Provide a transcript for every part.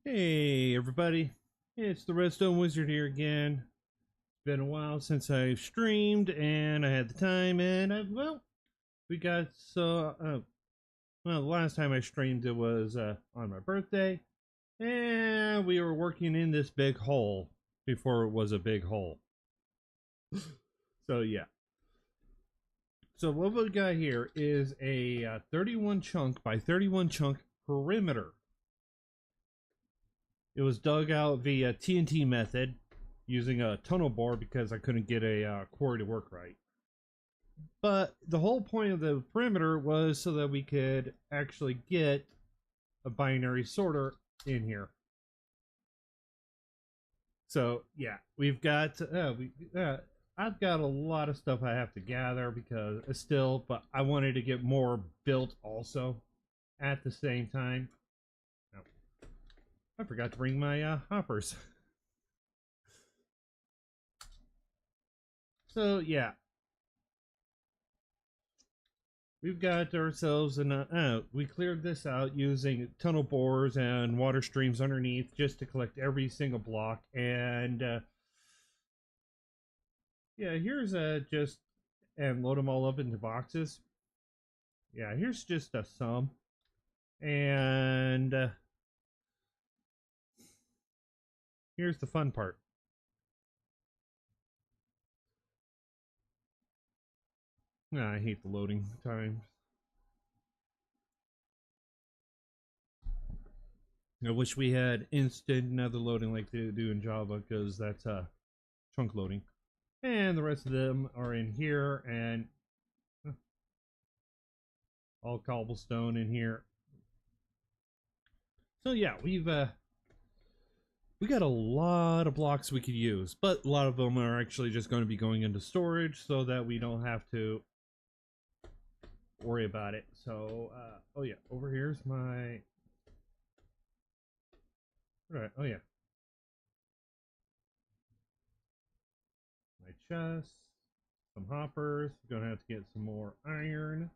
Hey everybody, it's the Redstone Wizard here again. It's been a while since I've streamed and I had the time and we got the last time I streamed it was on my birthday and we were working in this big hole before it was a big hole. So yeah. So what we got here is a 31 chunk by 31 chunk perimeter. It was dug out via TNT method using a tunnel bore because I couldn't get a quarry to work right. But the whole point of the perimeter was so that we could actually get a binary sorter in here. So yeah, we've got I've got a lot of stuff I have to gather because but I wanted to get more built also at the same time. Oh, I forgot to bring my hoppers. So yeah, we've got ourselves we cleared this out using tunnel bores and water streams underneath just to collect every single block. And yeah, here's just and load them all up into boxes. Yeah, here's just a sum. And here's the fun part. I hate the loading times. I wish we had instant nether loading like they do in Java because that's chunk loading. And the rest of them are in here and all cobblestone in here. So yeah, we got a lot of blocks we could use, but a lot of them are actually just going to be going into storage so that we don't have to worry about it. So oh yeah, over here's my oh yeah, my chest, some hoppers. Gonna have to get some more iron,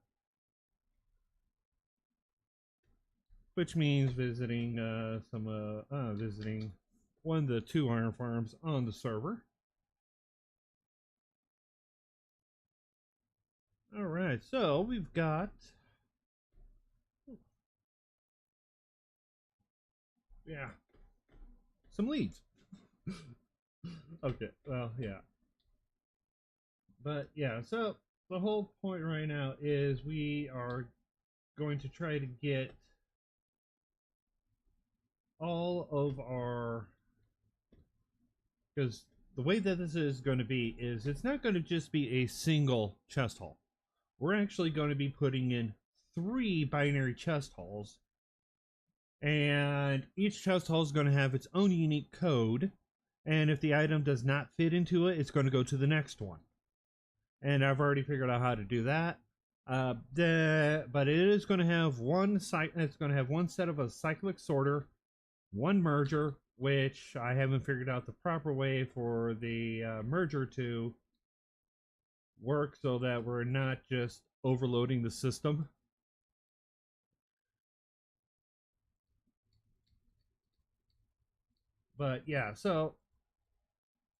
which means visiting visiting one of the two iron farms on the server. All right, so we've got yeah some leads. Okay, well yeah, but yeah. So the whole point right now is we are going to try to get all of our because the way that this is going to be is it's not going to just be a single chest hall. We're actually going to be putting in 3 binary chest halls, and each chest hall is going to have its own unique code. And if the item does not fit into it, it's going to go to the next one. And I've already figured out how to do that. But it is going to have it's going to have one set of a cyclic sorter, one merger, which I haven't figured out the proper way for the merger to work so that we're not just overloading the system. But yeah, so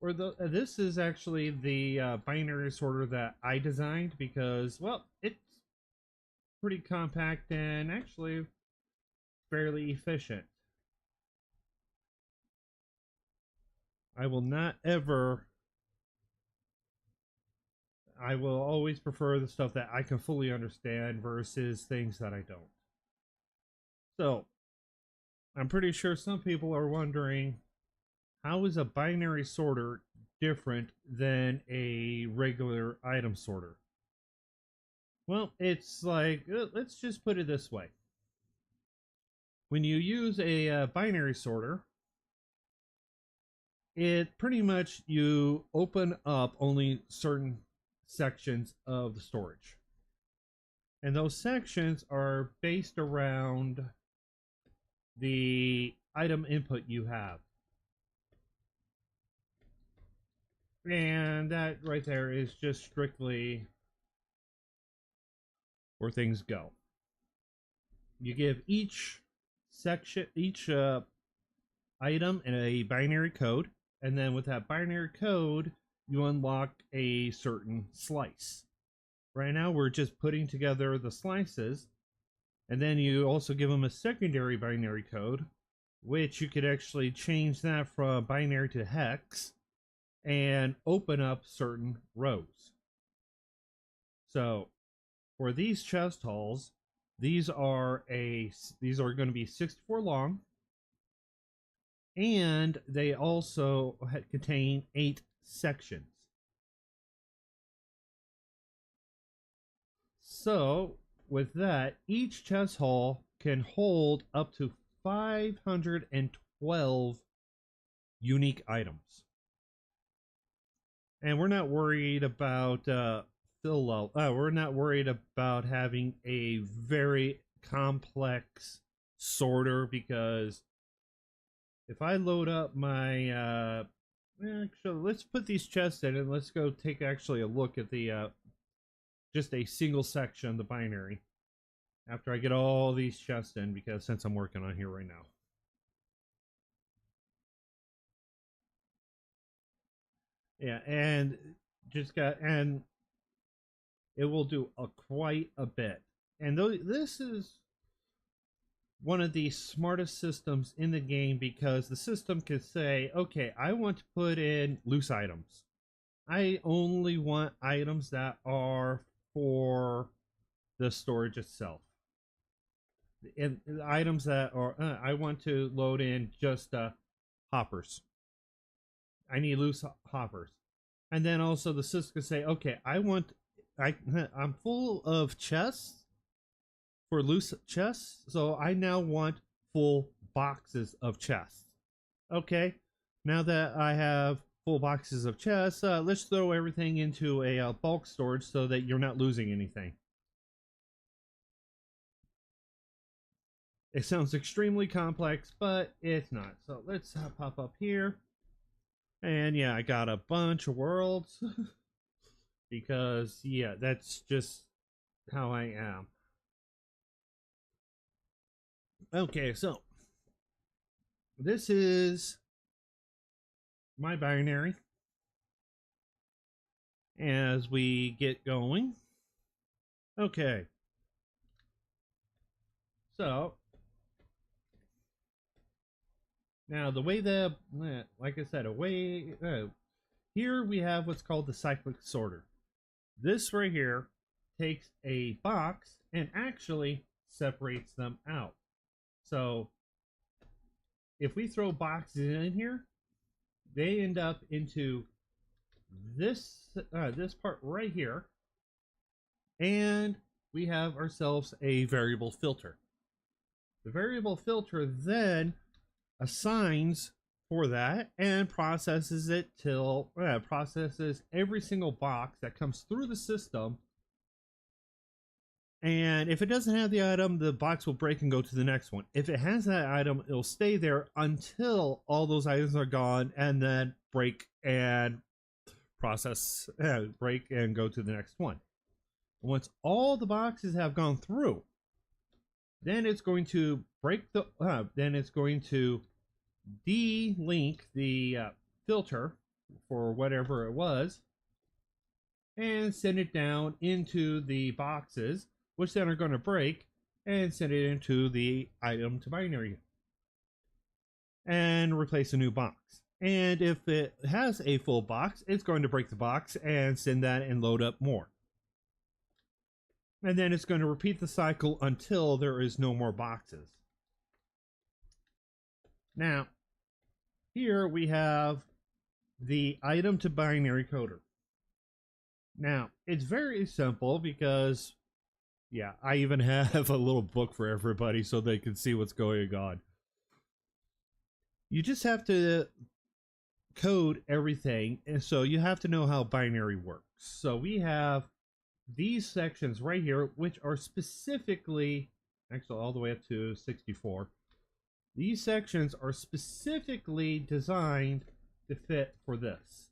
this is actually the binary sorter that I designed because, well, it's pretty compact and actually fairly efficient. I will not ever. I will always prefer the stuff that I can fully understand versus things that I don't. So, I'm pretty sure some people are wondering how is a binary sorter different than a regular item sorter? Well, it's like, let's just put it this way. When you use a binary sorter, it pretty much you open up only certain sections of the storage. And those sections are based around the item input you have. And that right there is just strictly where things go. You give each section, each item and a binary code, and then with that binary code, you unlock a certain slice. Right now, we're just putting together the slices, and then you also give them a secondary binary code, which you could actually change that from binary to hex and open up certain rows. So for these chest halls, these are going to be 64 long, and they also contain 8 sections. So with that, each chest hall can hold up to 512 unique items. And we're not worried about we're not worried about having a very complex sorter, because if I load up my actually, let's put these chests in and let's go take actually a look at the just a single section, the binary, after I get all these chests in, because since I'm working on here right now. Yeah, and it will do quite a bit. And this is one of the smartest systems in the game, because the system can say, okay, I want to put in loose items. I only want items that are for the storage itself. And items that are, I want to load in just hoppers. I need loose hoppers. And then also the system can say, okay, I'm full of chests for loose chests, so I now want full boxes of chests. Okay, now that I have full boxes of chests, let's throw everything into a bulk storage so that you're not losing anything. It sounds extremely complex, but it's not. So let's pop up here. And yeah, I got a bunch of worlds because yeah, that's just how I am. Okay, so this is my binary as we get going. Okay, so now the way like I said, here we have what's called the cyclic sorter. This right here takes a box and actually separates them out. So if we throw boxes in here, they end up into this part right here, and we have ourselves a variable filter. The variable filter then assigns for that and processes it till processes every single box that comes through the system. And if it doesn't have the item, the box will break and go to the next one. If it has that item, it'll stay there until all those items are gone, and then break and break and go to the next one. Once all the boxes have gone through, then it's going to break the then it's going to de-link the filter for whatever it was and send it down into the boxes, which then are going to break and send it into the item to binary and replace a new box. And if it has a full box, it's going to break the box and send that and load up more. And then it's going to repeat the cycle until there is no more boxes. Now, here we have the item to binary coder. Now, it's very simple because, yeah, I even have a little book for everybody so they can see what's going on. You just have to code everything, and so you have to know how binary works. So we have these sections right here, which are specifically, actually all the way up to 64. These sections are specifically designed to fit for this.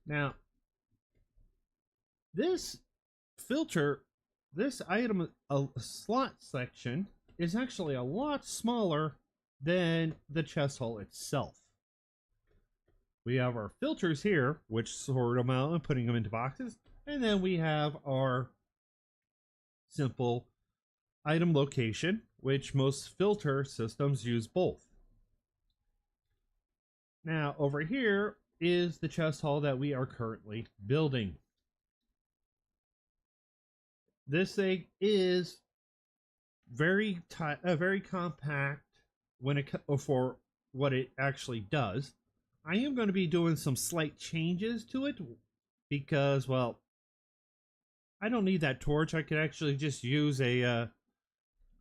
Now, this filter, this item, a slot section, is actually a lot smaller than the chest hull itself. We have our filters here, which sort them out and putting them into boxes. And then we have our simple item location, which most filter systems use both. Now, over here is the chest hull that we are currently building. This thing is very compact when it for what it actually does. I am going to be doing some slight changes to it because, well, I don't need that torch. I could actually just use a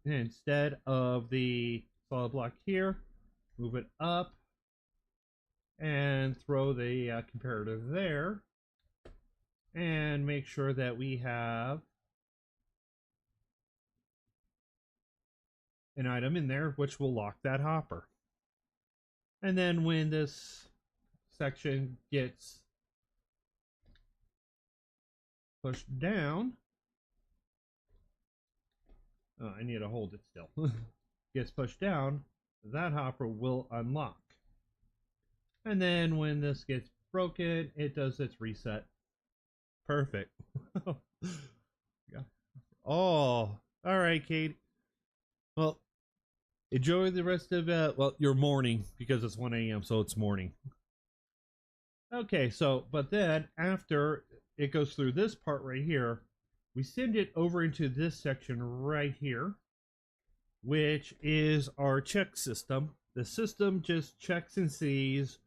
instead of the solid block here, move it up and throw the comparator there, and make sure that we have an item in there which will lock that hopper. And then when this section gets pushed down, oh, I need to hold it still, gets pushed down, that hopper will unlock. And then when this gets broken, it does its reset. Perfect. Yeah. Oh, all right, Kate. Well, enjoy the rest of well, your morning, because it's 1 a.m., so it's morning. Okay, so but then after it goes through this part right here, we send it over into this section right here, which is our check system. The system just checks and sees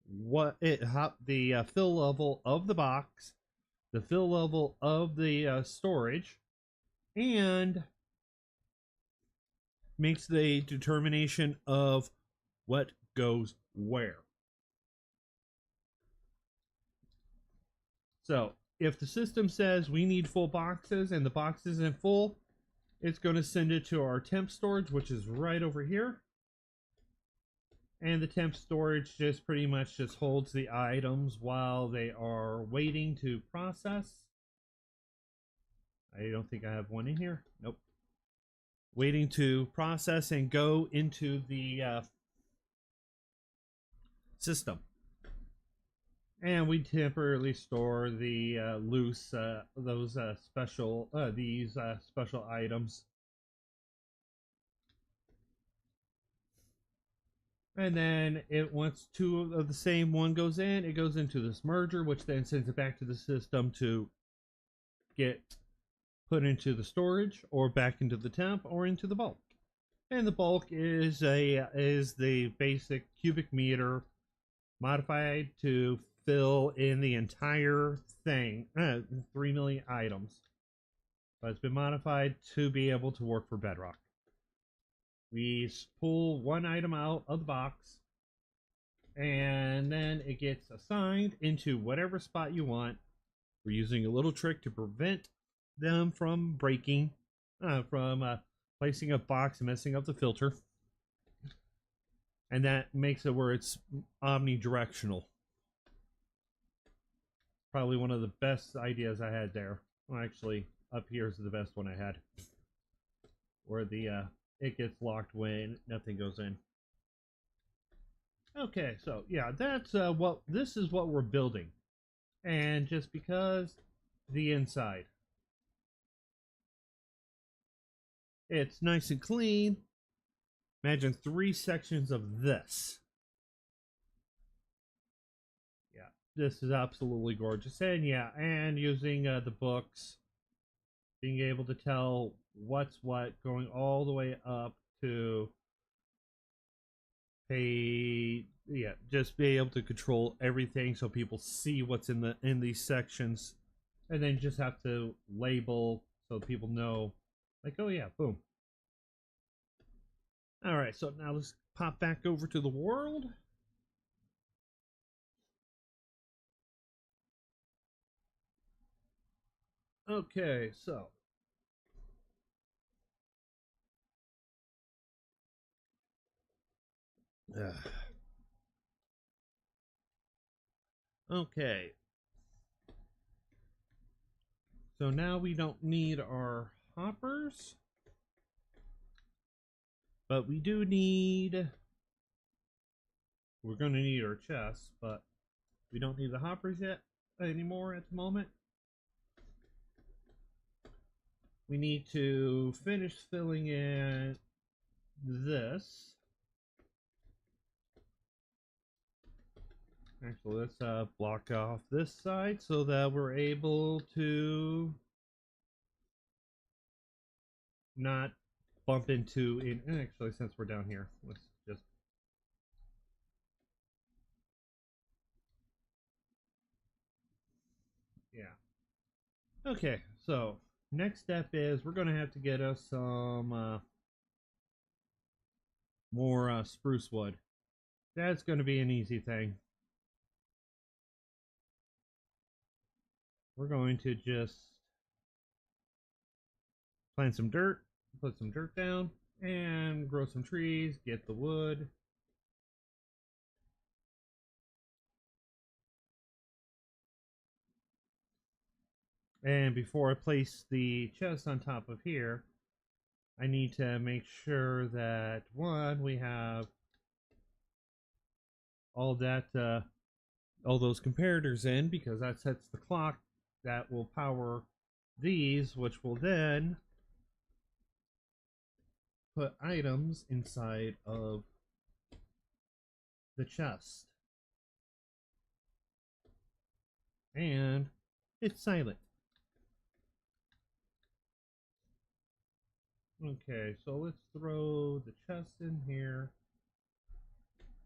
what the fill level of the box, the fill level of the storage, and makes the determination of what goes where. So if the system says we need full boxes and the box isn't full, it's going to send it to our temp storage, which is right over here. And the temp storage just pretty much just holds the items while they are waiting to process. I don't think I have one in here. Nope. Waiting to process and go into the system. And we temporarily store the loose those special these special items. And then once two of the same one goes in, it goes into this merger, which then sends it back to the system to get put into the storage or back into the temp or into the bulk. And the bulk is the basic cubic meter modified to fill in the entire thing, 3 million items. But it's been modified to be able to work for Bedrock. We pull one item out of the box, and then it gets assigned into whatever spot you want. We're using a little trick to prevent them from breaking, from placing a box and messing up the filter. And that makes it where it's omnidirectional. Probably one of the best ideas I had there. Well, actually, up here is the best one I had. Where the it gets locked when nothing goes in. Okay, so yeah, that's this is what we're building. And just because the inside, it's nice and clean. Imagine 3 sections of this. Yeah, this is absolutely gorgeous. And yeah, and using the books, being able to tell what's what, going all the way up to just be able to control everything so people see what's in these sections, and then just have to label so people know, like, oh yeah, boom. All right, so now let's pop back over to the world. Okay, so okay. So now we don't need our hoppers. But we do need... We're going to need our chests, but we don't need the hoppers yet anymore at the moment. We need to finish filling in this. Actually, let's block off this side so that we're able to not bump into it. Actually, since we're down here, let's just... Yeah. Okay, so next step is we're going to have to get us some more spruce wood. That's going to be an easy thing. We're going to just plant some dirt, put some dirt down, and grow some trees, get the wood. And before I place the chest on top of here, I need to make sure that, one, we have all that, all those comparators in, because that sets the clock that will power these, which will then put items inside of the chest. And it's silent. Okay, so let's throw the chest in here.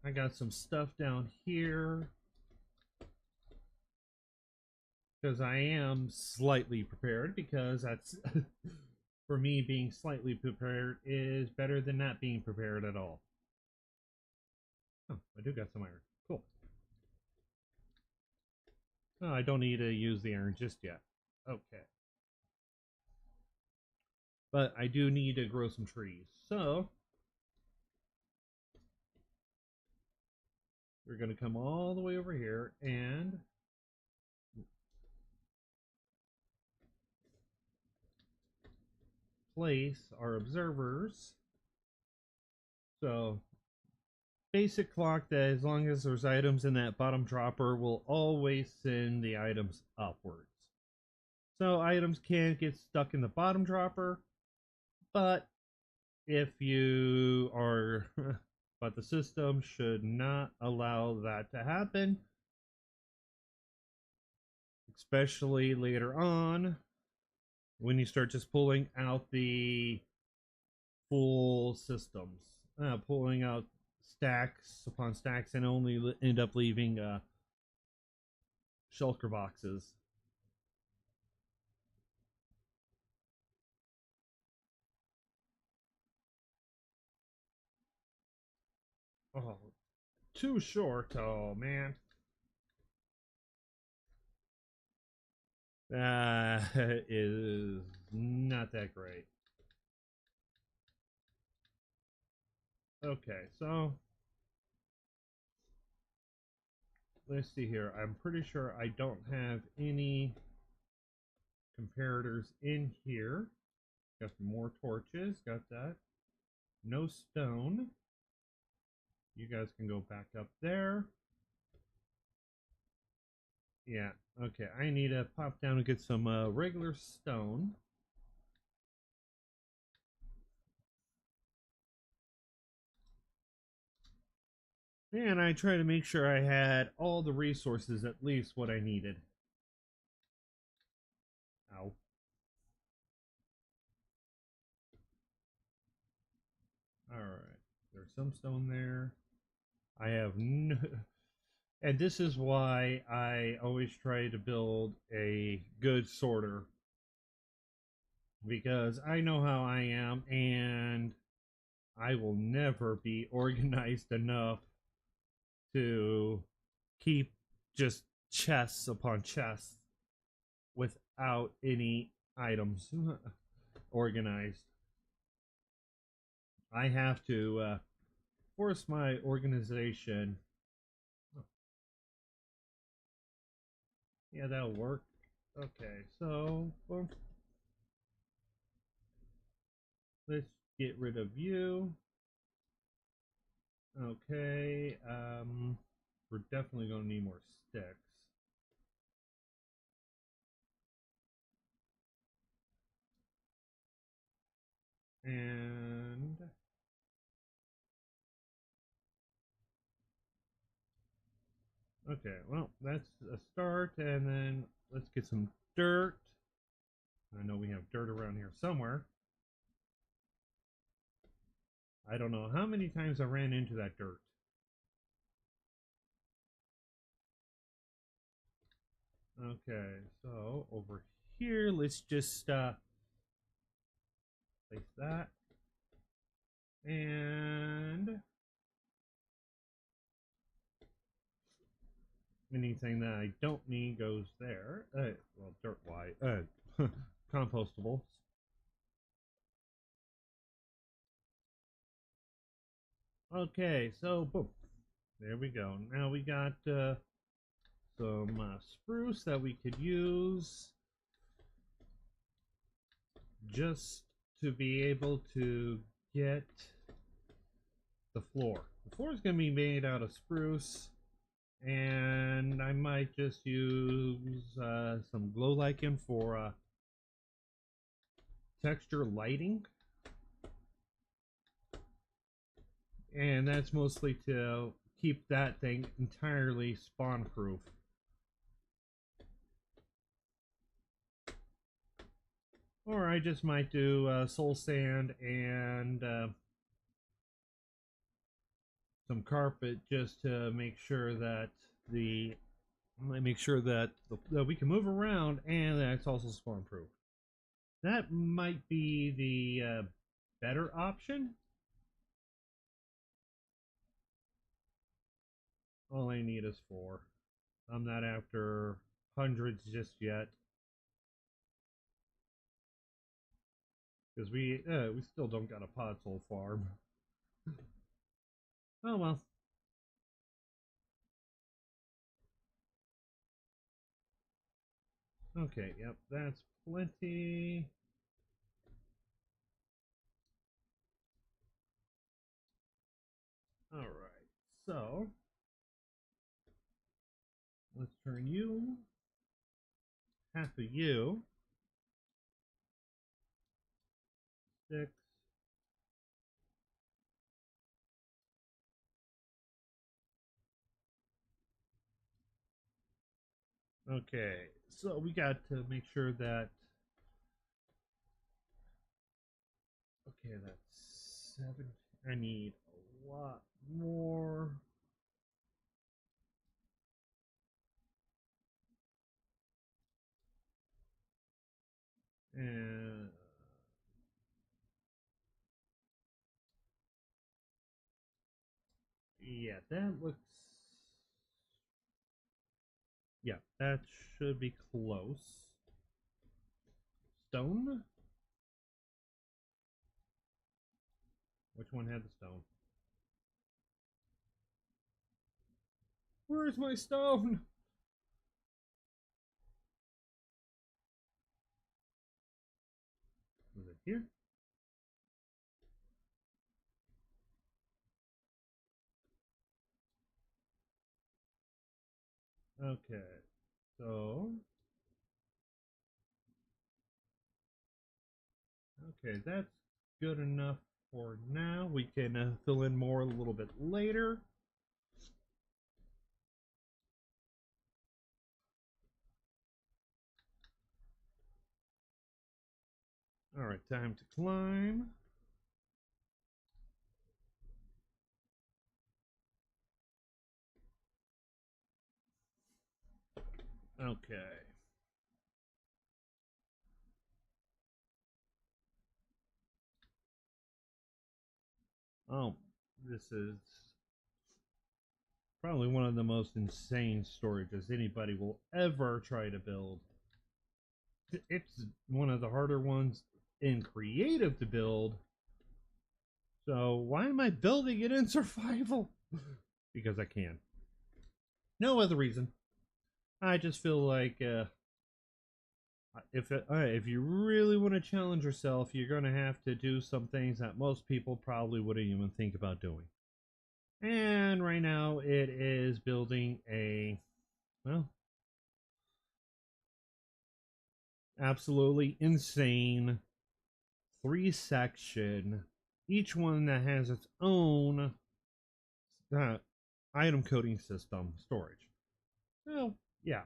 I got some stuff down here because I am slightly prepared, because that's for me, being slightly prepared is better than not being prepared at all. Oh, I do got some iron. Cool. Oh, I don't need to use the iron just yet. Okay. But I do need to grow some trees. So we're going to come all the way over here and place our observers. So basic clock that as long as there's items in that bottom dropper will always send the items upwards. So items can't get stuck in the bottom dropper, but if you are but the system should not allow that to happen, especially later on when you start just pulling out the full systems, pulling out stacks upon stacks and only end up leaving shulker boxes. Oh, too short. Oh, man. That is not that great. Okay, so let's see here. I'm pretty sure I don't have any comparators in here. Got some more torches. Got that. No stone. You guys can go back up there. Yeah, okay. I need to pop down and get some regular stone. And I try to make sure I had all the resources, at least what I needed. Ow. Alright. There's some stone there. I have no... And this is why I always try to build a good sorter. Because I know how I am, and I will never be organized enough to keep just chests upon chests without any items organized. I have to force my organization. Yeah, that'll work. Okay, so let's get rid of you. Okay, we're definitely going to need more sticks. And okay, well, that's a start, and then let's get some dirt. I know we have dirt around here somewhere. I don't know how many times I ran into that dirt. Okay, so over here, let's just place that. And anything that I don't need goes there. Well, dirt wise, compostable. Okay, so boom, there we go. Now we got some spruce that we could use just to be able to get the floor. The floor is going to be made out of spruce, and I might just use some glow lichen for texture lighting, and that's mostly to keep that thing entirely spawn proof. Or I just might do soul sand and some carpet just to make sure that that we can move around and that it's also spawn proof. That might be the better option. All I need is 4. I'm not after hundreds just yet, because we still don't got a podzol farm. Oh well. Okay, yep, that's plenty. All right, so let's turn you, half of you, 6. Okay, so we got to make sure that. Okay, that's 7. I need a lot more. And yeah, that looks. Yeah, that should be close. Stone? Which one had the stone? Where's my stone? Was it here? Okay, so. Okay, that's good enough for now. We can fill in more a little bit later. Alright, time to climb. Okay. Oh, this is probably one of the most insane storages anybody will ever try to build. It's one of the harder ones in creative to build. So why am I building it in survival? Because I can. No other reason. I just feel like if you really want to challenge yourself, you're going to have to do some things that most people probably wouldn't even think about doing. And right now it is building a, well, absolutely insane 3-section, each one that has its own uh, item coding system storage. Well, yeah.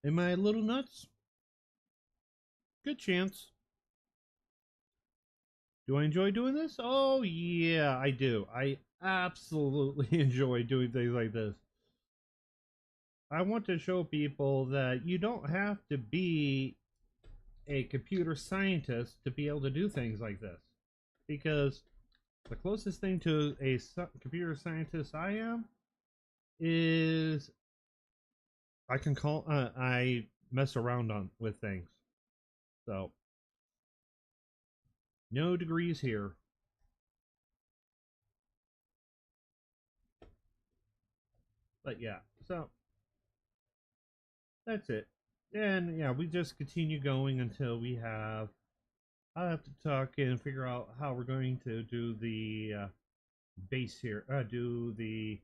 Am I a little nuts? Good chance. Do I enjoy doing this? Oh, yeah, I do. I absolutely enjoy doing things like this. I want to show people that you don't have to be a computer scientist to be able to do things like this. Because the closest thing to a computer scientist I am is I can call, I mess around on with things. So, no degrees here. But yeah, so that's it. And yeah, we just continue going until we have. I'll have to talk and figure out how we're going to do the base here. Do the.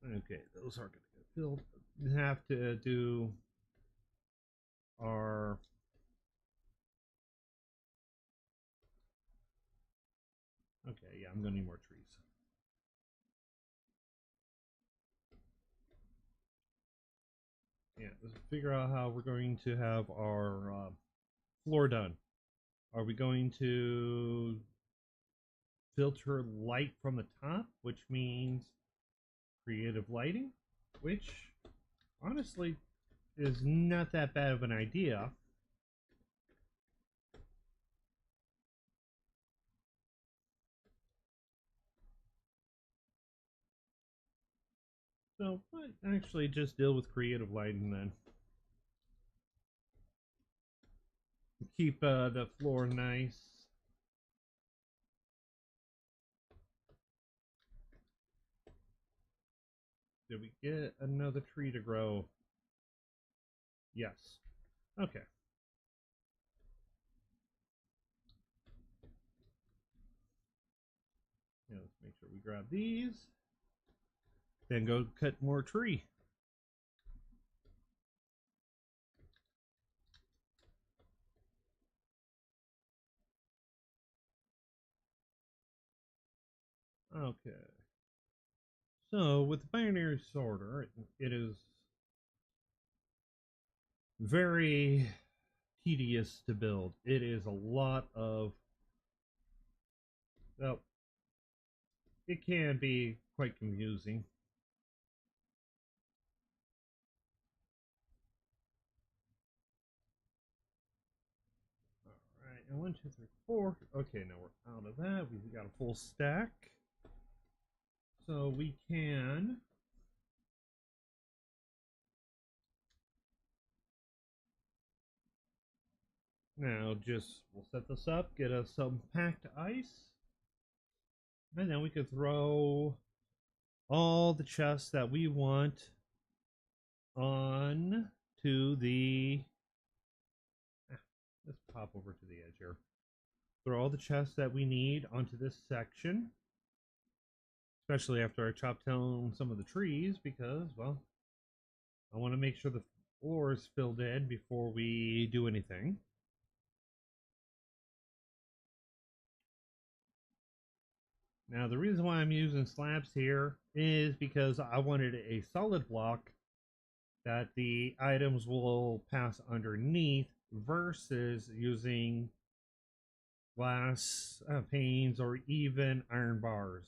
Okay, those aren't going to get filled. We have to do our. Okay, yeah, I'm going to need more trees. Yeah, let's figure out how we're going to have our floor done. Are we going to filter light from the top, which means creative lighting, which honestly is not that bad of an idea. So, but actually just deal with creative lighting then. Keep the floor nice. Did we get another tree to grow? Yes. Okay. Yeah, let's make sure we grab these. Then go cut more tree. Okay. So with the binary sorter, it is very tedious to build. It is a lot of, well, it can be quite confusing. Alright, and 1, 2, 3, 4. Okay, now we're out of that. We've got a full stack. So we can now just, we'll set this up, get us some packed ice. And then we can throw all the chests that we want on to the. Let's pop over to the edge here. Throw all the chests that we need onto this section. Especially after I chop down some of the trees because, well, I want to make sure the floor is filled in before we do anything. Now, the reason why I'm using slabs here is because I wanted a solid block that the items will pass underneath versus using glass panes or even iron bars.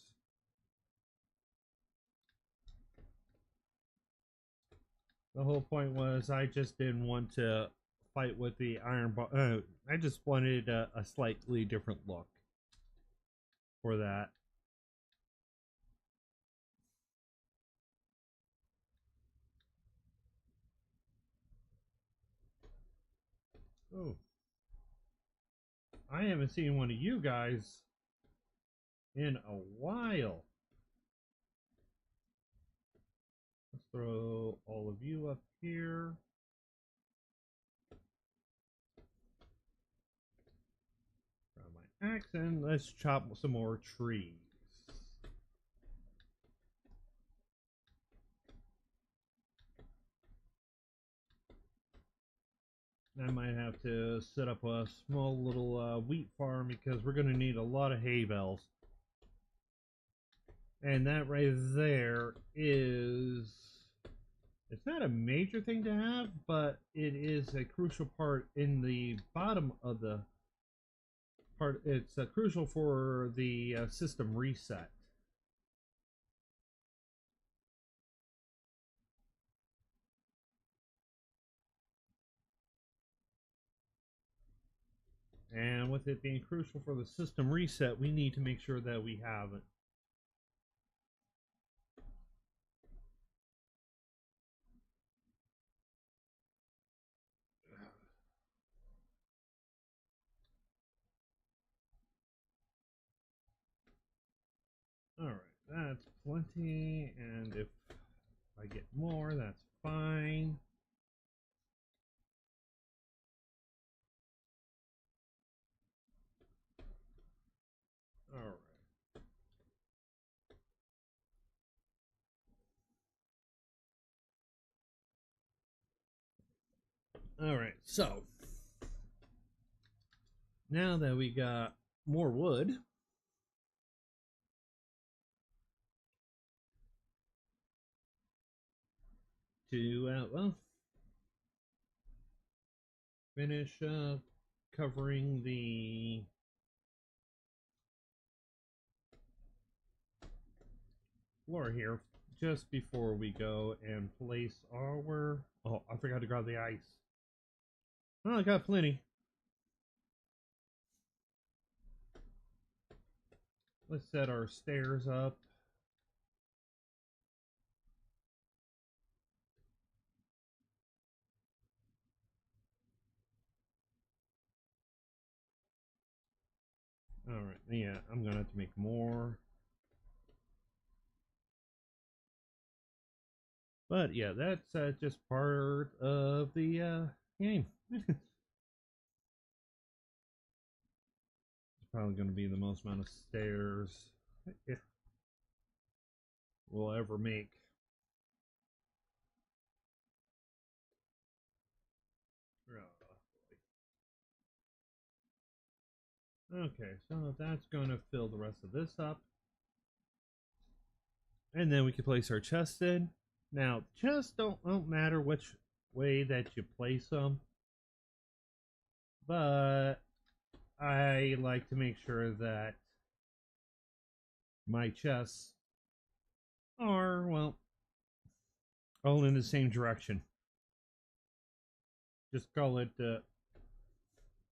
The whole point was I just didn't want to fight with the iron bar. I just wanted a slightly different look for that. Oh, I haven't seen one of you guys in a while. Let's throw all of you up here. Grab axe and let's chop some more trees. I might have to set up a small little wheat farm because we're going to need a lot of hay bales. And that right there is... It's not a major thing to have, but it is a crucial part in the bottom of the part. It's crucial for the system reset. And with it being crucial for the system reset, we need to make sure that we have it. Alright, that's plenty, and if I get more, that's fine. Alright. Alright, so now that we got more wood, to, well, finish covering the floor here just before we go and place our... Oh, I forgot to grab the ice. Oh, I got plenty. Let's set our stairs up. Alright, yeah, I'm gonna have to make more. But yeah, that's just part of the game. It's probably going to be the most amount of stairs we'll ever make. Okay, so that's going to fill the rest of this up. And then we can place our chests in. Now, chests don't matter which way that you place them. But I like to make sure that my chests are, well, all in the same direction. Just call it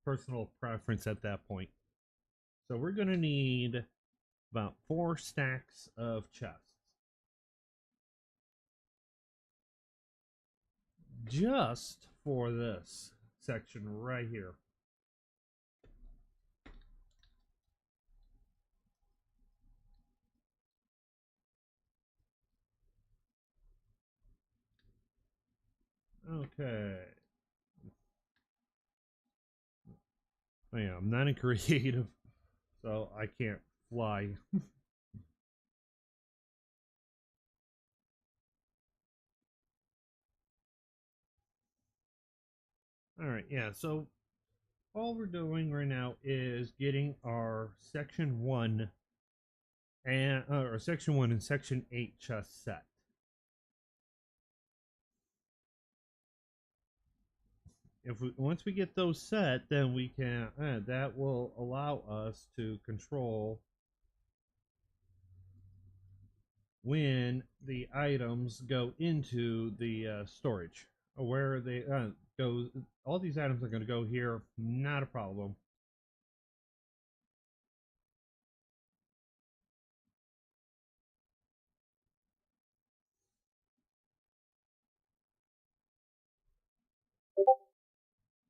personal preference at that point. So we're going to need about 4 stacks of chests. Just for this section right here. Okay. Oh yeah, I'm not in creative, so I can't fly. Alright, yeah, so all we're doing right now is getting our section 1 and or section 1 and section 8 chest set. If we once we get those set, then we can that will allow us to control when the items go into the storage, where they go. All these items are going to go here, not a problem.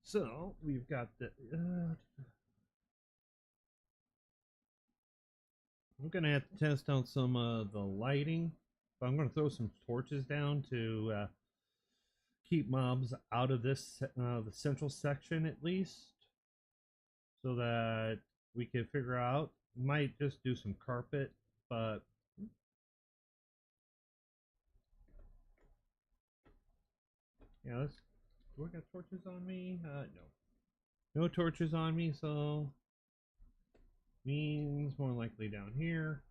So we've got the I'm gonna have to test out some the lighting. So I'm gonna throw some torches down to keep mobs out of this the central section at least, so that we could figure out. Might just do some carpet, but yeah, let's. Do I got torches on me? No torches on me, so means more likely down here.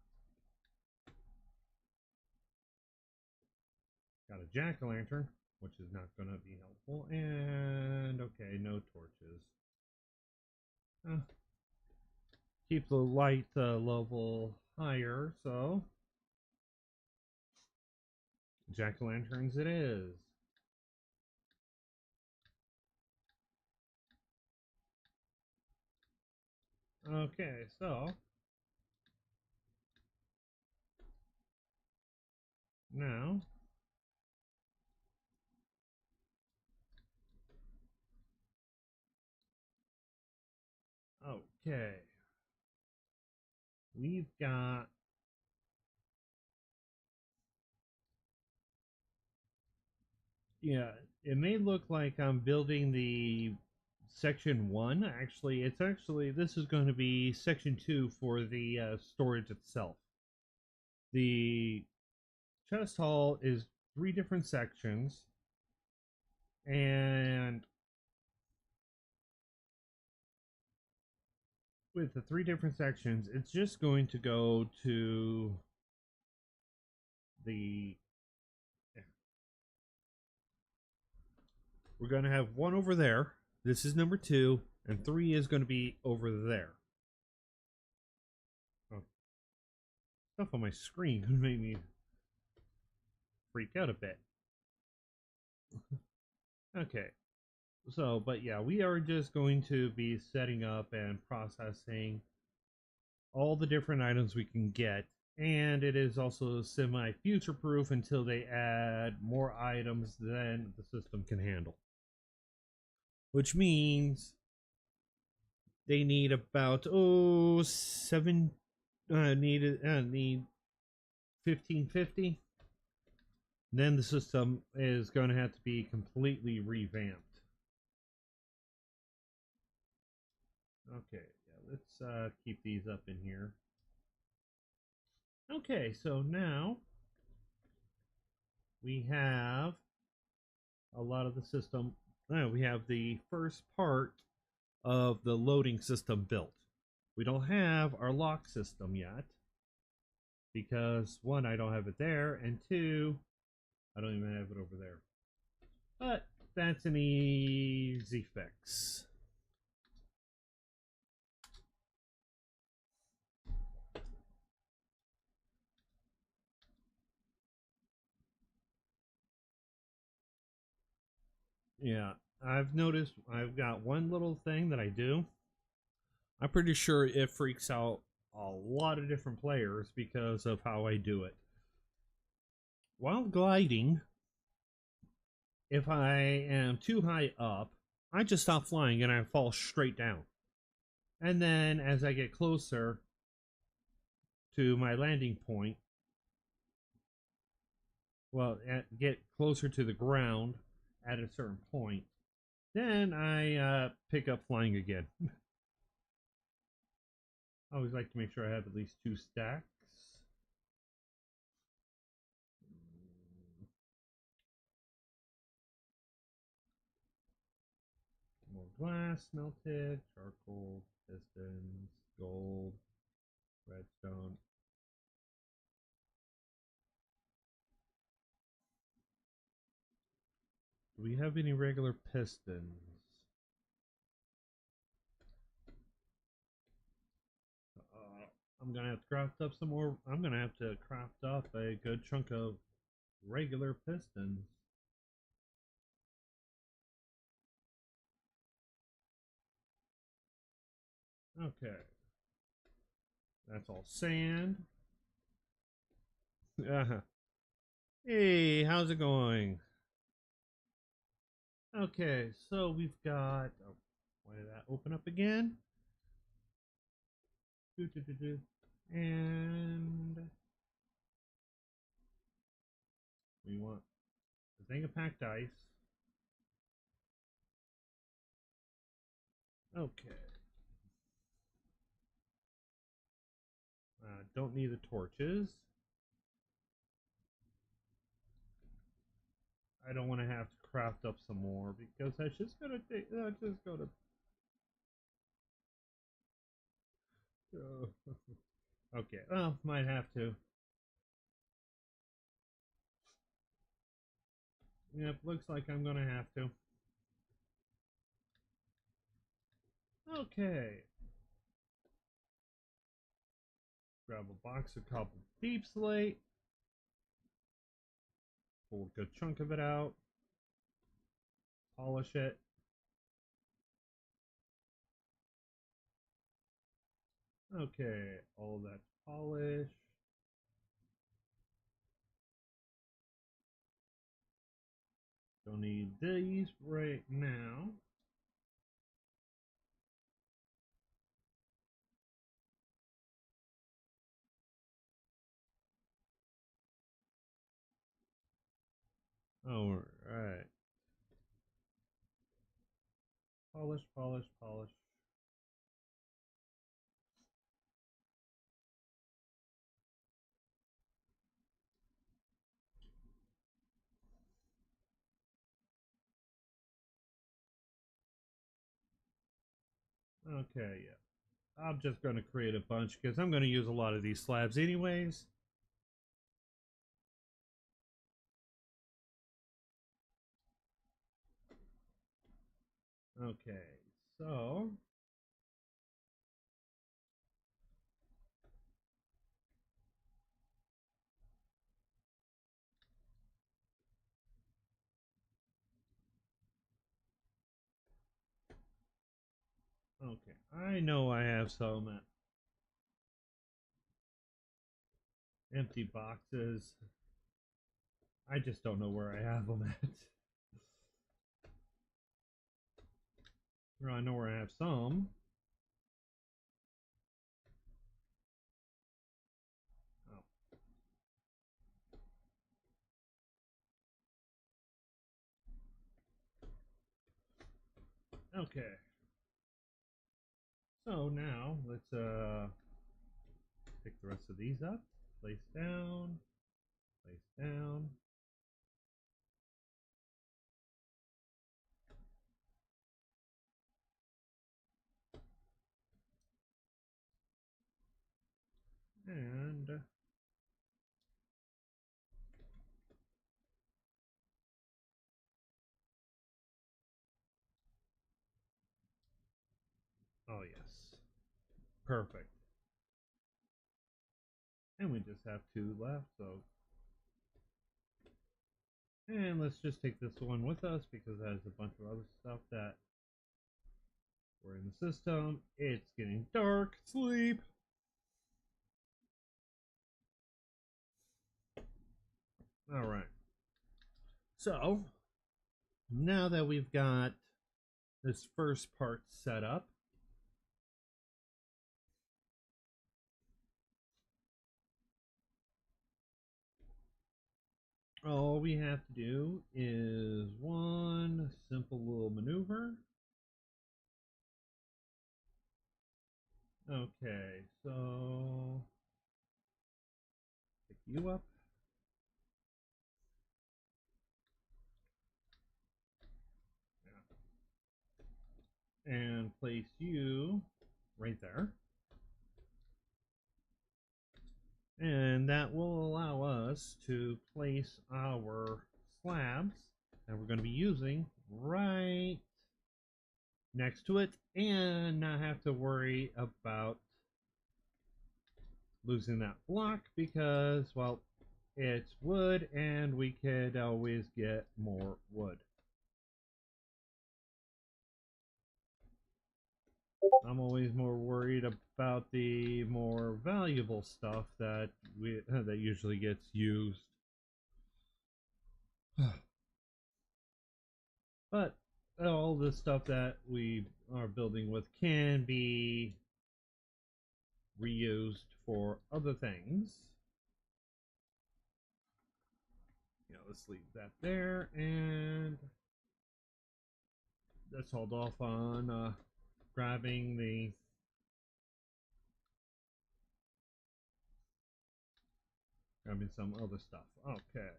Got a jack-o'-lantern, which is not going to be helpful, and okay, no torches. Keep the light level higher, so jack-o'-lanterns it is. Okay, so now okay, we've got yeah, it may look like I'm building the section 1. Actually, this is going to be section 2 for the storage itself. The chest hall is 3 different sections, and with the 3 different sections, it's just going to go to the. We're going to have 1 over there. This is number 2, and 3 is going to be over there. Oh, stuff on my screen made me freak out a bit. Okay, so, but yeah, we are just going to be setting up and processing all the different items we can get, and it is also semi future proof until they add more items than the system can handle, which means they need about seven need 1550. Then the system is going to have to be completely revamped. Okay, yeah, let's keep these up in here. Okay, so now we have a lot of the system. We have the first part of the loading system built. We don't have our lock system yet because 1, I don't have it there, and 2, I don't even have it over there. But that's an easy fix. Yeah, I've noticed I've got one little thing that I do. I'm pretty sure it freaks out a lot of different players because of how I do it. While gliding, if I am too high up, I just stop flying and I fall straight down. And then as I get closer to my landing point, get closer to the ground at a certain point, then I pick up flying again. I always like to make sure I have at least 2 stacks. More glass melted, charcoal, pistons, gold, redstone. Do we have any regular pistons? I'm gonna have to craft up some more. I'm gonna have to craft up a good chunk of regular pistons. Okay. That's all sand. Hey, how's it going? Okay, so we've got. Oh, why did that open up again? And we want a thing of packed ice. Okay. don't need the torches. I don't want to have to craft up some more because that's just gonna take. Just gonna. Okay, well, might have to. Yep, looks like I'm gonna have to. Okay. Grab a box of cobbled deep slate. Pull a good chunk of it out. Polish it. Okay, all that's polished. Don't need these right now. All right. Polish, polish, polish. Okay, yeah. I'm just going to create a bunch because I'm going to use a lot of these slabs anyways. Okay, so okay, I know I have some empty boxes. I just don't know where I have them at. Well, I know where I have some. Oh, okay. So now let's pick the rest of these up. Place down. Place down. And oh yes. Perfect. And we just have two left, so and let's just take this one with us because it has a bunch of other stuff that were in the system. It's getting dark. Sleep. All right. So now that we've got this first part set up, all we have to do is one simple little maneuver. Okay, so pick you up. And place you right there. And that will allow us to place our slabs that we're going to be using right next to it and not have to worry about losing that block because, well, it's wood and we could always get more wood. I'm always more worried about the more valuable stuff that that usually gets used. But all the stuff that we are building with can be reused for other things. Let's leave that there, and let's hold off on grabbing the Grabbing some other stuff. Okay.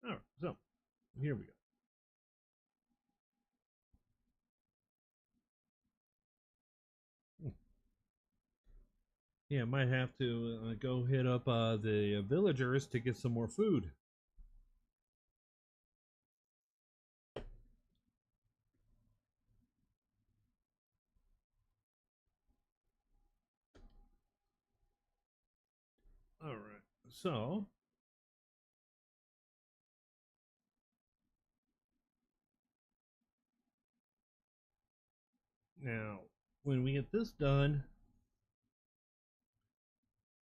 Alright, so here we go. Yeah, might have to go hit up the villagers to get some more food. Alright, so now when we get this done,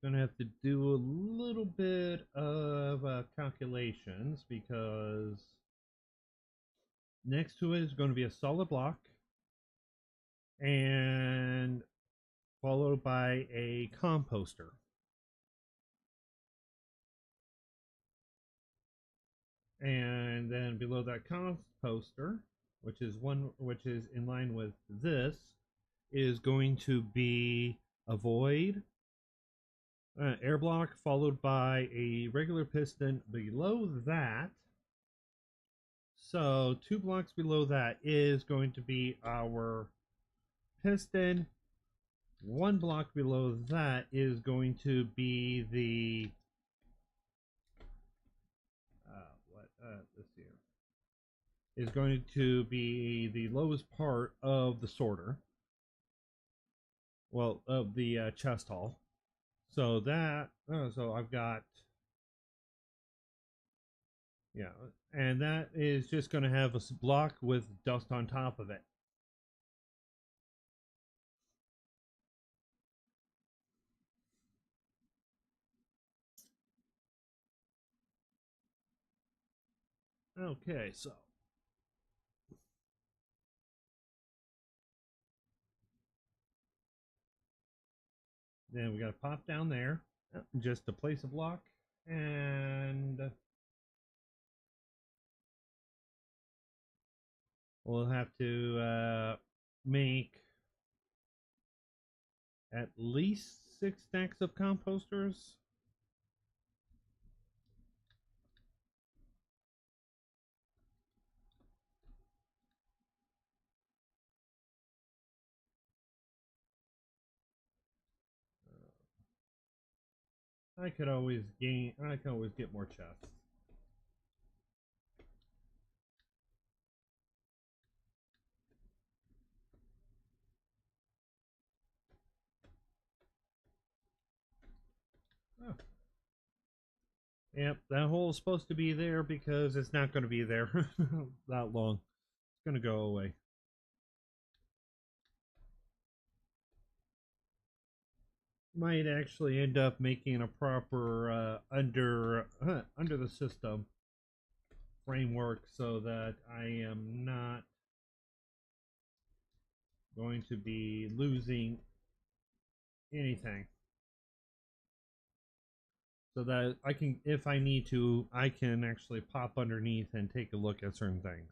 gonna have to do a little bit of calculations because next to it is going to be a solid block and followed by a composter. And then below that composter, which is in line with this, is going to be a void air block followed by a regular piston below that. So 2 blocks below that is going to be our piston. 1 block below that is going to be the this here is going to be the lowest part of the sorter. Well, of the chest hall. So that so I've got, yeah, and that is just going to have a block with dust on top of it. Okay, so then we got to pop down there just to place a block, and we'll have to make at least 6 stacks of composters. I could always get more chests. Oh. Yep, that hole is supposed to be there because it's not going to be there that long. It's going to go away. Might actually end up making a proper under the system framework so that I am not going to be losing anything. So that I can, if I need to, I can actually pop underneath and take a look at certain things.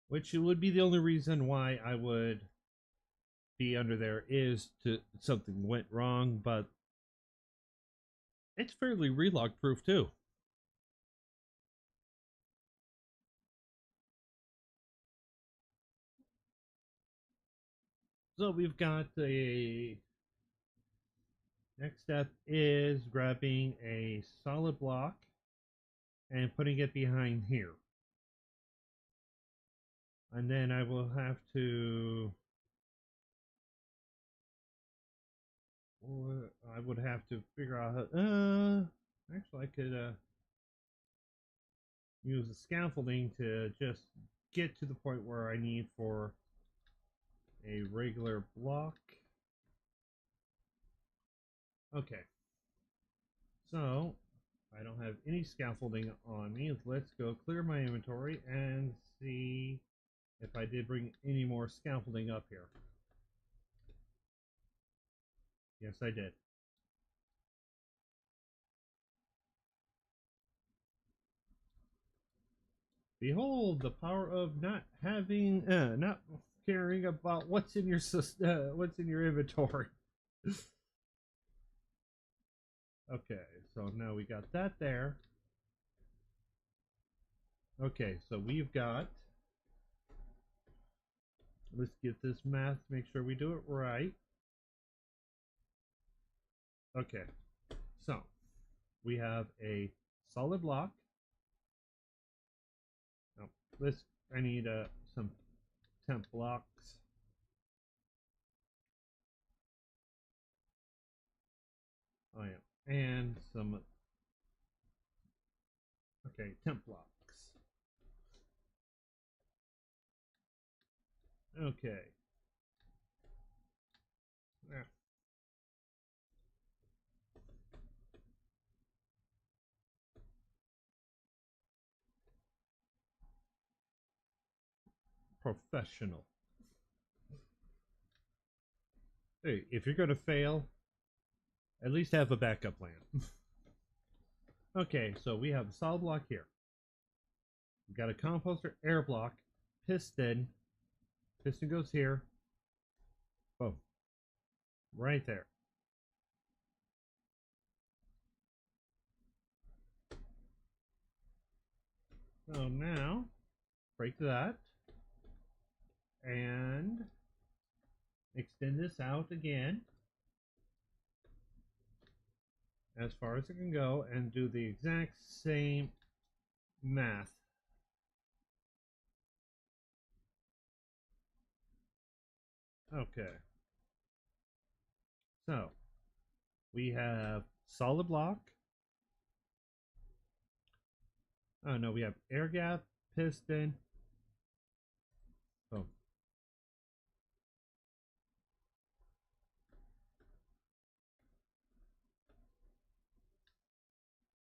Which would be the only reason why I would be under there is to something went wrong, but it's fairly relog proof too. So we've got a next step is grabbing a solid block and putting it behind here. And then I will have to, or I would have to figure out how, actually I could use the scaffolding to just get to the point where I need for a regular block. Okay. So, I don't have any scaffolding on me. Let's go clear my inventory and see if I did bring any more scaffolding up here. Yes, I did. Behold the power of not having, not caring about what's in your what's in your inventory. Okay, so now we got that there. Okay, so we've got. Let's get this math. Make sure we do it right. Okay, so we have a solid block. Oh, let's. I need some temp blocks. Oh yeah, and some. Okay, temp blocks. Okay. Yeah. Professional. Hey, if you're gonna fail, at least have a backup plan. Okay, so we have a solid block here. We've got a composter air block, piston. Piston goes here. Boom. Right there. So now, break that. And extend this out again. As far as it can go. And do the exact same math. Okay. So, we have solid block. Oh no, we have air gap, piston. Boom.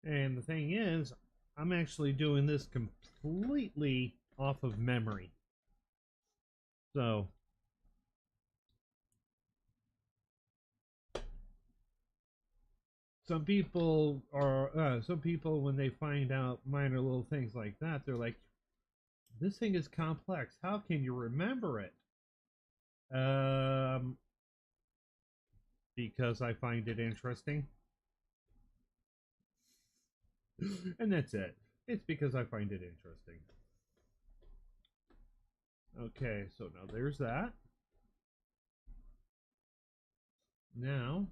And the thing is, I'm actually doing this completely off of memory. So, some people when they find out minor little things like that, they're like, this thing is complex. How can you remember it? Because I find it interesting. And that's it. It's because I find it interesting. Okay, so now there's that. Now,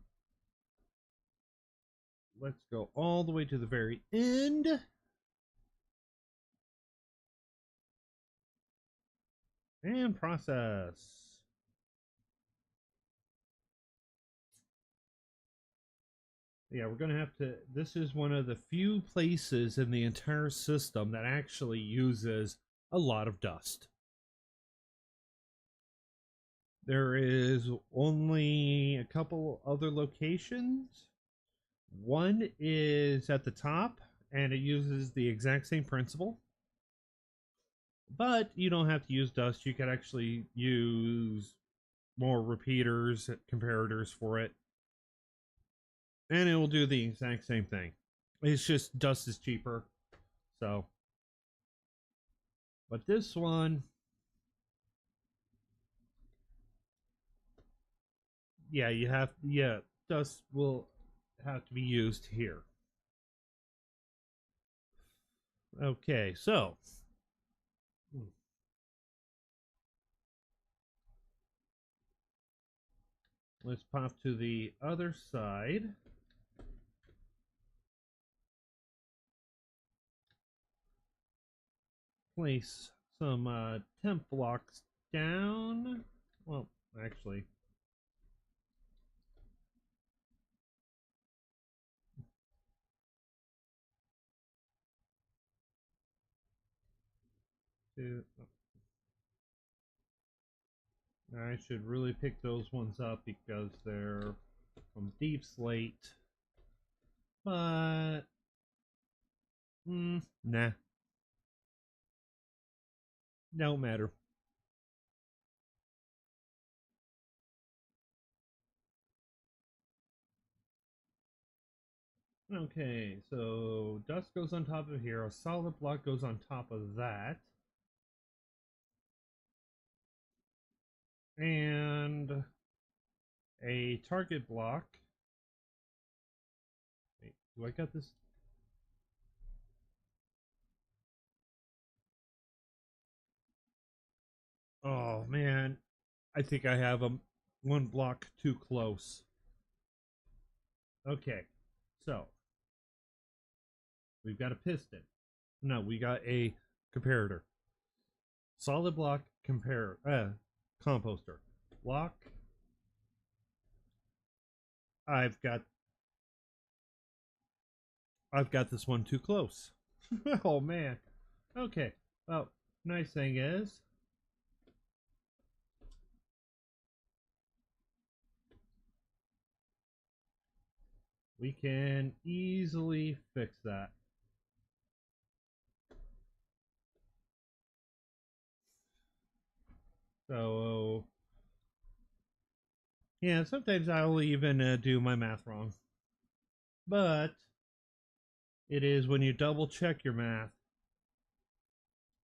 let's go all the way to the very end. And process. Yeah, we're going to have to. This is one of the few places in the entire system that actually uses a lot of dust. There is only a couple other locations. One is at the top, and it uses the exact same principle. But you don't have to use dust. You can actually use more repeaters, comparators for it. And it will do the exact same thing. It's just dust is cheaper. So. But this one. Yeah, dust will have to be used here. Okay, so. Let's pop to the other side. Place some temp blocks down. Well, actually. I should really pick those ones up because they're from Deep Slate. But, nah. Don't matter. Okay, so dust goes on top of here. A solid block goes on top of that. and a target block. Wait, do I got this? Oh man, I think I have them one block too close. Okay, so we've got a piston. No, we got a comparator. Solid block compare composter. Block. I've got this one too close. Oh man. Okay. Well, nice thing is we can easily fix that. So yeah, sometimes I'll even do my math wrong. But it is when you double check your math.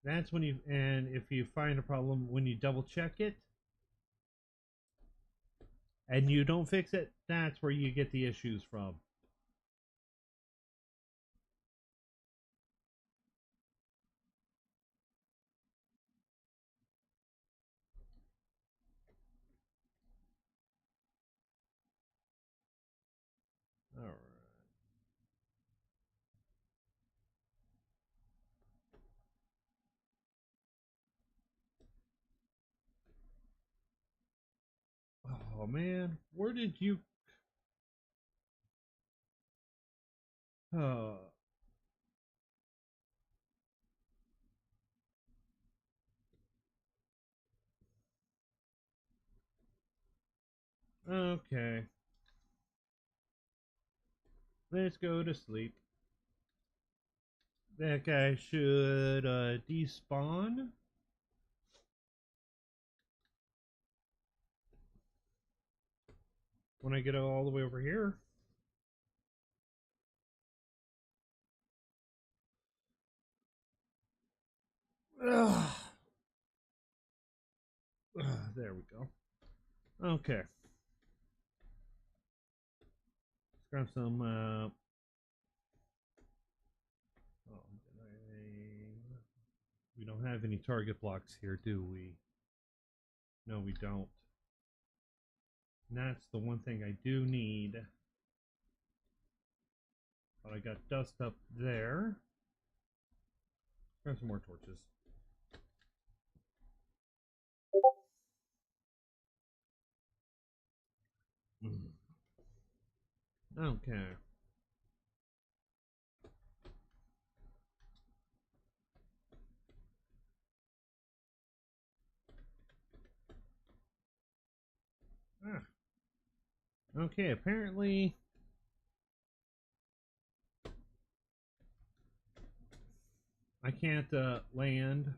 That's when and if you find a problem when you double check it and you don't fix it, that's where you get the issues from. All right. Oh man, where did you? Oh, okay. Let's go to sleep. That guy should despawn. When I get all the way over here. Ugh. There we go. Okay. Let's grab some. Oh, we don't have any target blocks here, do we? No, we don't. And that's the one thing I do need. But I got dust up there. Grab some more torches. Okay. Ah. Okay, apparently I can't land.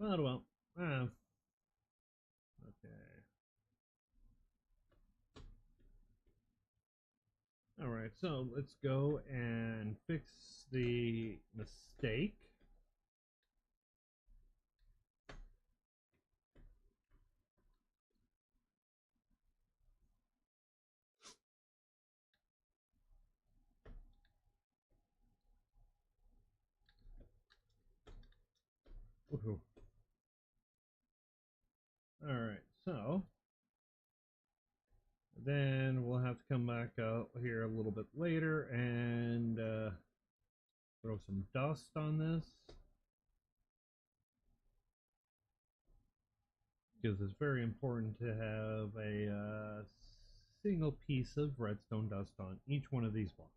Well. Okay. Alright, so let's go and fix the mistake. Alright, so then we'll have to come back out here a little bit later and throw some dust on this. Because it's very important to have a single piece of redstone dust on each one of these blocks.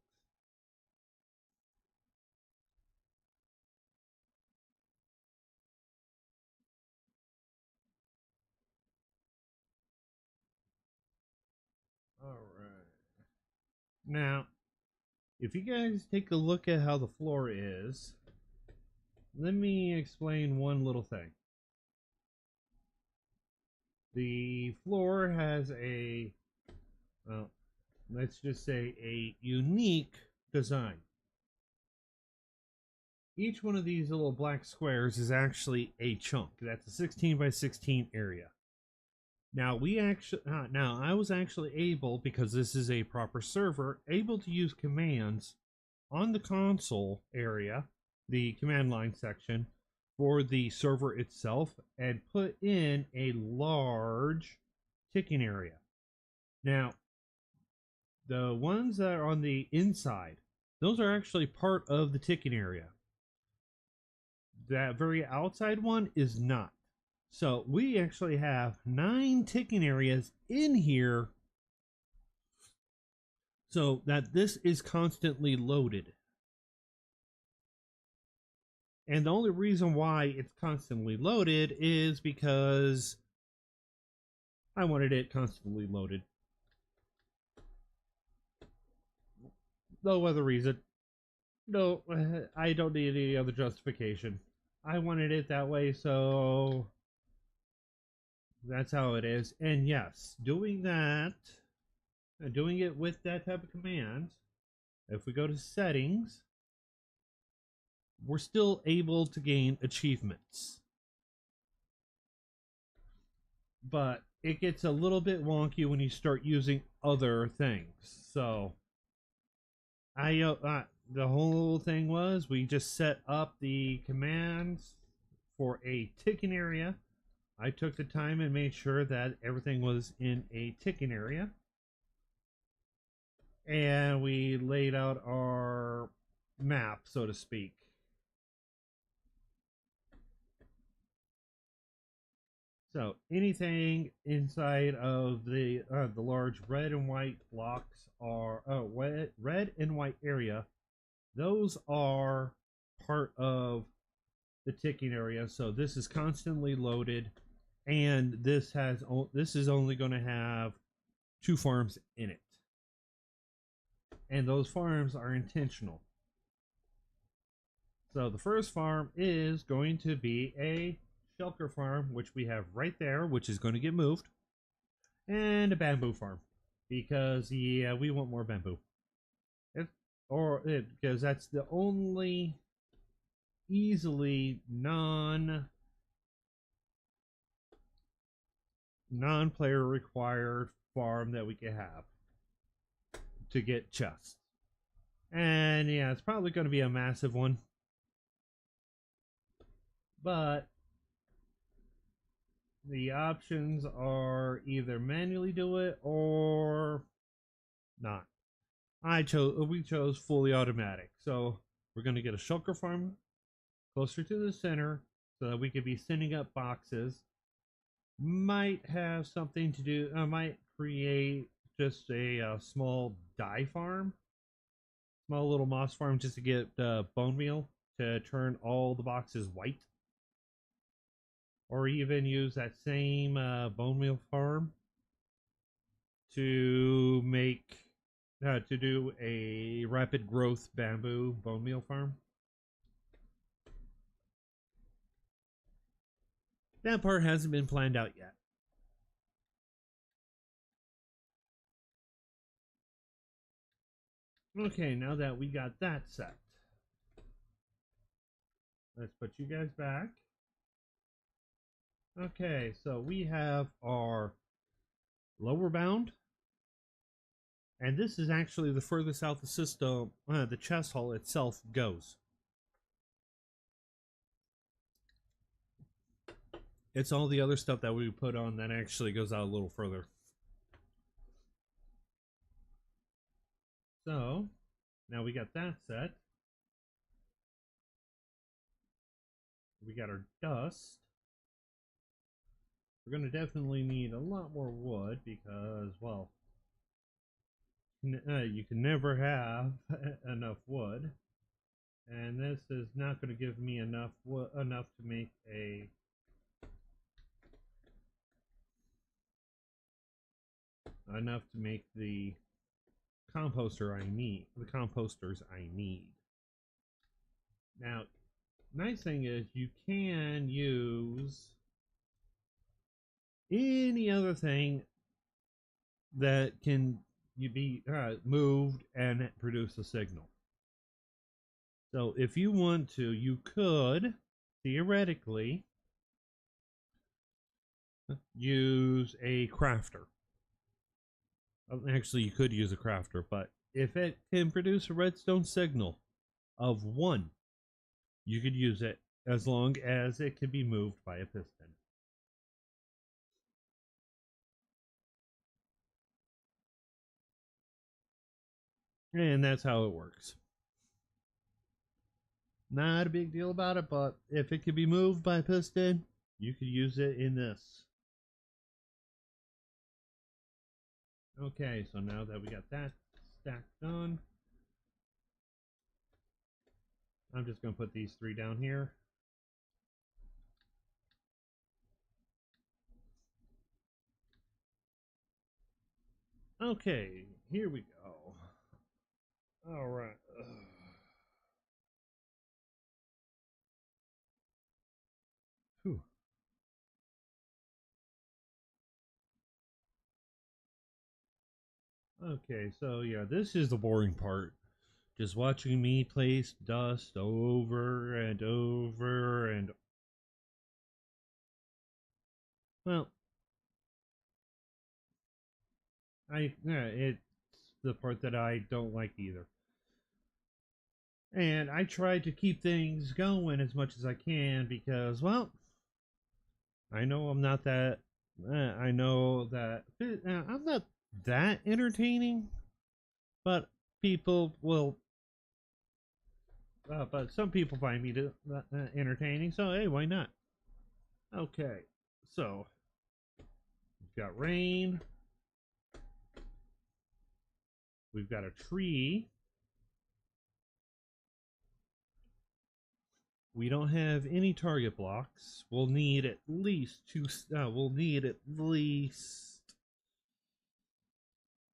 Alright. Now, if you guys take a look at how the floor is, let me explain one little thing. The floor has a, well, let's just say, a unique design. Each one of these little black squares is actually a chunk. That's a 16 by 16 area. Now I was actually able, because this is a proper server, able to use commands on the console area, the command line section, for the server itself, and put in a large ticking area. Now, the ones that are on the inside, those are actually part of the ticking area. That very outside one is not. So we actually have 9 ticking areas in here, so that this is constantly loaded. And the only reason why it's constantly loaded is because I wanted it constantly loaded. No other reason. No, I don't need any other justification. I wanted it that way, so that's how it is. And yes, doing that, doing it with that type of command, if we go to settings, we're still able to gain achievements. But it gets a little bit wonky when you start using other things. So the whole thing was we just set up the commands for a ticking area. I took the time and made sure that everything was in a ticking area. And we laid out our map, so to speak. So anything inside of the large red and white blocks are red and white area. Those are part of the ticking area. So this is constantly loaded, and this is only going to have 2 farms in it, and those farms are intentional. So the first farm is going to be a shulker farm, which we have right there, which is going to get moved, and a bamboo farm, because we want more bamboo, because that's the only easily non-player required farm that we can have to get chests. And yeah, it's probably going to be a massive one, but the options are either manually do it or not. We chose fully automatic, so we're going to get a shulker farm closer to the center so that we could be sending up boxes. Might have something to do, might create just a small dye farm, small little moss farm, just to get bone meal to turn all the boxes white. Or even use that same bone meal farm to make to do a rapid growth bamboo bone meal farm. That part hasn't been planned out yet. Okay, now that we got that set, let's put you guys back. Okay, so we have our lower bound, and this is actually the furthest out the system the chest hall itself goes. It's all the other stuff that we put on that actually goes out a little further. So now we got that set. We got our dust. We're going to definitely need a lot more wood because, well, you can never have enough wood. And this is not going to give me enough to make the composters I need. Now, nice thing is you can use any other thing that can be moved and produce a signal. So if you want to, you could theoretically use a crafter. Actually, you could use a crafter, but if it can produce a redstone signal of 1, you could use it as long as it can be moved by a piston. And that's how it works. Not a big deal about it, but if it can be moved by a piston, you could use it in this. Okay, so now that we got that stack done, I'm just going to put these 3 down here. Okay, here we go. All right. Whew. Okay, so yeah, this is the boring part. Just watching me place dust over and over and well, it's the part that I don't like either. And I try to keep things going as much as I can because, well, I know I'm not that. I know that I'm not that entertaining, but people will. But some people find me to entertaining, so hey, why not? Okay, so we've got rain. We've got a tree. We don't have any target blocks. We'll need at least 2. We'll need at least,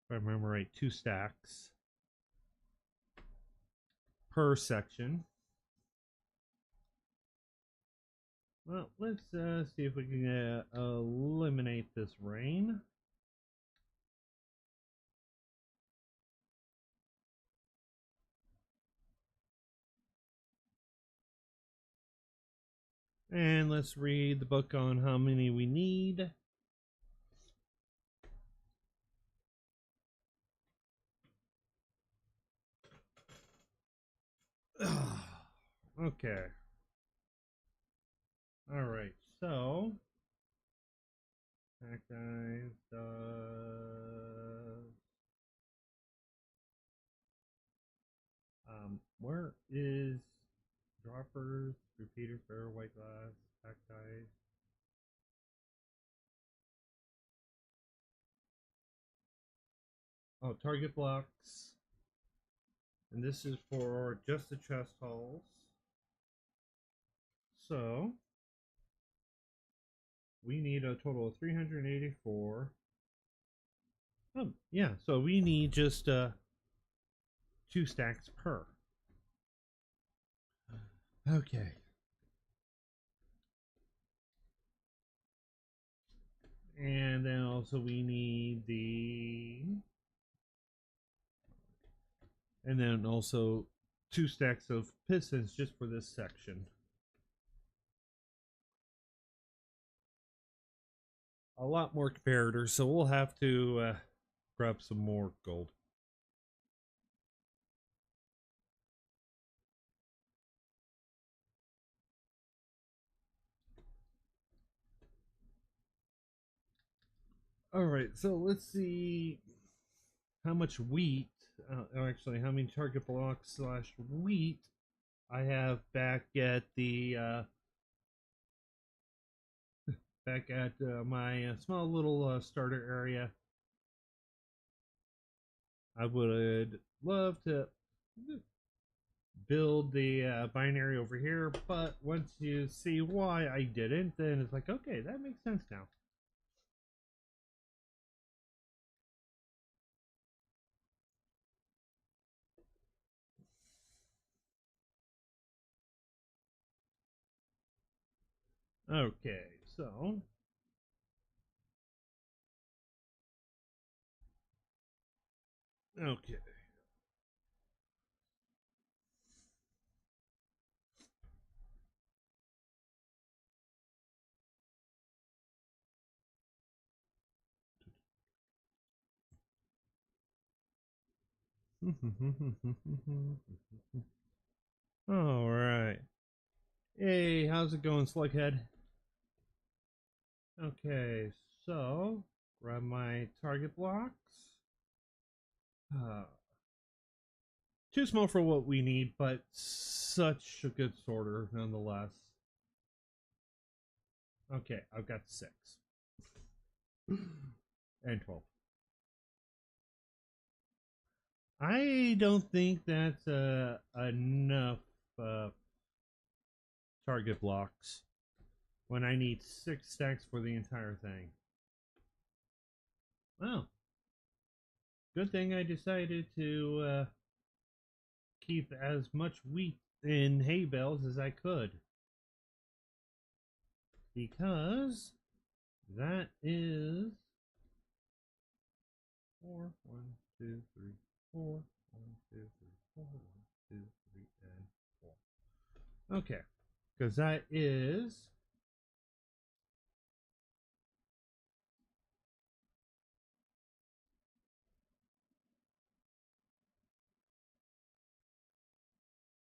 if I remember right, 2 stacks per section. Well, let's see if we can eliminate this rain. And let's read the book on how many we need. Okay. All right. So, that guy does. Where is droppers, repeater, fair, white glass, cacti? Oh, target blocks. And this is for just the chest holes. So, we need a total of 384. Yeah, so we need just 2 stacks per. Okay. And then also we need and then also 2 stacks of pistons just for this section. A lot more comparators, so we'll have to grab some more gold. All right, so let's see how much wheat, actually, how many target blocks / wheat I have back at the my small little starter area. I would love to build the binary over here, but once you see why I didn't, then it's like, okay, that makes sense now. Okay, so Okay. All right. Hey, how's it going, Slughead? Okay, so grab my target blocks. Uh, too small for what we need, but such a good sorter nonetheless. Okay, I've got 6 and 12. I don't think that's enough uh, target blocks when I need 6 stacks for the entire thing. Well, good thing I decided to keep as much wheat in hay bales as I could. Because that is 4, 1, 2, 3, 4, 1, 2, 3, 4, 1, 2, 3, and 4. Okay, because that is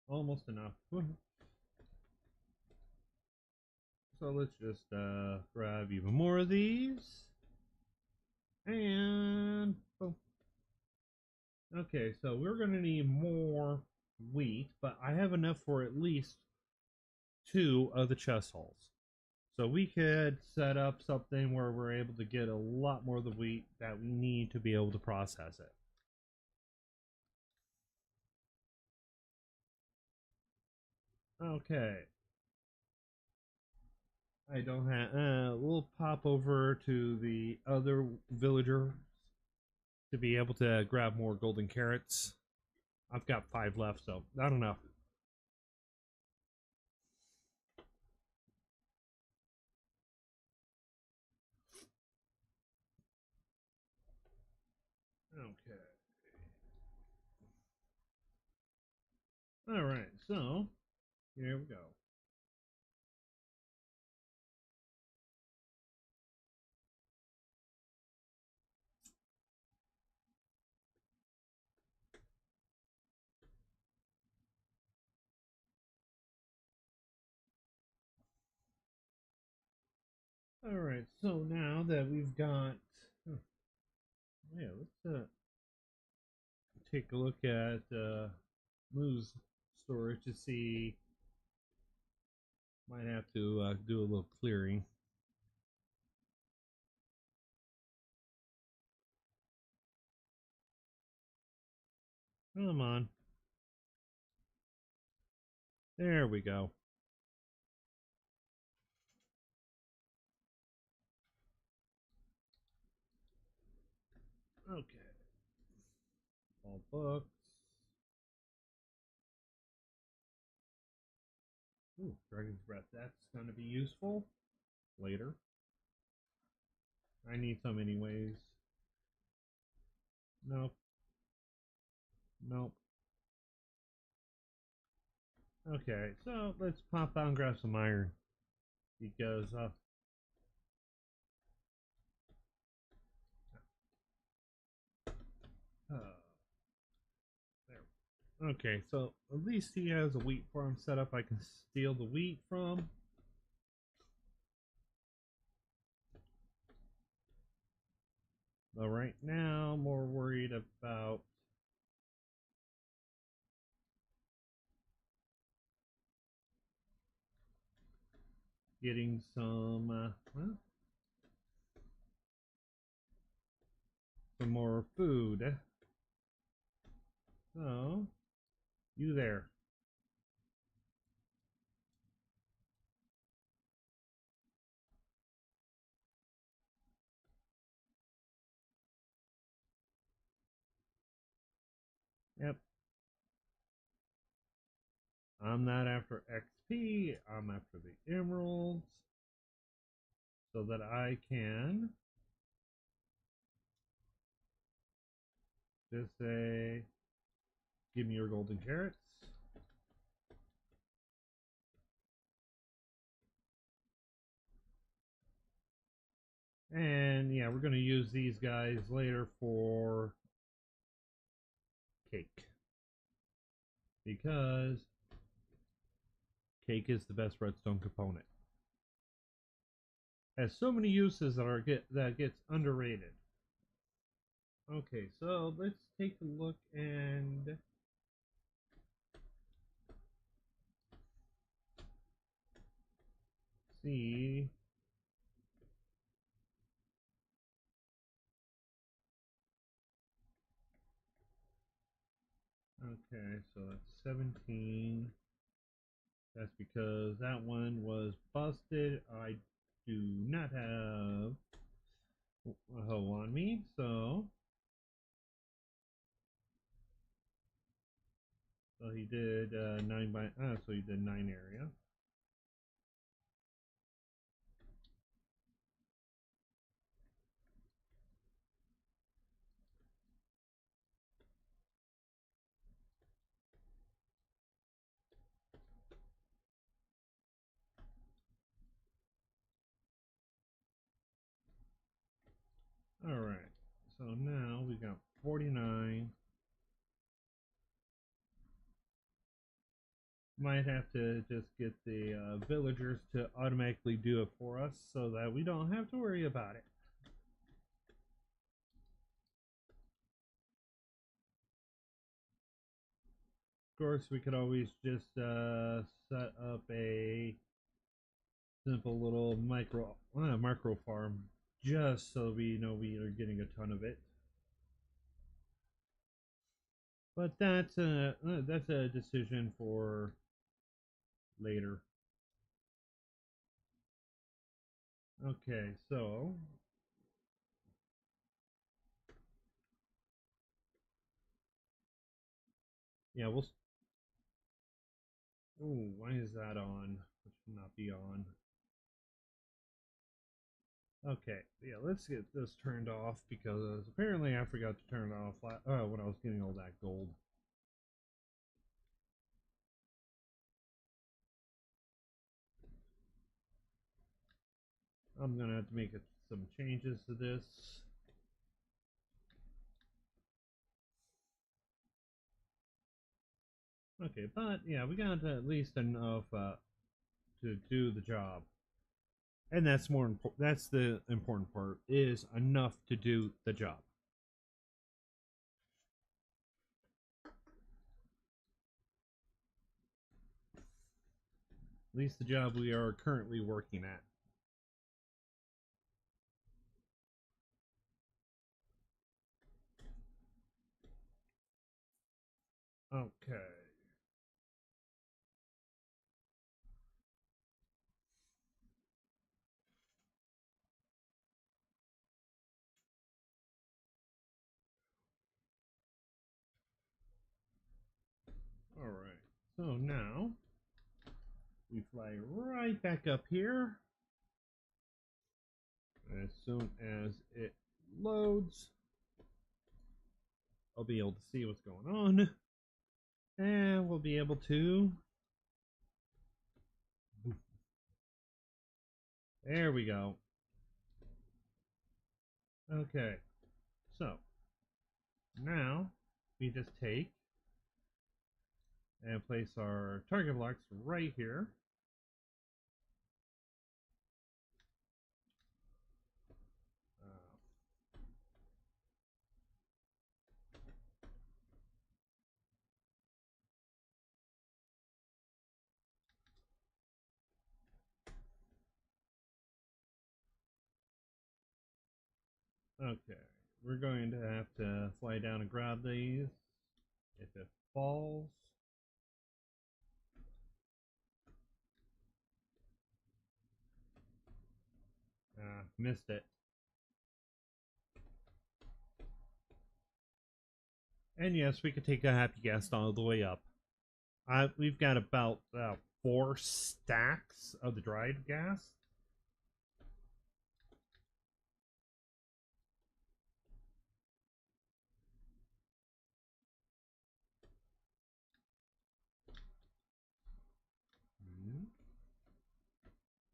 almost enough. So let's just grab even more of these. And boom. Okay, so we're going to need more wheat, but I have enough for at least 2 of the chest holes. So we could set up something where we're able to get a lot more of the wheat that we need to be able to process it. Okay. I don't have. We'll pop over to the other villager to be able to grab more golden carrots. I've got 5 left, so I don't know. Okay. All right. So here we go. All right. So now that we've got, yeah, let's take a look at Moo's storage to see. Might have to do a little clearing. Come on. There we go. Okay. All books. Ooh, Dragon's Breath. That's going to be useful later. I need some anyways. Nope. Nope. Okay, so let's pop out and grab some iron. Because, uh there. Okay, so at least he has a wheat farm set up I can steal the wheat from. But right now, I'm more worried about getting some more food. So, you there. Yep. I'm not after XP, I'm after the emeralds. So that I can Just say, give me your golden carrots. And yeah, we're going to use these guys later for cake. Because cake is the best redstone component. Has so many uses that gets underrated. Okay, so let's take a look and see. Okay, so that's 17. That's because that one was busted. I do not have a hoe on me, so he did 9 by so he did 9 area. All right. So now we got 49. Might have to just get the villagers to automatically do it for us so that we don't have to worry about it. Of course, we could always just set up a simple little micro farm just so we know we are getting a ton of it. But that's a decision for later. Okay, so yeah, we'll. Oh, why is that on? It should not be on. Okay, yeah, let's get this turned off because apparently I forgot to turn it off when I was getting all that gold. I'm gonna have to make some changes to this. Okay, but yeah, we got at least enough to do the job, and that's more important. That's the important part is enough to do the job. At least the job we are currently working at. Okay. All right. So now we fly right back up here. As soon as it loads, I'll be able to see what's going on. And we'll be able to. There we go. Okay. So now we just take and place our target blocks right here. Okay, we're going to have to fly down and grab these if it falls. Missed it. And yes, we could take a happy guest all the way up. We've got about 4 stacks of the dried gas.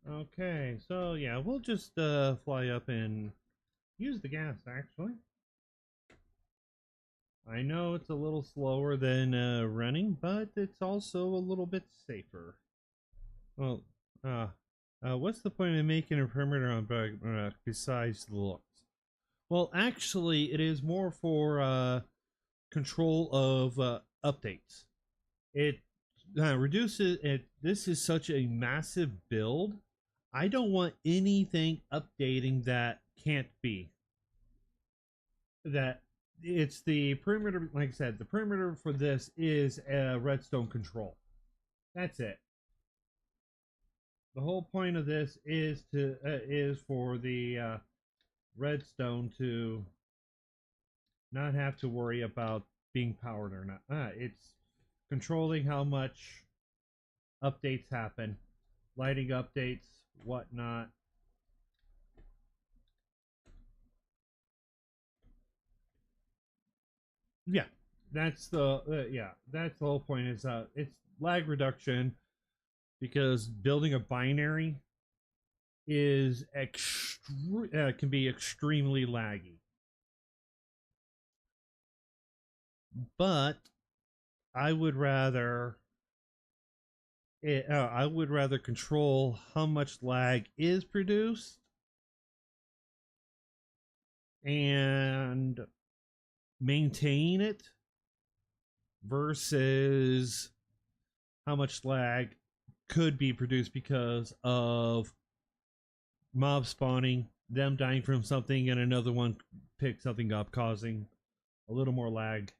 Okay, so yeah, we'll just fly up and use the gas actually. I know it's a little slower than running, but it's also a little bit safer. Well, uh, what's the point of making a perimeter on besides the looks? Well, actually, it is more for control of updates. It reduces it. This is such a massive build. I don't want anything updating that can't be. That it's the perimeter. Like I said, the perimeter for this is a redstone control. That's it. The whole point of this is for the redstone to not have to worry about being powered or not. It's controlling how much updates happen, lighting updates, whatnot. Yeah, that's the whole point. Is it's lag reduction because building a binary is can be extremely laggy. But I would rather I would rather control how much lag is produced and maintain it versus how much lag could be produced because of mob spawning, them dying from something, and another one pick something up, causing a little more lag.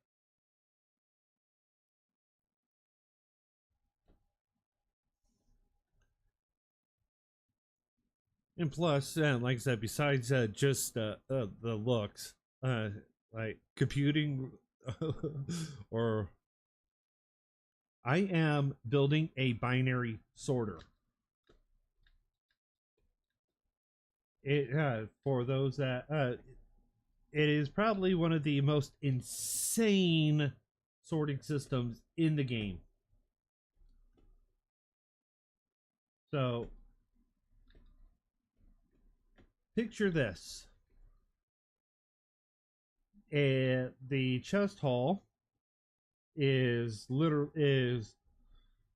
And plus, like I said, besides just the looks, uh, like computing, or I am building a binary sorter. It for those that it is probably one of the most insane sorting systems in the game. So picture this: the chest hall is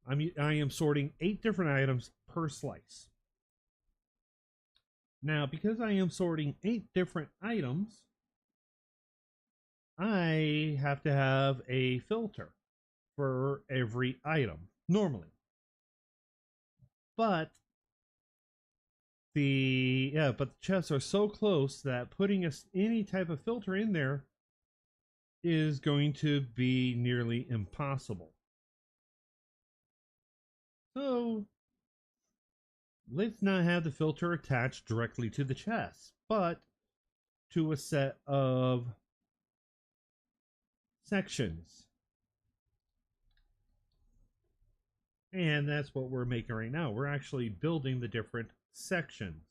I am sorting 8 different items per slice. Now, because I am sorting 8 different items, I have to have a filter for every item normally. But but the chests are so close that putting any type of filter in there is going to be nearly impossible. So let's not have the filter attached directly to the chest, but to a set of sections. And that's what we're making right now. We're actually building the different sections.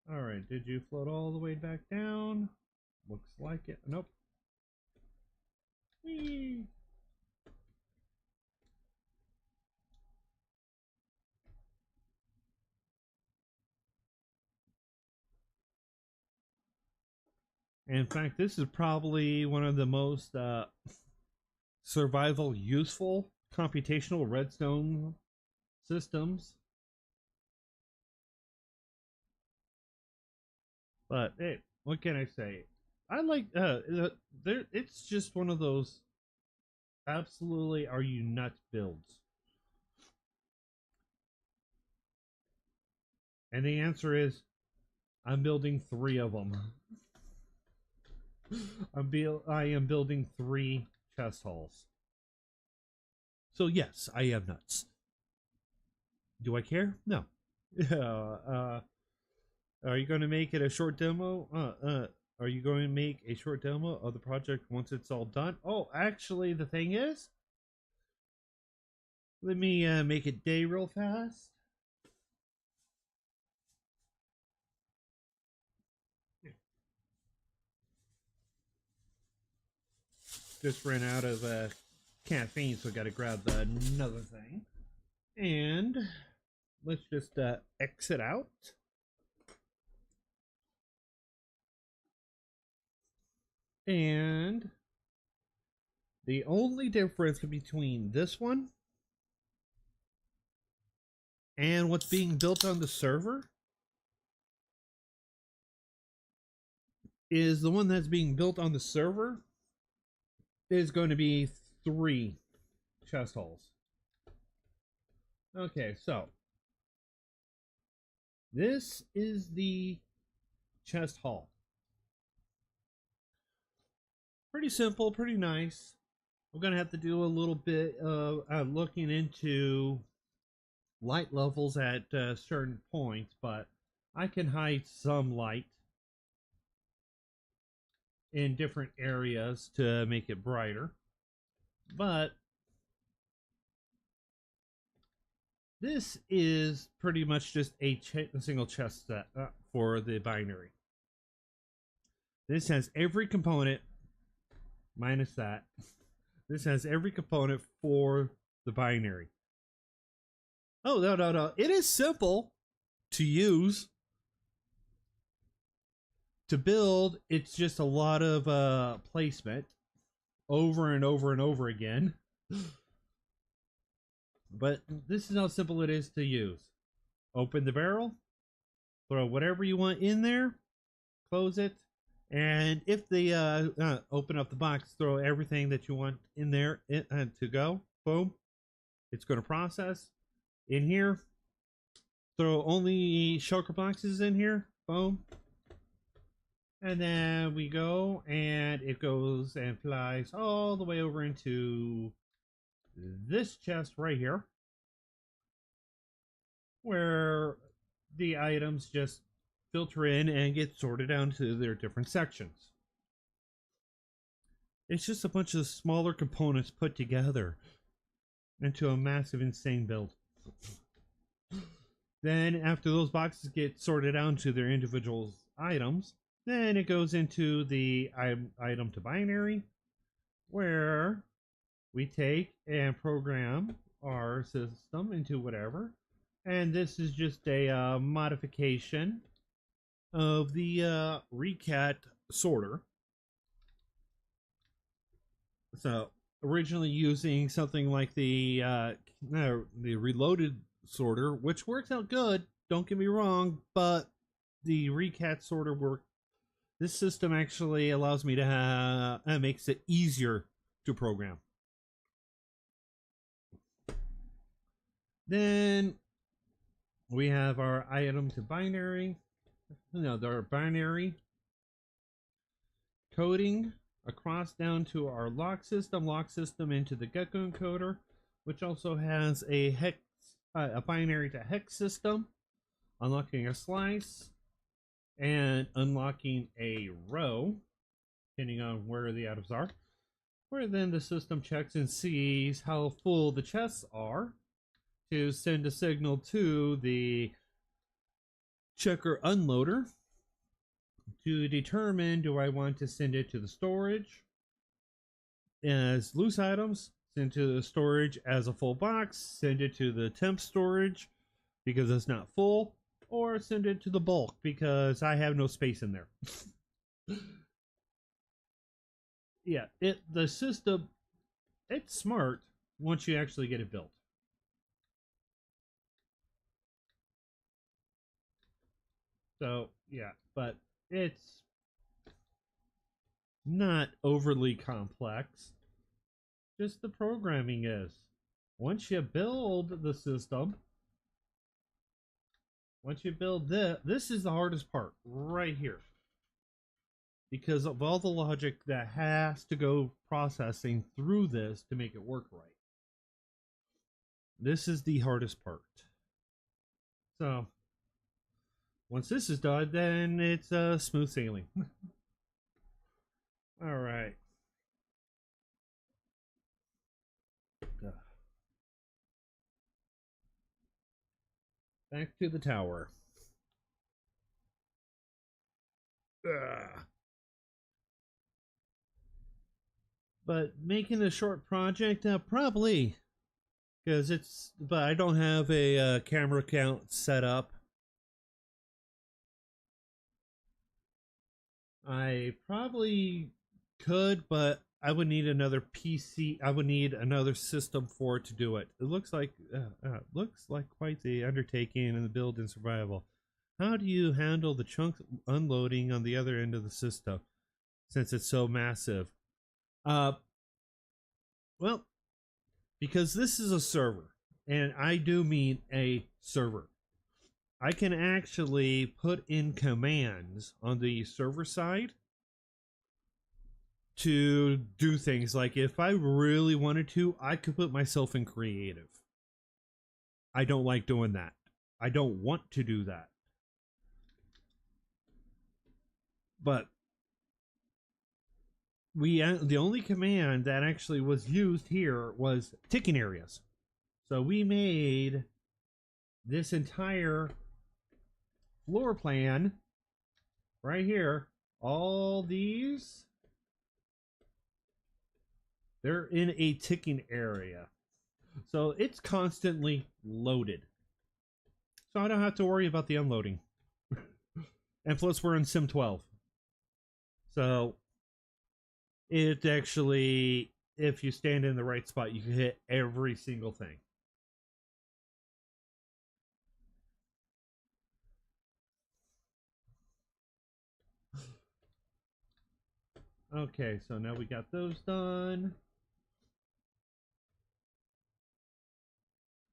All right, did you float all the way back down? Looks like it. Nope. Whee! In fact, this is probably one of the most survival useful computational redstone systems. But hey, what can I say? I like there. It's just one of those absolutely are you nuts builds. And the answer is I'm building 3 of them. I am building 3 chest halls. So yes, I am nuts. Do I care? No. Are you going to make it a short demo? Are you going to make a short demo of the project once it's all done? Oh, actually, the thing is, let me make it day real fast. Just ran out of caffeine, so I gotta grab another thing. And let's just exit out. And the only difference between this one and what's being built on the server is the one that's being built on the server is going to be 3 chest holes. Okay, so this is the chest hall. Pretty simple, pretty nice. I'm going to have to do a little bit of looking into light levels at certain points, but I can hide some light in different areas to make it brighter. But this is pretty much just a single chest set for the binary. This has every component minus that. This has every component for the binary. Oh, no. It is simple to use. To build, it's just a lot of placement over and over and over again. But this is how simple it is to use. Open the barrel, throw whatever you want in there, close it, and if the open up the box, throw everything that you want in there to go. Boom. It's going to process. In here, throw only shulker boxes in here. Boom. And then we go, and it goes and flies all the way over into this chest right here, where the items just filter in and get sorted down to their different sections. It's just a bunch of smaller components put together into a massive, insane build. Then after those boxes get sorted out to their individual items, then it goes into the item to binary, where we take and program our system into whatever. And this is just a modification of the recat sorter. So originally using something like the reloaded sorter, which works out good, don't get me wrong, but the recat sorter work. This system actually allows me to have, makes it easier to program. Then we have our item to binary. No, our binary coding across down to our lock system into the gecko encoder, which also has a hex, a binary to hex system, unlocking a slice and unlocking a row, depending on where the items are, where then the system checks and sees how full the chests are to send a signal to the checker unloader to determine, do I want to send it to the storage as loose items, send to the storage as a full box, send it to the temp storage because it's not full, or send it to the bulk because I have no space in there. Yeah, the system, it's smart once you actually get it built. So, yeah, but it's not overly complex. Just the programming is. Once you build the system, once you build this is the hardest part right here. Because of all the logic that has to go processing through this to make it work right. This is the hardest part. So, once this is done, then it's smooth sailing. All right. Back to the tower. Ugh. But making a short project, probably, because but I don't have a camera account set up. I probably could, but I would need another PC. I would need another system for it to do it. It looks like quite the undertaking in the build and survival. How do you handle the chunk unloading on the other end of the system, since it's so massive? Uh, well, because this is a server, and I do mean a server. I can actually put in commands on the server side to do things. Like if I really wanted to, I could put myself in creative. I don't like doing that. I don't want to do that. But the only command that actually was used here was ticking areas. So we made this entire floor plan right here. All these, they're in a ticking area. So it's constantly loaded. So I don't have to worry about the unloading. And plus we're in Sim 12. So it actually, if you stand in the right spot, you can hit every single thing. Okay, so now we got those done.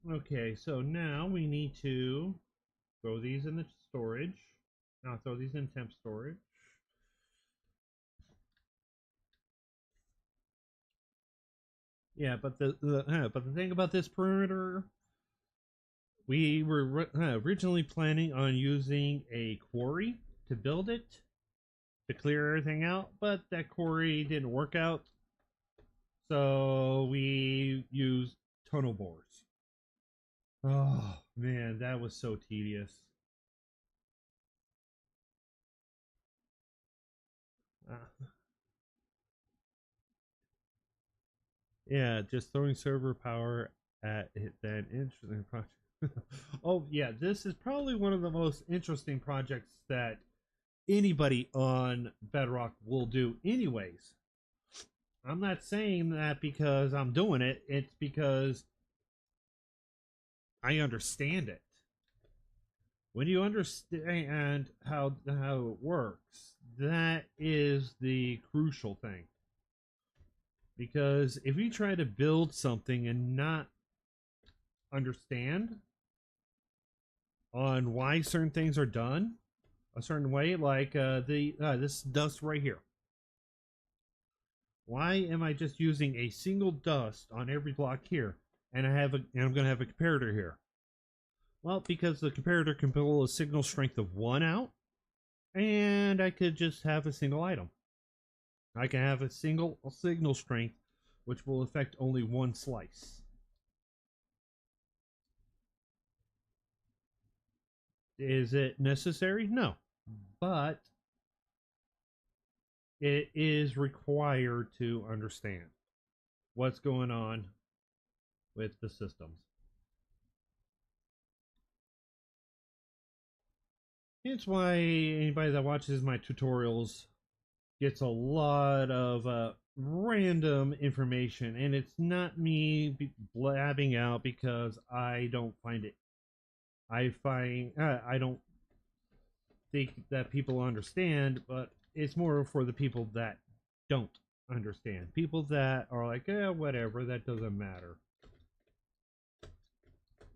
Okay, so now we need to throw these in the storage. Now throw these in temp storage. Yeah, but the thing about this perimeter, we were originally planning on using a quarry to build it, to clear everything out, but that quarry didn't work out. So we used tunnel bores. Oh man, that was so tedious. Uh, yeah, just throwing server power at it. That interesting project. Oh yeah, this is probably one of the most interesting projects that anybody on Bedrock will do anyways. I'm not saying that because I'm doing it, it's because I understand it. When you understand how it works, that is the crucial thing. Because if you try to build something and not understand on why certain things are done a certain way, like this dust right here. Why am I just using a single dust on every block here, and I'm going to have a comparator here? Well, because the comparator can pull a signal strength of 1 out, and I could just have a single item. I can have a single signal strength, which will affect only one slice. Is it necessary? No. But it is required to understand what's going on with the systems. It's why anybody that watches my tutorials gets a lot of random information, and it's not me blabbing out because I don't find it. I don't think that people understand, but it's more for the people that don't understand. People that are like, whatever, that doesn't matter.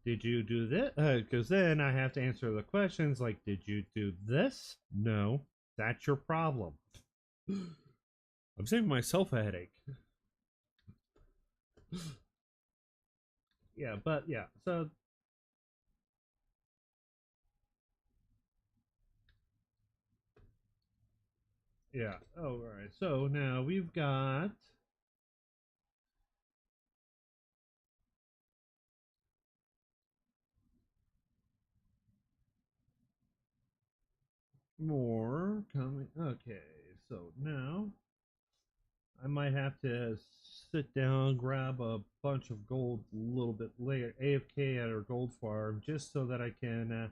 Did you do this? Because then I have to answer the questions like, did you do this? No, that's your problem. I'm saving myself a headache. Yeah, but yeah, so yeah. Oh, all right. So now we've got more coming. Okay, so now I might have to sit down, grab a bunch of gold a little bit later, AFK at our gold farm, just so that I can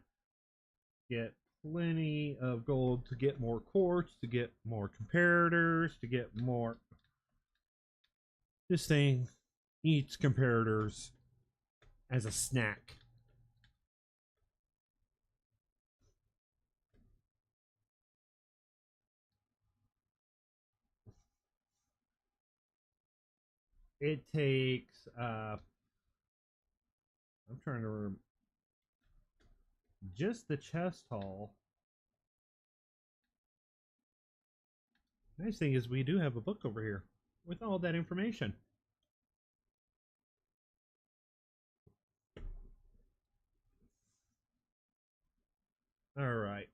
get plenty of gold to get more quartz, to get more comparators, to get more. This thing eats comparators as a snack. It takes I'm trying to remember, just the chest haul. Nice thing is we do have a book over here with all that information. All right.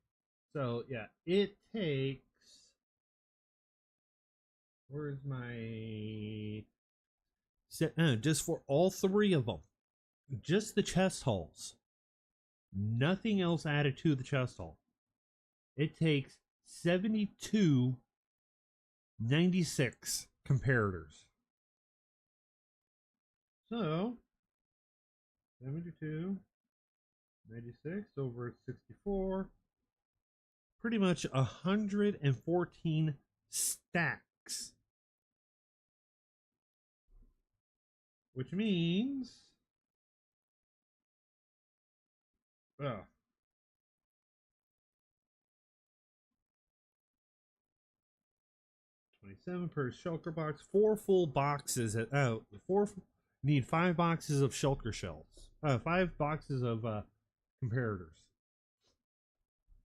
So, yeah, it takes. Where's my. Just for all three of them. Just the chest hauls. Nothing else added to the chest haul. It takes 72.96 comparators. So, 72.96 over 64. Pretty much 114 stacks. Which means. Oh. 27 per shulker box. 4 full boxes. Need 5 boxes of shulker shells. 5 boxes of comparators.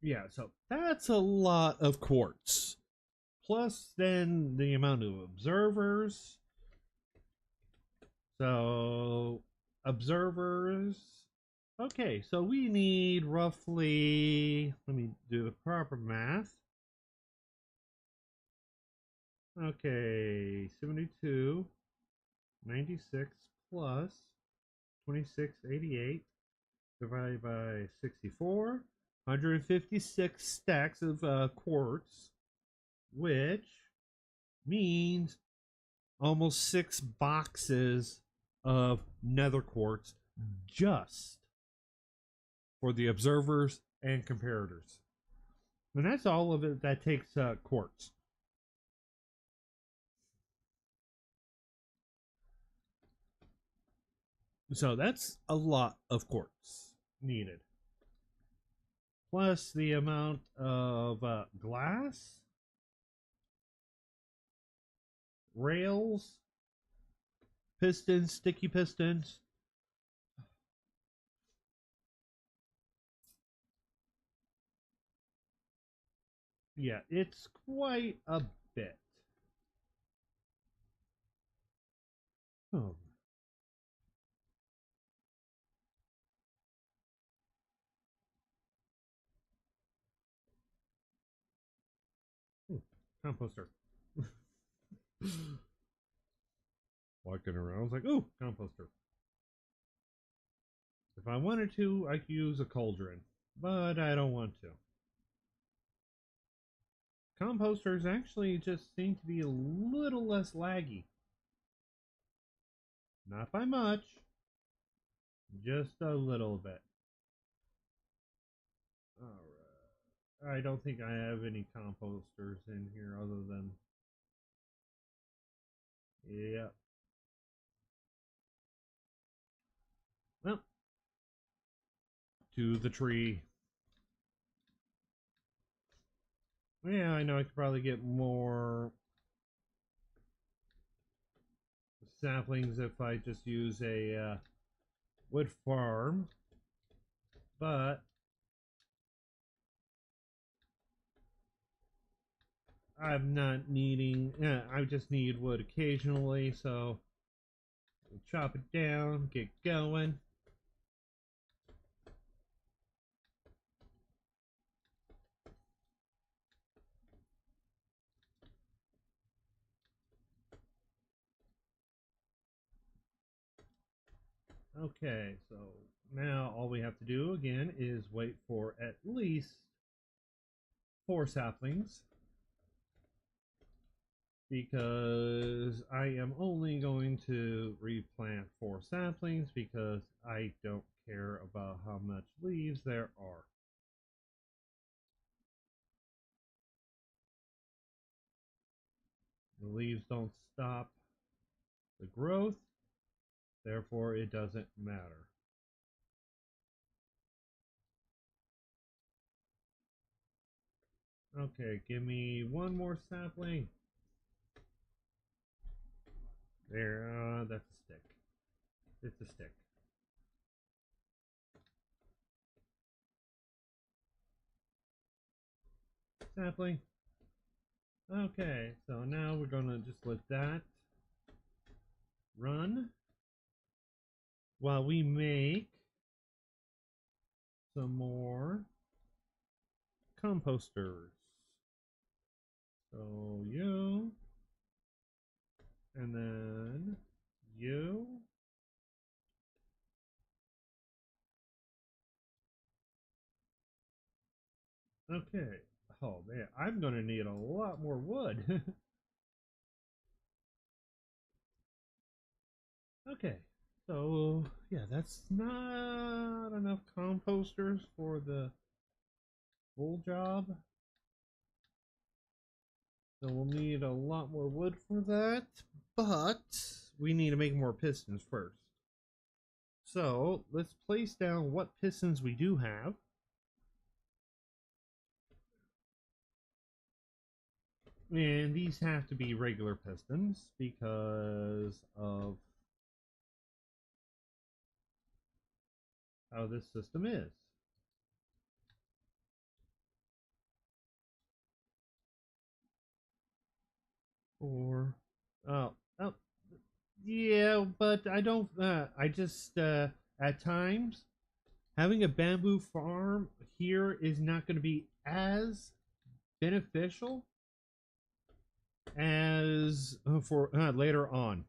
Yeah, so that's a lot of quartz. Plus, then the amount of observers. So, observers. Okay, so we need roughly. Let me do the proper math. Okay, 72.96 plus 26.88 divided by 64. 156 stacks of quartz, which means almost 6 boxes of nether quartz just for the observers and comparators. And that's all of it that takes quartz. So that's a lot of quartz needed. Plus the amount of glass, rails, pistons, sticky pistons. Yeah, it's quite a bit. Oh. Composter. Walking around, I was like, "Ooh, composter." If I wanted to, I could use a cauldron, but I don't want to. Composters actually just seem to be a little less laggy. Not by much, just a little bit. Alright. I don't think I have any composters in here other than. Yeah. Well, to the tree. Yeah, I know I could probably get more saplings if I just use a wood farm, but I'm not needing. I just need wood occasionally, so we'll chop it down, get going. Okay, so now all we have to do again is wait for at least 4 saplings. because I am only going to replant 4 saplings because I don't care about how much leaves there are. The leaves don't stop the growth, therefore it doesn't matter. Okay, give me 1 more sapling. There, that's a stick. It's a stick. Sapling. Okay, so now we're gonna just let that run while we make some more composters. So you, and then you. Okay. Oh man, I'm gonna need a lot more wood. Okay. So yeah, that's not enough composters for the full job. So we'll need a lot more wood for that, but we need to make more pistons first. So let's place down what pistons we do have. And these have to be regular pistons because of how this system is. Or, oh, yeah, but I don't, I just, at times, having a bamboo farm here is not going to be as beneficial as for later on.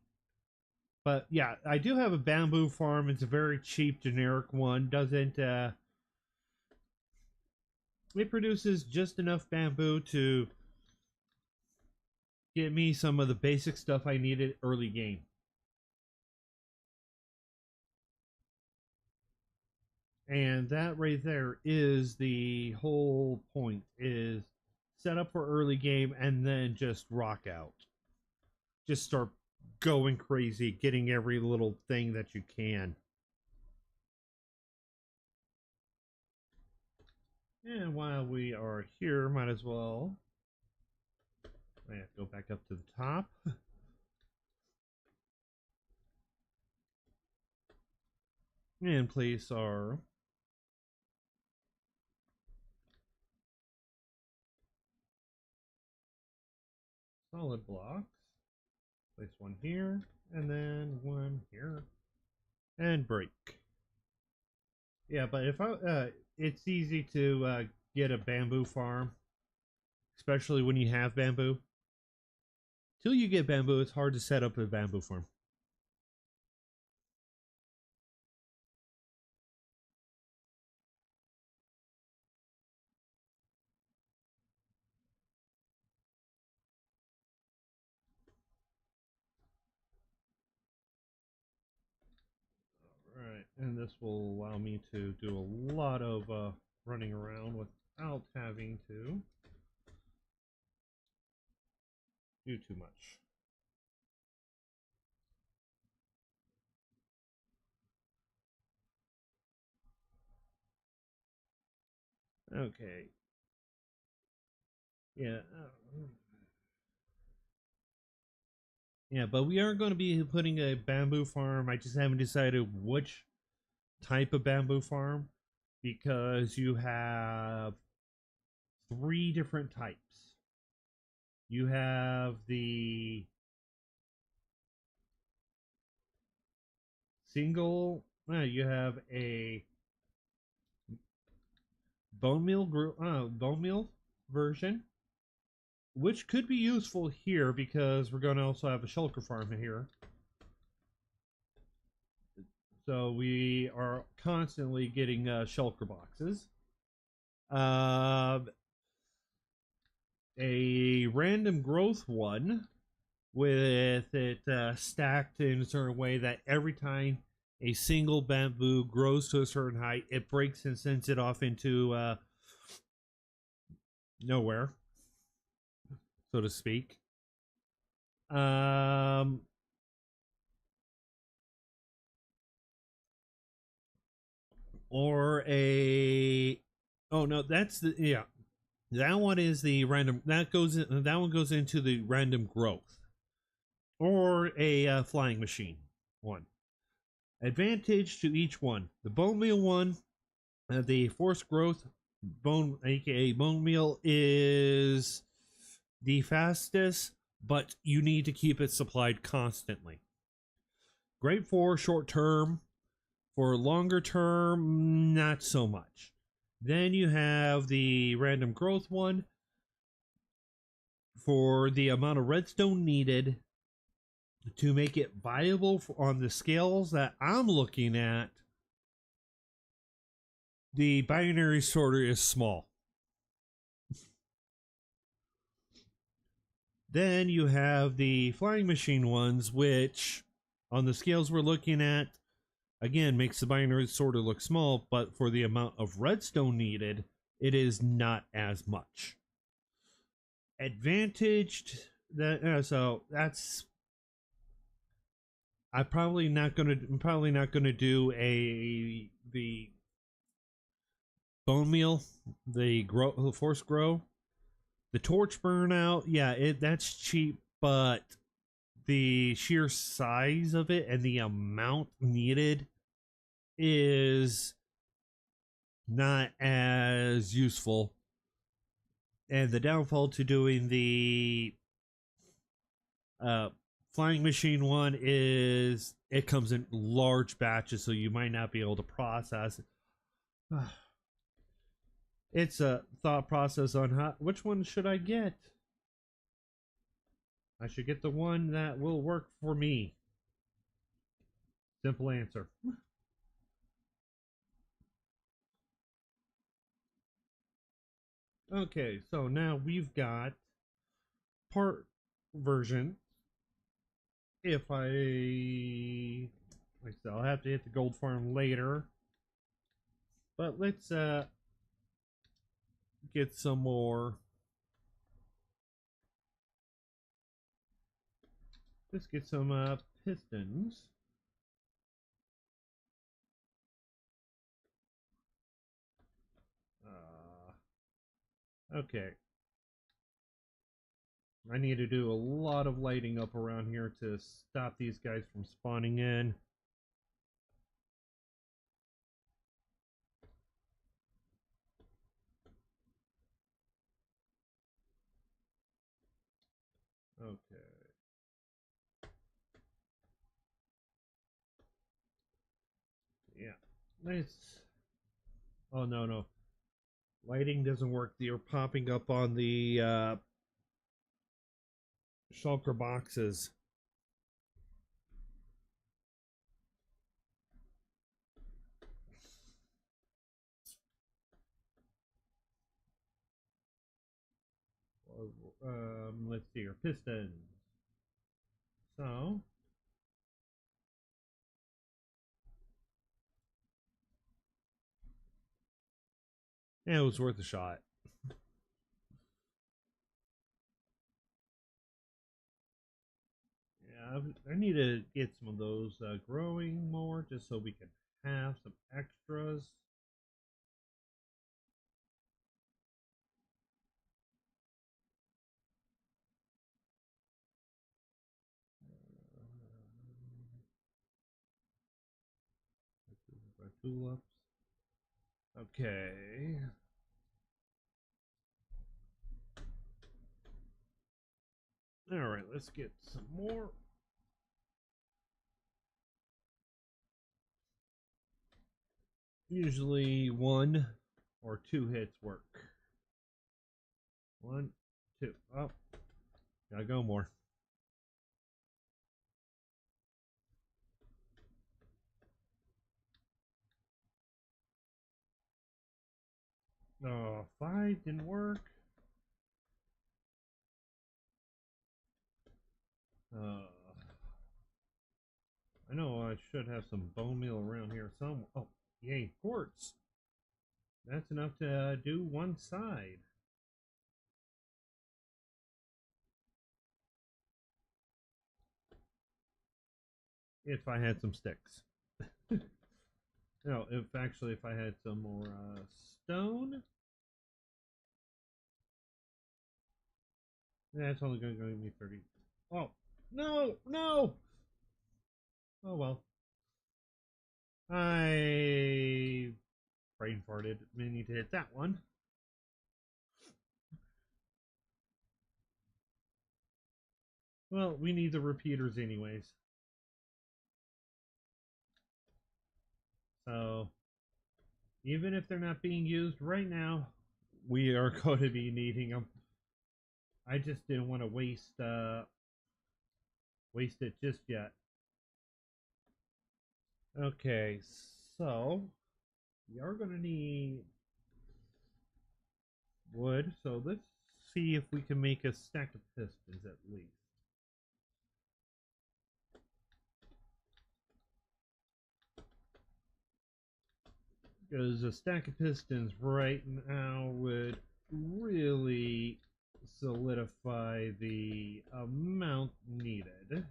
But yeah, I do have a bamboo farm. It's a very cheap, generic one. Doesn't, it produces just enough bamboo to get me some of the basic stuff I needed early game. And that right there is the whole point, is set up for early game and then just rock out. Just start going crazy, getting every little thing that you can. And while we are here, might as well, I have to go back up to the top. And place our solid blocks. Place one here, and then one here, and break. Yeah, but if it's easy to get a bamboo farm, especially when you have bamboo. Till you get bamboo, it's hard to set up a bamboo farm. Alright, and this will allow me to do a lot of running around without having to do too much. Okay. Yeah. Yeah, but we aren't going to be putting a bamboo farm. I just haven't decided which type of bamboo farm, because you have 3 different types. You have the single, you have a bone meal version, which could be useful here because we're going to also have a shulker farm here. So we are constantly getting shulker boxes. A random growth one with it stacked in a certain way that every time a single bamboo grows to a certain height, it breaks and sends it off into nowhere, so to speak. Um, or a oh no, that's the yeah. That one is the random. That one goes into the random growth, or a flying machine one. Advantage to each one. The bone meal one, the forced growth bone, aka bone meal, is the fastest, but you need to keep it supplied constantly. Great for short term. For longer term, not so much. Then you have the random growth one. For the amount of redstone needed to make it viable on the scales that I'm looking at, the binary sorter is small. Then you have the flying machine ones, which on the scales we're looking at, again, makes the binary sorter look small, but for the amount of redstone needed, it is not as much. Advantaged that so that's I'm probably not gonna do the bone meal, the force grow, the torch burnout. Yeah, that's cheap, but the sheer size of it and the amount needed is not as useful. And the downfall to doing the uh, flying machine one is it comes in large batches, so you might not be able to process it. It's a thought process on which one should I get. I should get the one that will work for me. Simple answer. Okay, so now we've got part version. If like I said, I'll have to hit the gold farm later. But let's get some more. Let's get some pistons. Okay. I need to do a lot of lighting up around here to stop these guys from spawning in. Okay. Yeah. Nice. Oh, no, no. Lighting doesn't work. You're popping up on the shulker boxes. Let's see your pistons. So, yeah, it was worth a shot. Yeah, I need to get some of those growing more just so we can have some extras. Tulips. Okay. All right, let's get some more. Usually one or two hits work. One, two. Oh, gotta go more. Oh, five didn't work. Uh, I know I should have some bone meal around here somewhere. Oh, yay, quartz. That's enough to do one side. If I had some sticks. No, if I had some more stone. That's only going to give me 30. Oh, no, no! Oh well. I brain farted. May need to hit that one. Well, we need the repeaters anyways. So, even if they're not being used right now, we are going to be needing them. I just didn't want to waste it just yet. Okay, so we are going to need wood. So let's see if we can make a stack of pistons at least. Because a stack of pistons right now would really solidify the amount needed.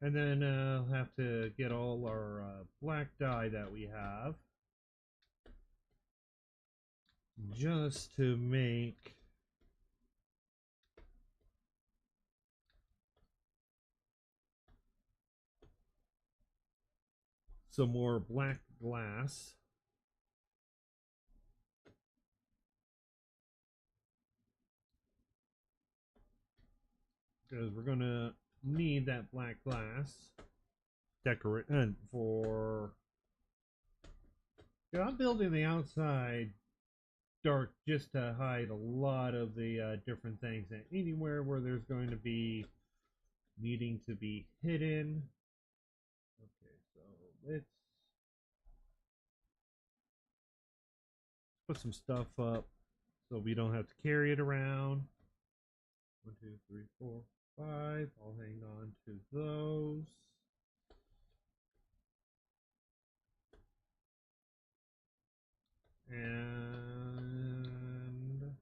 And then I'll have to get all our black dye that we have just to make some more black glass. Because we're going to need that black glass decorate for. Yeah, I'm building the outside dark just to hide a lot of the different things, and anywhere where there's going to be needing to be hidden. Okay, so let's put some stuff up so we don't have to carry it around. 1, 2, 3, 4, 5. I'll hang on to those. And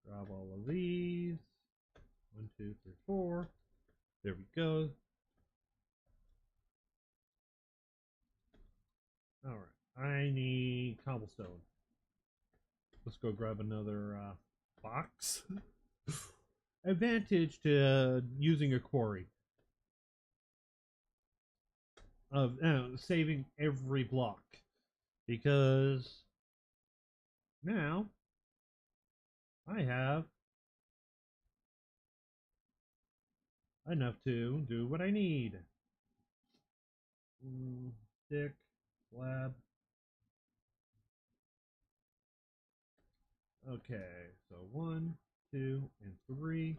grab all of these. 1, 2, 3, 4. There we go. Alright, I need cobblestone. Let's go grab another box. Advantage to using a quarry of saving every block, because now I have enough to do what I need. Stick, slab. Okay, so 1, 2, and 3.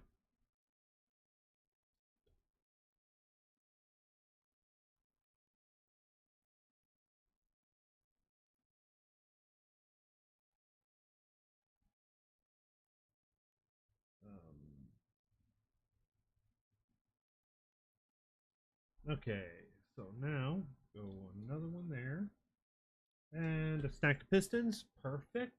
Okay, so now go another one there. And a stack of pistons. Perfect.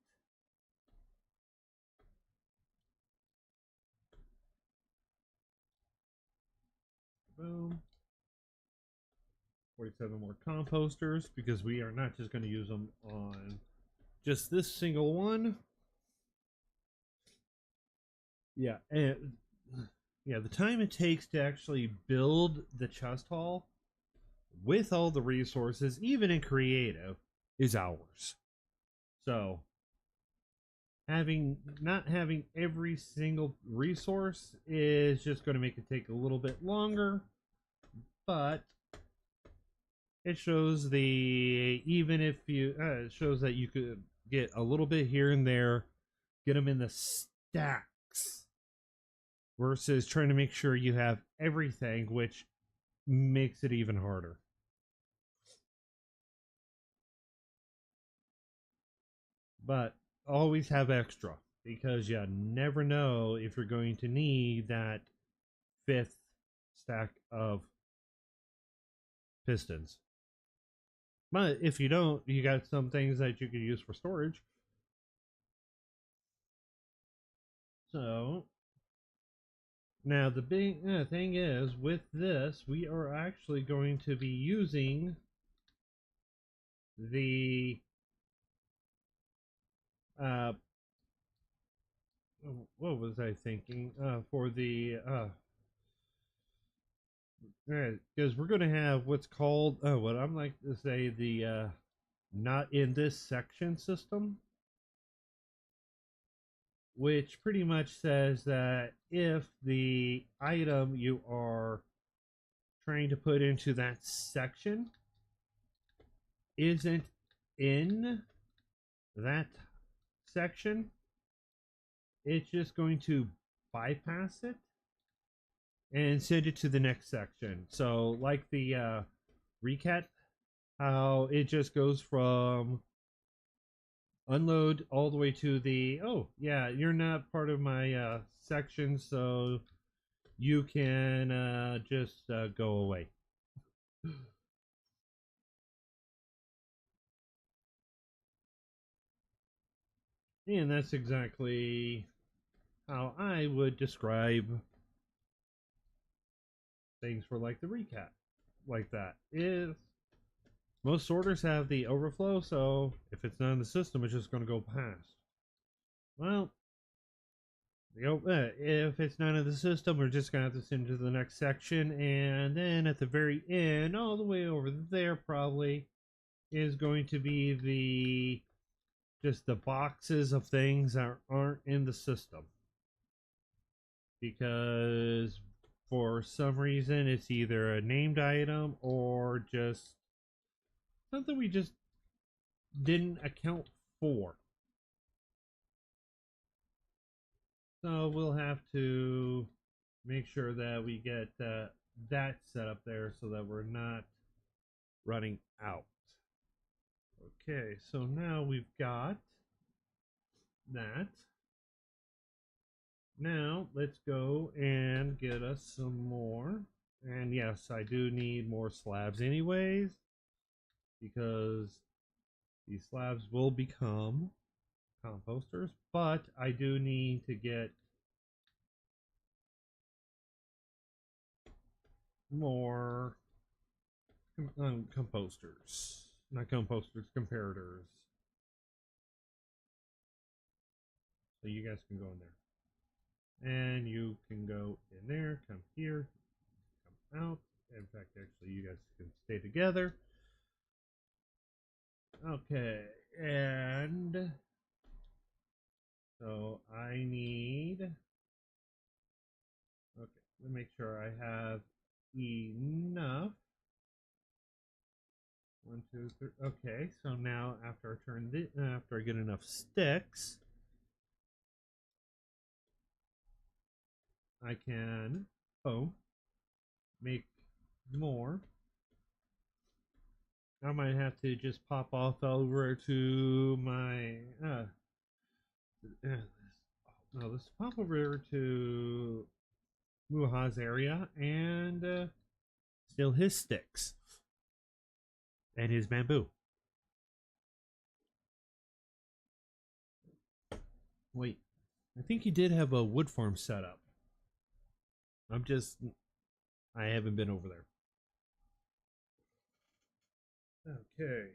Boom. 47 more composters, because we are not just going to use them on just this single one. Yeah, and yeah, the time it takes to actually build the chest hall with all the resources, even in creative, is hours. So not having every single resource is just going to make it take a little bit longer, but it shows even if you it shows that you could get a little bit here and there, get them in the stacks versus trying to make sure you have everything, which makes it even harder. But always have extra because you never know if you're going to need that fifth stack of pistons. But if you don't, you got some things that you could use for storage. So now the big thing is, with this, we are actually going to be using the what was I thinking for the because we're going to have what's called what I'm like to say the not in this section system, which pretty much says that if the item you are trying to put into that section isn't in that section, it's just going to bypass it and send it to the next section. So like the recat, how it just goes from unload all the way to the, oh yeah, you're not part of my section, so you can just go away. And that's exactly how I would describe things for like the recap. Like that is most sorters have the overflow, so if it's not in the system, it's just going to go past. Well, if it's not in the system, we're just going to have to send it to the next section, and then at the very end, all the way over there, probably is going to be the just the boxes of things that aren't in the system, because for some reason it's either a named item or just something we just didn't account for. So we'll have to make sure that we get that set up there so that we're not running out. Okay, so now we've got that. Now let's go and get us some more. And yes, I do need more slabs anyways, because these slabs will become composters, but I do need to get more composters. Not composters, comparators. So you guys can go in there. And you can go in there, come here, come out. In fact, actually, you guys can stay together. Okay, and so I need. Okay, let me make sure I have enough. 1, 2, 3. Okay, so now after I turn this, after I get enough sticks, I can make more. I might have to just pop off over to my no, let's pop over to Muha's area and steal his sticks and his bamboo. Wait, I think he did have a wood farm set up. I haven't been over there. Okay.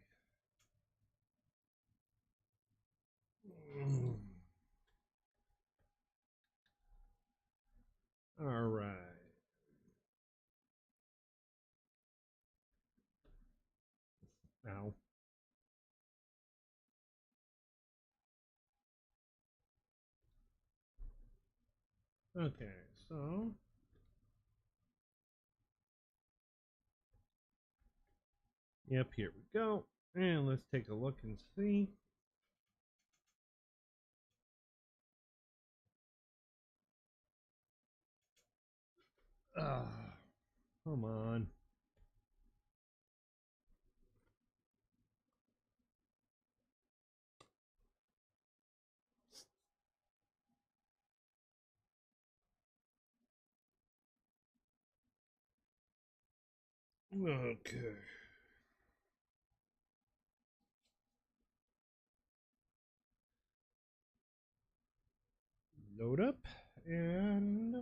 All right. Now. Okay, so yep, here we go. And let's take a look and see. Come on. Okay. Load up and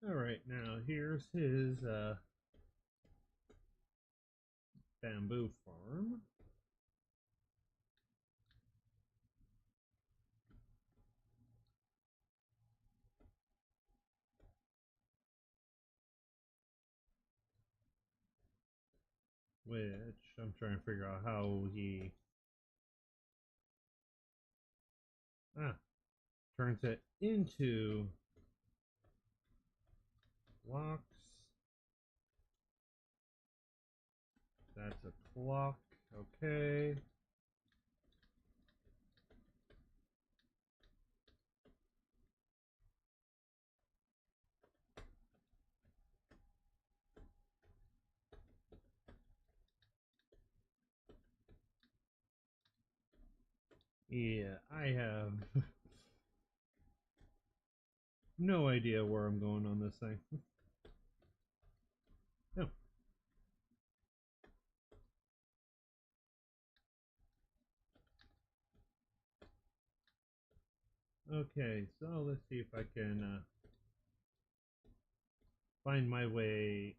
all right, now here's his bamboo farm. Which I'm trying to figure out how he turns it into blocks. That's a clock. Okay. Yeah, I have no idea where I'm going on this thing. Oh, okay, so let's see if I can find my way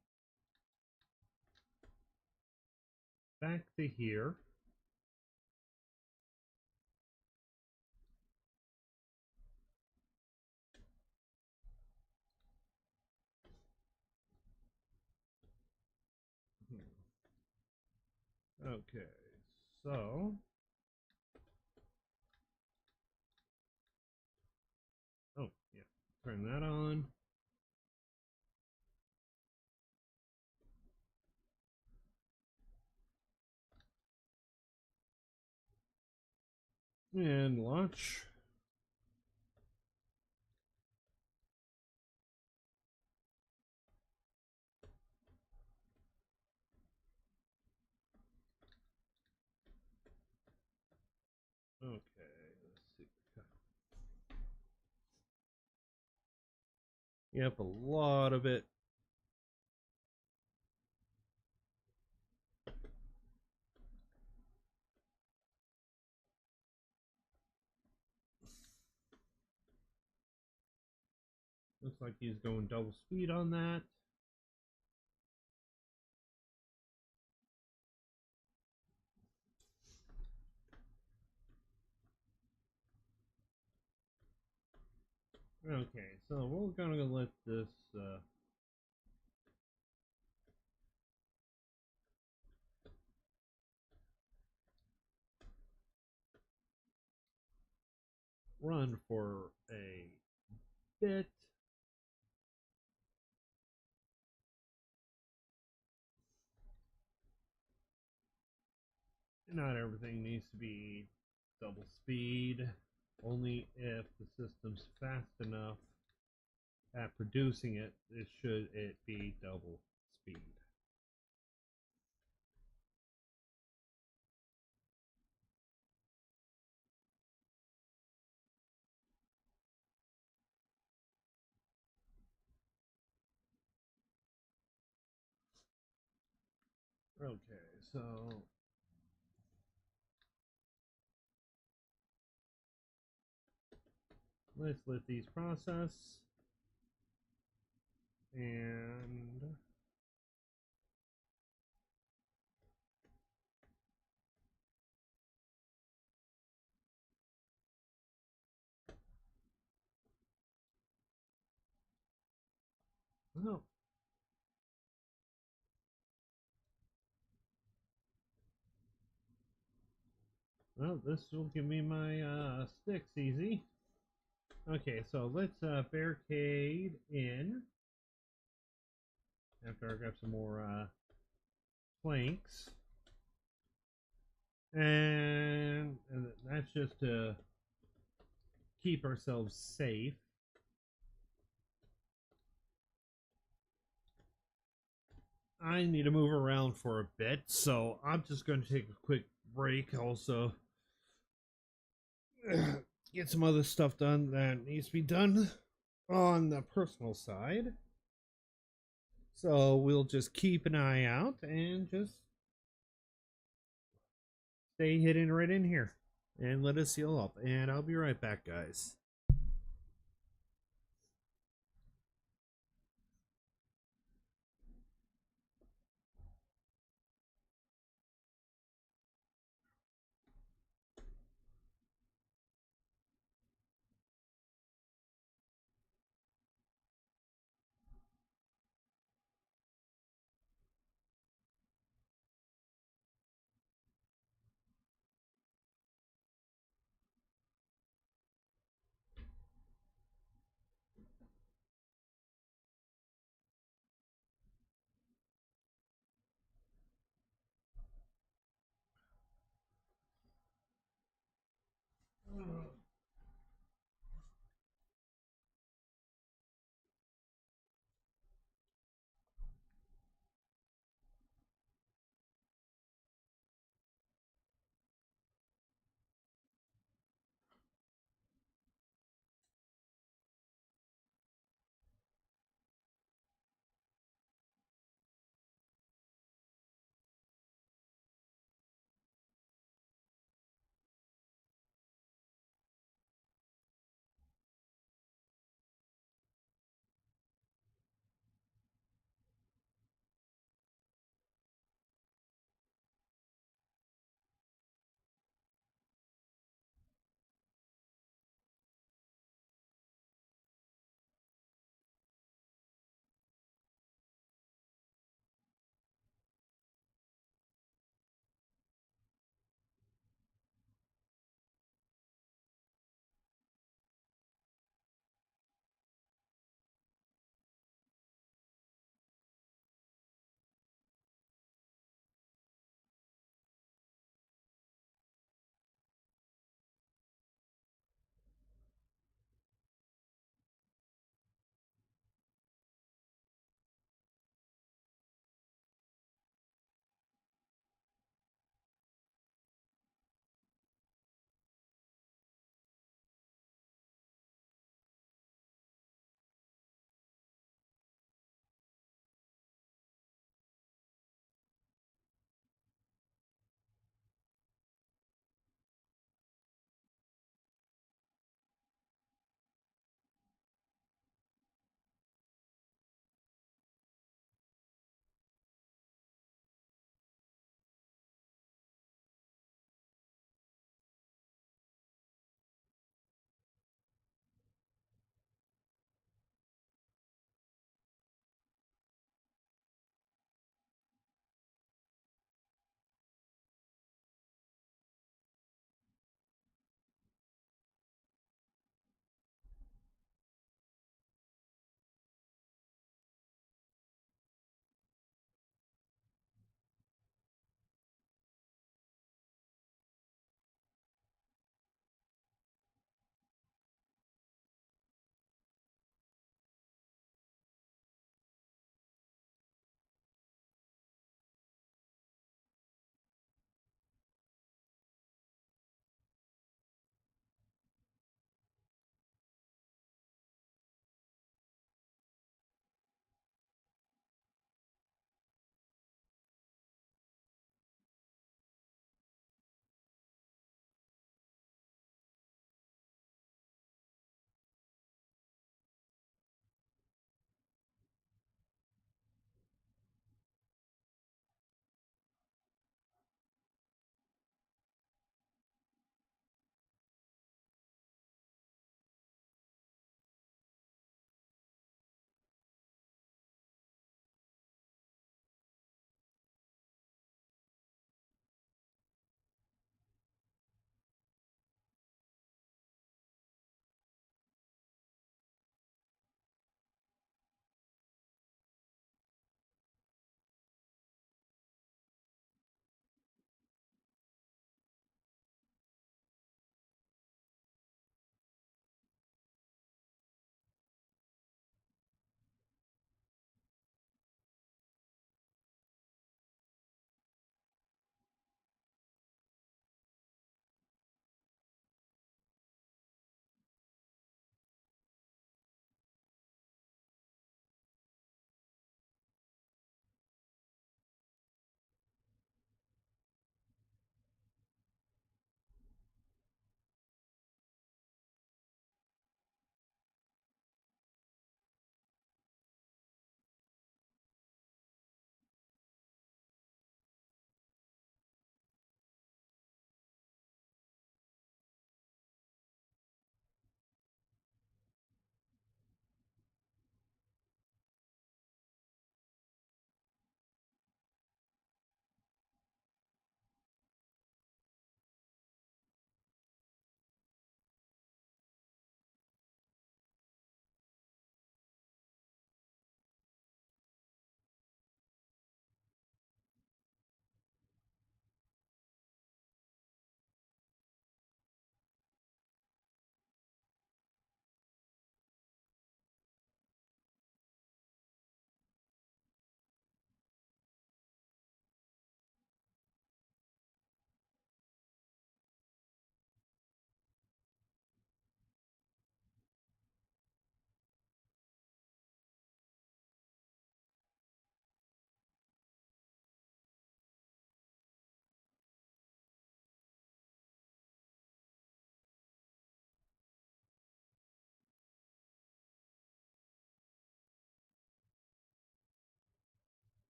back to here. Okay, so oh yeah, turn that on. And launch. Okay, let's see. Yep, a lot of it. Looks like he's going double speed on that. Okay, so we're gonna let this run for a bit. Not everything needs to be double speed, only if the system's fast enough at producing it, should it be double speed. Okay, so let's let these process and oh, well, this will give me my sticks easy. Okay, so let's barricade in after I grab some more planks. And that's just to keep ourselves safe. I need to move around for a bit, so I'm just going to take a quick break. Also, get some other stuff done that needs to be done on the personal side. So we'll just keep an eye out and just stay hidden right in here and let us heal up. And I'll be right back, guys.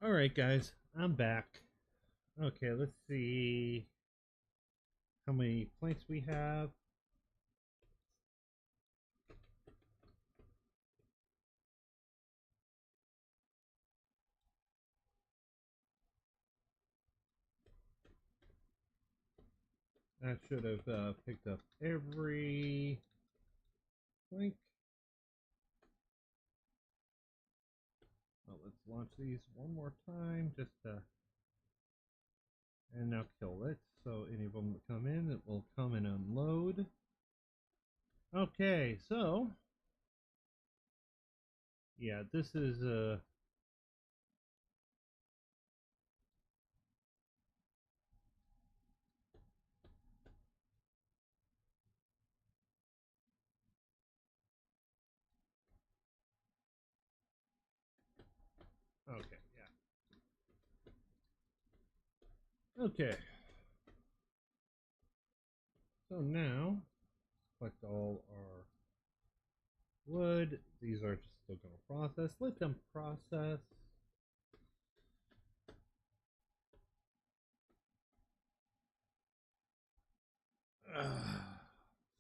All right, guys, I'm back. Okay, let's see how many planks we have. I should have picked up every plank. Well, let's launch these one more time just to, and now kill it. So any of them that come in, it will come and unload. Okay, so yeah, this is okay, yeah. Okay. So now collect all our wood. These are just still going to process. Let them process.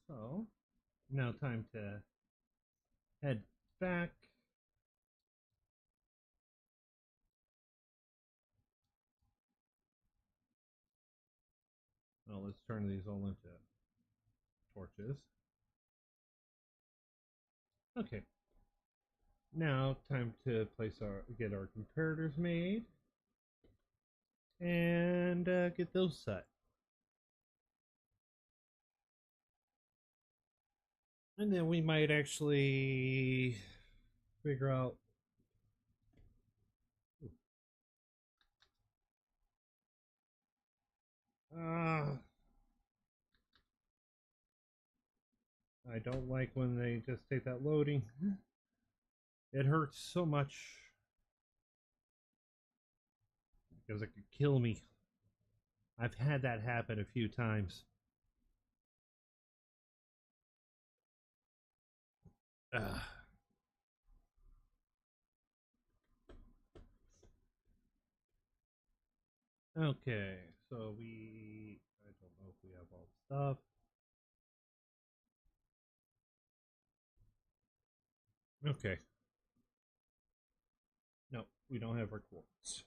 So now time to head back. Well, let's turn these all into torches. Okay. Now time to get our comparators made and get those set. And then we might actually figure out. I don't like when they just take that loading. It hurts so much because it could kill me. I've had that happen a few times. Ugh. Okay, so I don't know if we have all the stuff. Okay. No, we don't have our quartz.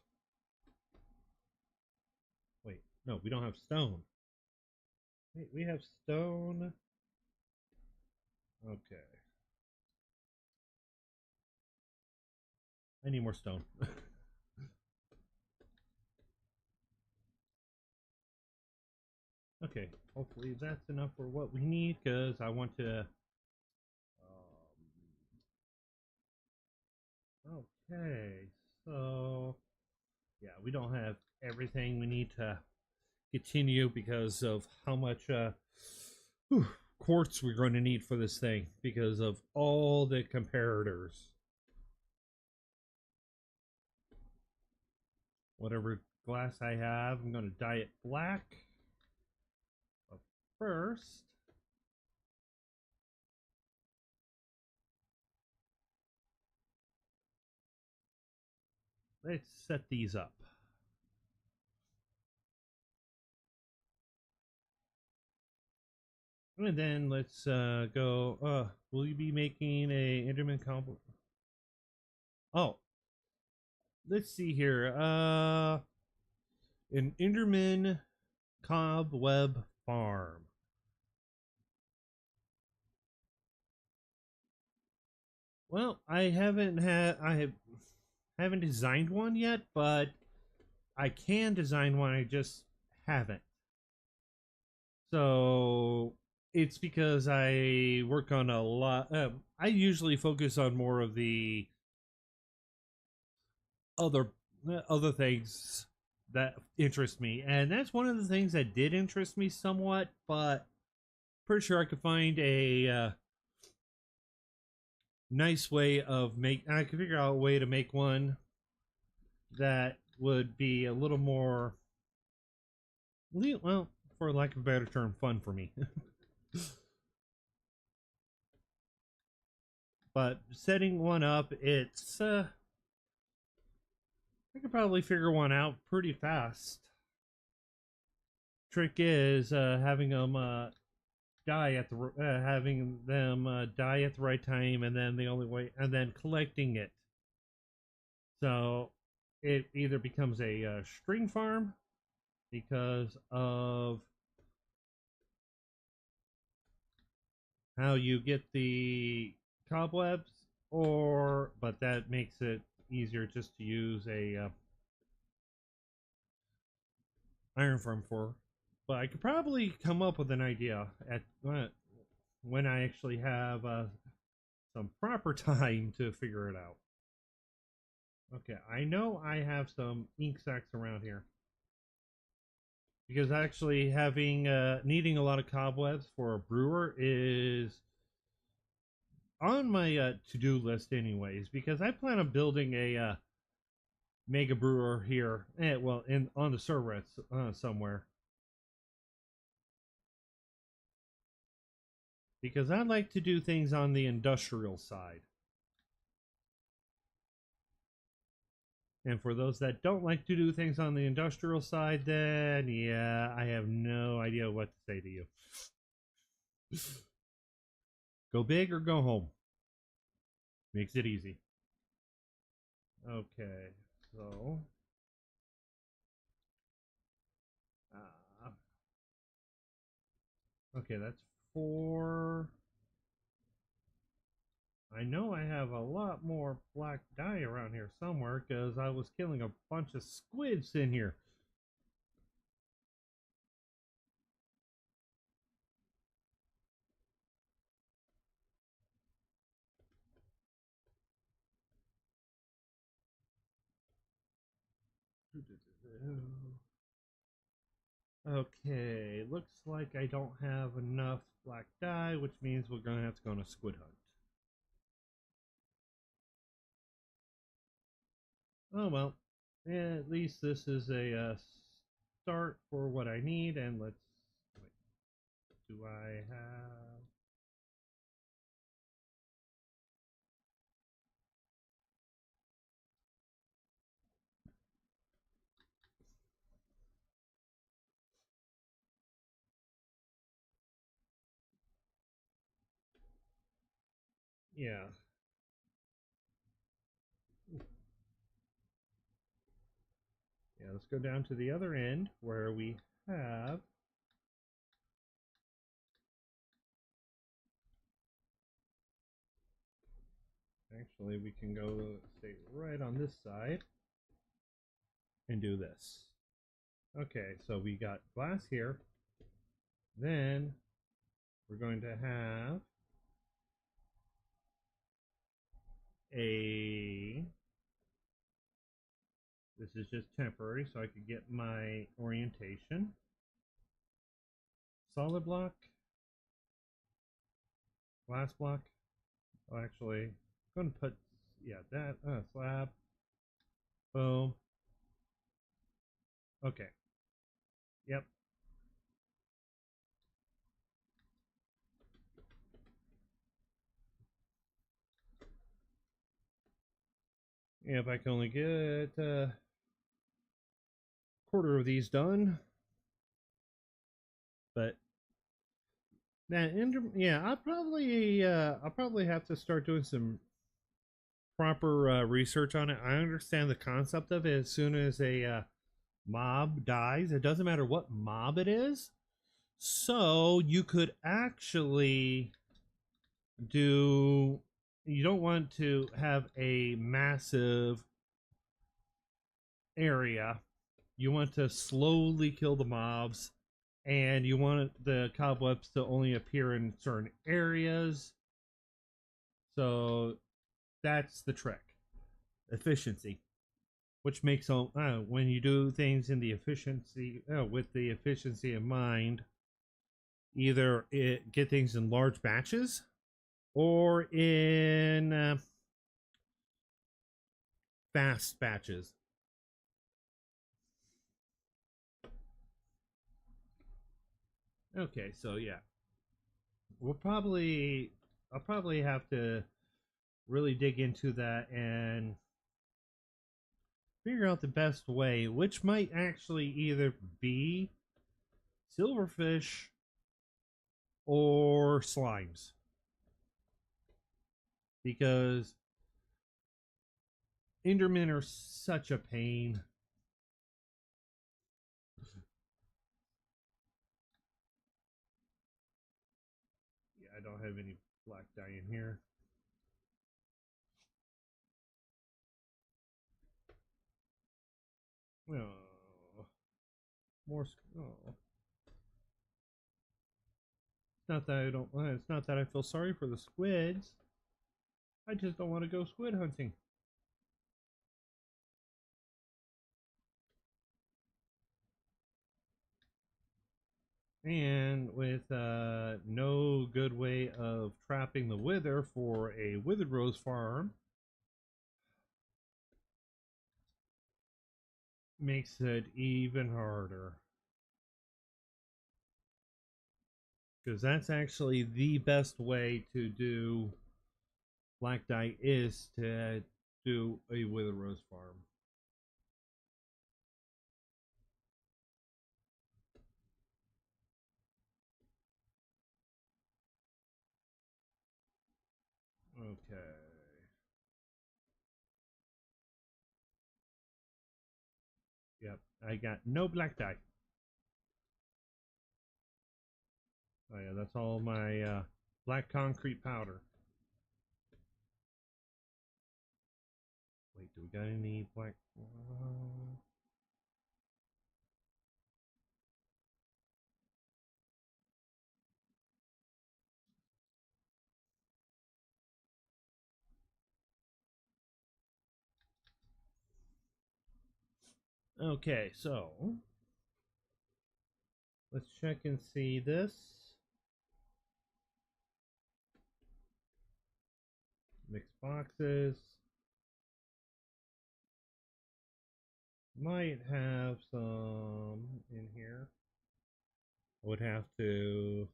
Wait, no, we don't have stone. Wait, we have stone. Okay. I need more stone. Okay, hopefully that's enough for what we need because I want to. Okay, so yeah, we don't have everything we need to continue because of how much whew, quartz we're going to need for this thing because of all the comparators. Whatever glass I have, I'm going to dye it black. But first, let's set these up. And then let's go. Will you be making a Enderman combo? Oh, let's see here. An Enderman cobweb farm. Well, I haven't designed one yet, but I can design one. I just haven't. So it's because I work on a lot. I usually focus on more of the other other things that interest me, and that's one of the things that did interest me somewhat. But pretty sure I could find a nice way of make. I could figure out a way to make one that would be a little more, well, for lack of a better term, fun for me. But setting one up, I could probably figure one out pretty fast. Trick is having them die at the having them die at the right time, and then the only way, and then collecting it. So it either becomes a string farm because of how you get the cobwebs, or but that makes it easier just to use a iron farm for. But I could probably come up with an idea at when I actually have some proper time to figure it out. Okay, I know I have some ink sacs around here because actually having needing a lot of cobwebs for a brewer is on my to-do list anyways, because I plan on building a mega brewer here, well, in on the server somewhere, because I like to do things on the industrial side. And for those that don't like to do things on the industrial side, then yeah, I have no idea what to say to you. Go big or go home. Makes it easy. Okay, so uh, okay, that's 4. I know I have a lot more black dye around here somewhere because I was killing a bunch of squids in here. Okay, looks like I don't have enough black dye, which means we're gonna have to go on a squid hunt. Oh well, at least this is a start for what I need, and let's wait. Do I have? Yeah. Yeah, let's go down to the other end where we have. Actually, we can go stay right on this side and do this. Okay, so we got glass here. Then we're going to have a. This is just temporary, so I could get my orientation. Solid block, glass block. Oh, actually, I'm going to put, yeah, that slab. Boom. Okay. Yep. Yeah, if I can only get a quarter of these done. But that yeah, I'll probably have to start doing some proper research on it. I understand the concept of it. As soon as a mob dies, it doesn't matter what mob it is. So you could actually do. You don't want to have a massive area. You want to slowly kill the mobs, and you want the cobwebs to only appear in certain areas. So that's the trick. Efficiency, which makes when you do things in the efficiency with the efficiency in mind, either get things in large batches or in fast batches. Okay, so yeah, I'll probably have to really dig into that and figure out the best way, which might actually either be silverfish or slimes. Because Endermen are such a pain. Yeah, I don't have any black dye in here. Oh, more. Oh. Not that I don't. It's not that I feel sorry for the squids. I just don't want to go squid hunting. And with no good way of trapping the wither for a withered rose farm, makes it even harder. Because that's actually the best way to do black dye is to do a withered rose farm. Okay. Yep, I got no black dye. Oh yeah, that's all my black concrete powder. Wait, do we got any black? Okay, so let's check and see this. Mixed boxes. Might have some in here. I would have to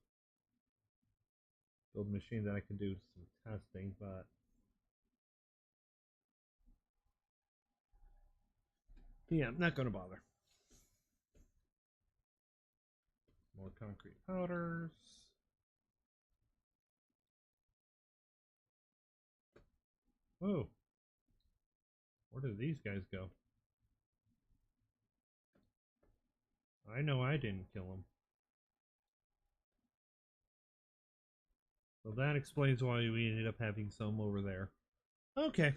build a machine that I can do some testing, but yeah, I'm not going to bother. More concrete powders. Whoa. Where did these guys go? I know I didn't kill them. So that explains why we ended up having some over there. Okay.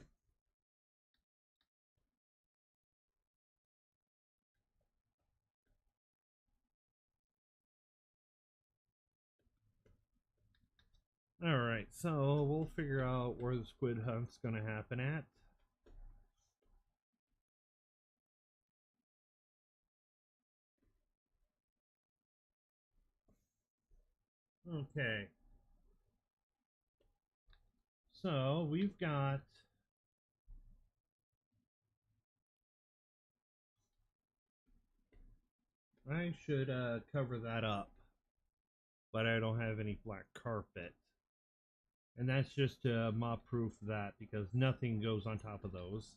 Alright, so we'll figure out where the squid hunt's going to happen at. Okay. So we've got I should cover that up, but I don't have any black carpet. And that's just to mob proof that because nothing goes on top of those.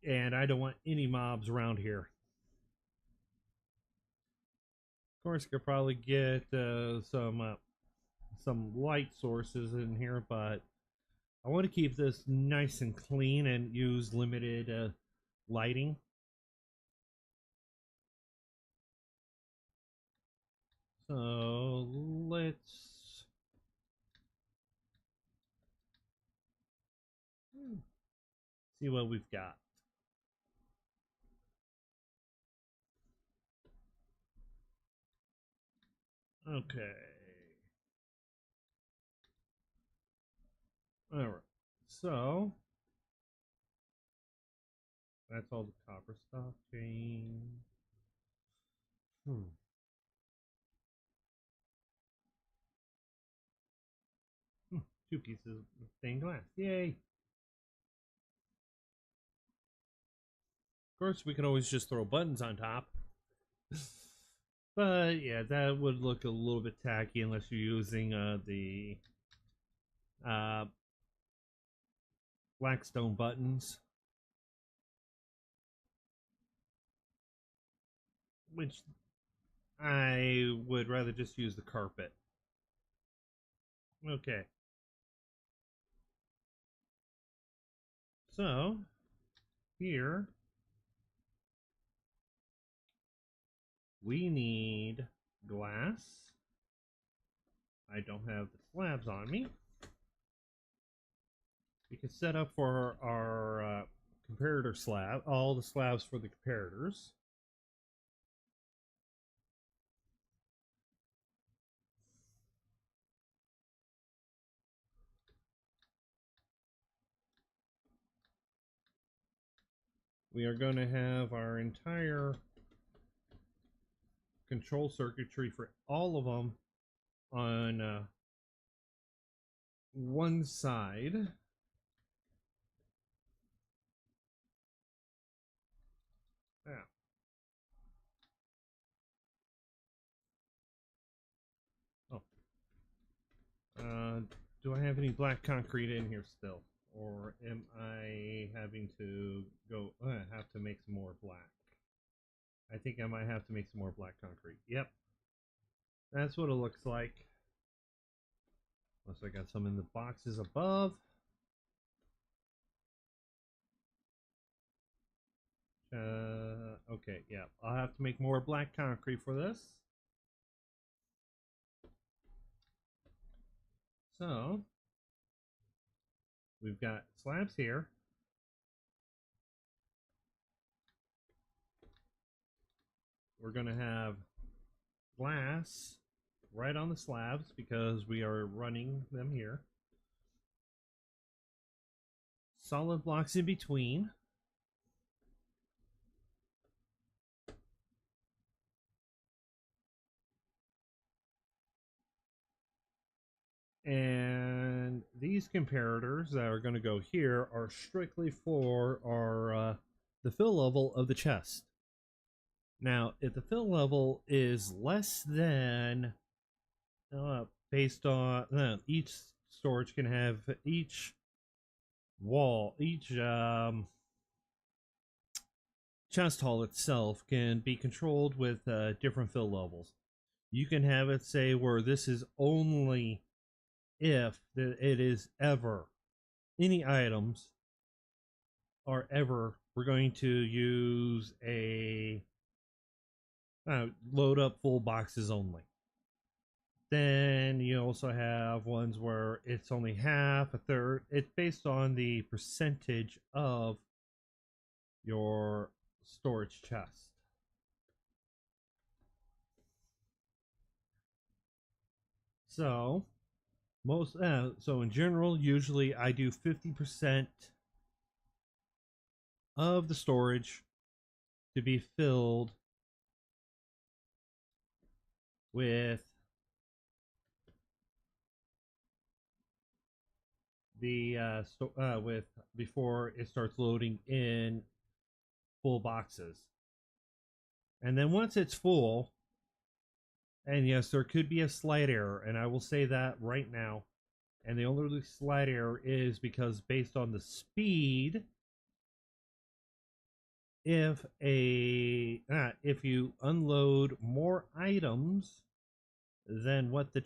And I don't want any mobs around here. Of course, I could probably get some light sources in here, but I want to keep this nice and clean and use limited lighting. So let's see what we've got. Okay. All right. So that's all the copper stuff. Chain. Hmm. Hmm. 2 pieces of stained glass. Yay. Of course, we could always just throw buttons on top. But yeah, that would look a little bit tacky unless you're using the Blackstone buttons, which I would rather just use the carpet. Okay. So, here we need glass. I don't have the slabs on me. We can set up for our comparator slab, all the slabs for the comparators. We are going to have our entire control circuitry for all of them on one side. Yeah. Oh. Do I have any black concrete in here still? Or am I having to go, have to make some more black? I think I might have to make some more black concrete. Yep. That's what it looks like. Unless I got some in the boxes above. Okay, yeah. I'll have to make more black concrete for this. So, we've got slabs here. We're going to have glass right on the slabs because we are running them here. Solid blocks in between. And these comparators that are going to go here are strictly for our the fill level of the chest. Now, if the fill level is less than, based on each storage can have each wall, each chest hall itself can be controlled with different fill levels. You can have it say where this is only if it is ever any items are ever we're going to use a load up full boxes only. Then you also have ones where it's only half, a third. It's based on the percentage of your storage chest. So so in general, usually I do 50% of the storage to be filled with the with before it starts loading in full boxes. And then once it's full, and yes, there could be a slight error, and I will say that right now. And the only slight error is because based on the speed, if you unload more items than what than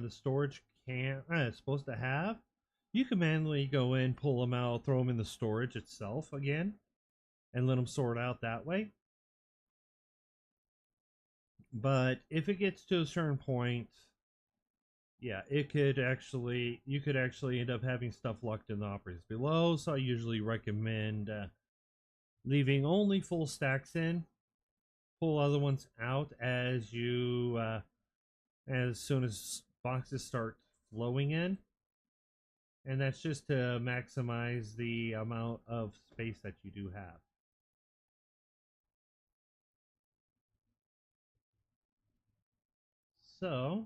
the storage can is supposed to have, you can manually go in, pull them out, throw them in the storage itself again, and let them sort out that way. But if it gets to a certain point, yeah, you could actually end up having stuff locked in the operators below. So I usually recommend leaving only full stacks in, pull other ones out as you as soon as boxes start flowing in, and that's just to maximize the amount of space that you do have. So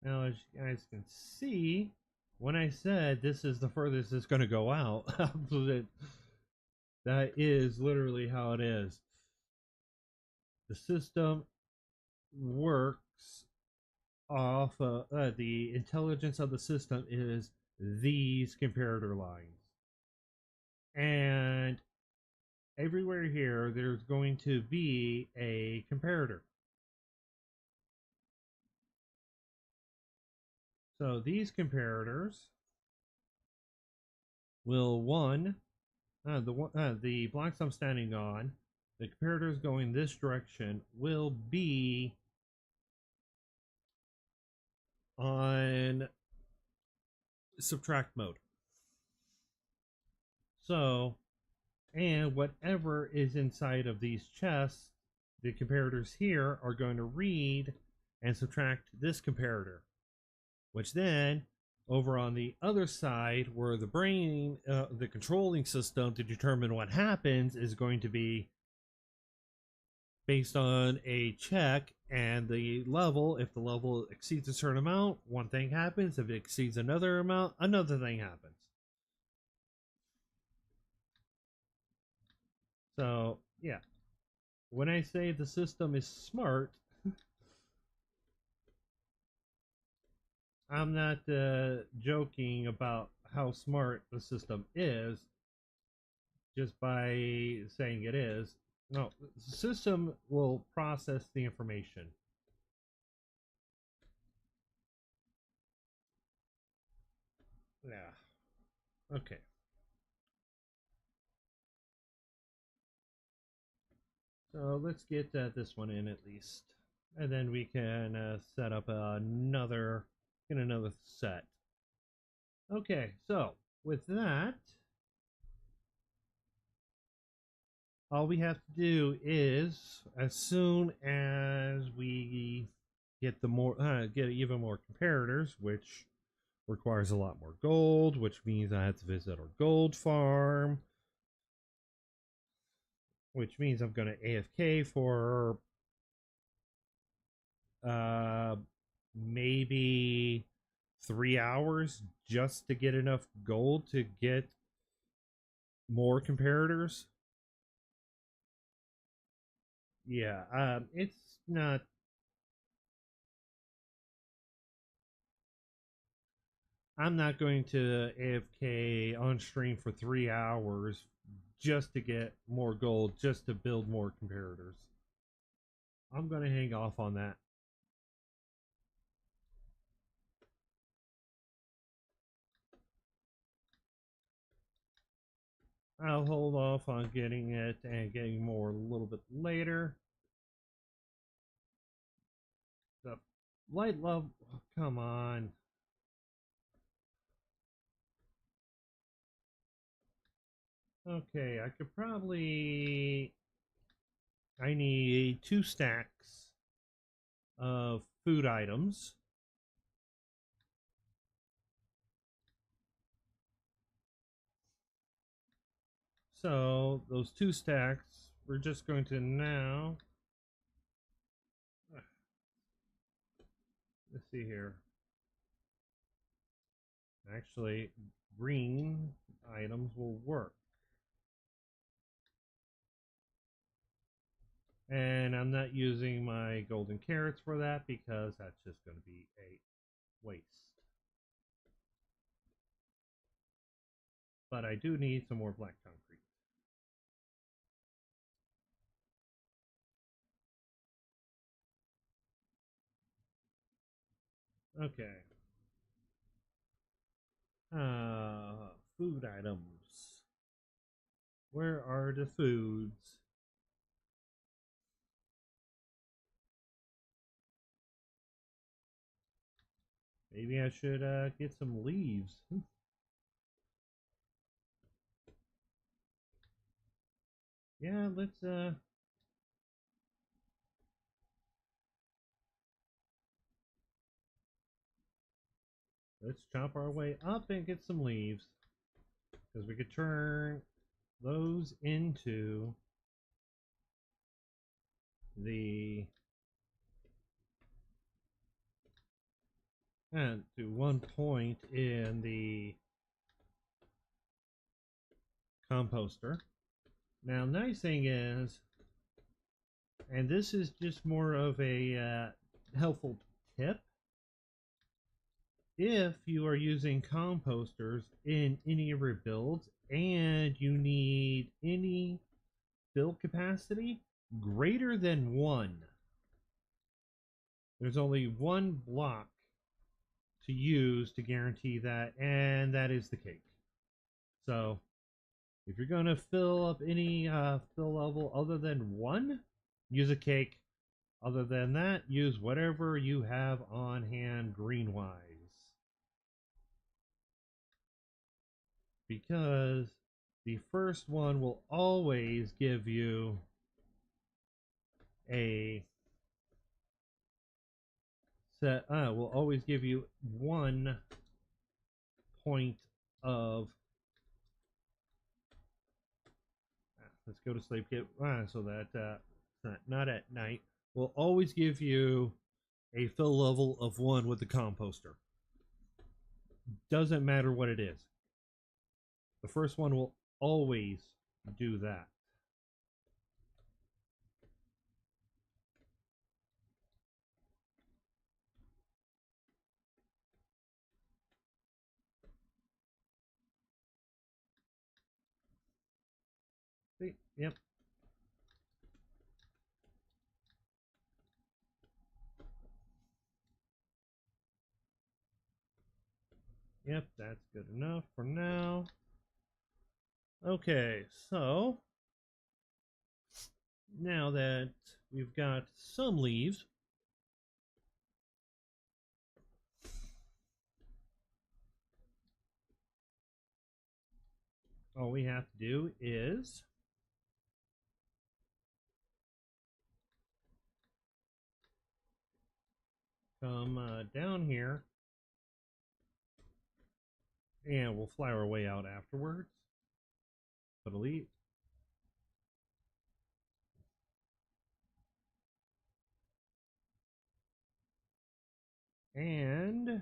now, as you guys can see, when I said this is the furthest it's going to go out, that is literally how it is. The system works off the intelligence of the system is these comparator lines. And everywhere here, there's going to be a comparator. So these comparators will the blocks I'm standing on, the comparators going this direction will be on subtract mode. So, and whatever is inside of these chests, the comparators here are going to read and subtract this comparator, which then over on the other side where the brain, the controlling system to determine what happens is going to be based on a check and the level. If the level exceeds a certain amount, one thing happens. If it exceeds another amount, another thing happens. So yeah, when I say the system is smart, I'm not joking about how smart the system is just by saying it is. No, the system will process the information. Yeah. Okay. So let's get this one in at least. And then we can set up get another set. Okay, so with that, all we have to do is, as soon as we get get even more comparators, which requires a lot more gold, which means I have to visit our gold farm, which means I'm going to AFK for uh, maybe 3 hours just to get enough gold to get more comparators. Yeah, it's not. I'm not going to AFK on stream for 3 hours just to get more gold, just to build more comparators. I'm going to hang off on that. I'll hold off on getting it and getting more a little bit later. The light love, oh, come on. Okay, I could probably. I need 2 stacks of food items. So those 2 stacks, we're just going to now. Let's see here. Actually, green items will work. And I'm not using my golden carrots for that because that's just going to be a waste. But I do need some more black concrete. Okay. Food items. Where are the foods? Maybe I should get some leaves. Yeah, let's chop our way up and get some leaves. Because we could turn those into the and to one point in the composter. Now, nice thing is, and this is just more of a helpful tip, if you are using composters in any of your builds and you need any build capacity greater than 1, there's only one block to use to guarantee that, and that is the cake. So if you're going to fill up any fill level other than 1, use a cake. Other than that, use whatever you have on hand green-wise. Because the first one will always give you a set, will always give you 1 point of, let's go to sleep, get, so that, not at night, will always give you a fill level of 1 with the composter. Doesn't matter what it is. The first one will always do that. See? Yep. Yep, that's good enough for now. Okay, so now that we've got some leaves, all we have to do is come down here, and we'll fly our way out afterwards. Put a leaf. And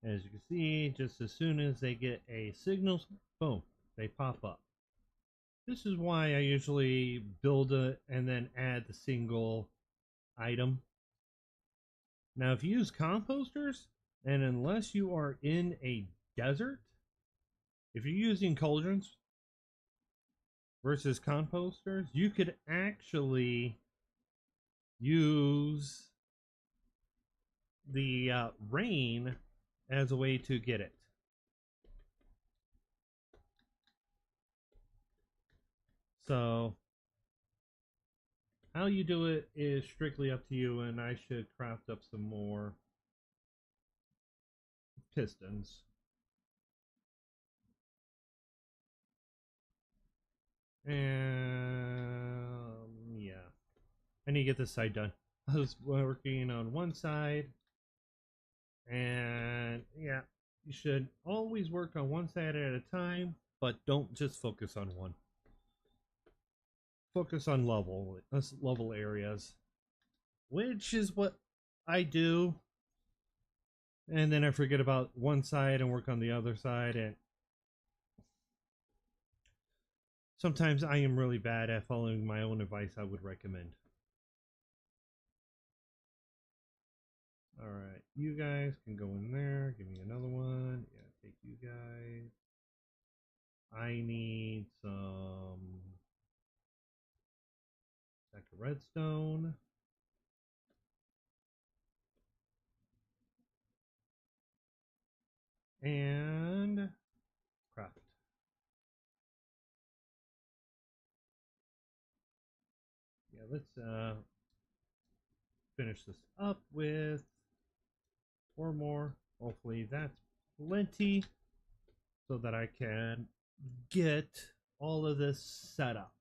as you can see, just as soon as they get a signal, boom, they pop up. This is why I usually build it and then add the single item. Now, if you use composters, and unless you are in a desert, if you're using cauldrons versus composters, you could actually use the rain as a way to get it. So how you do it is strictly up to you, and I should craft up some more pistons. And yeah, I need to get this side done. I was working on one side, and yeah, you should always work on one side at a time, but don't just focus on one. Focus on level areas, which is what I do, and then I forget about one side and work on the other side, and sometimes I am really bad at following my own advice I would recommend. Alright, you guys can go in there. Give me another one. Yeah, take you guys. I need some stack of redstone. And craft. Yeah, let's finish this up with 4 more. Hopefully that's plenty so that I can get all of this set up.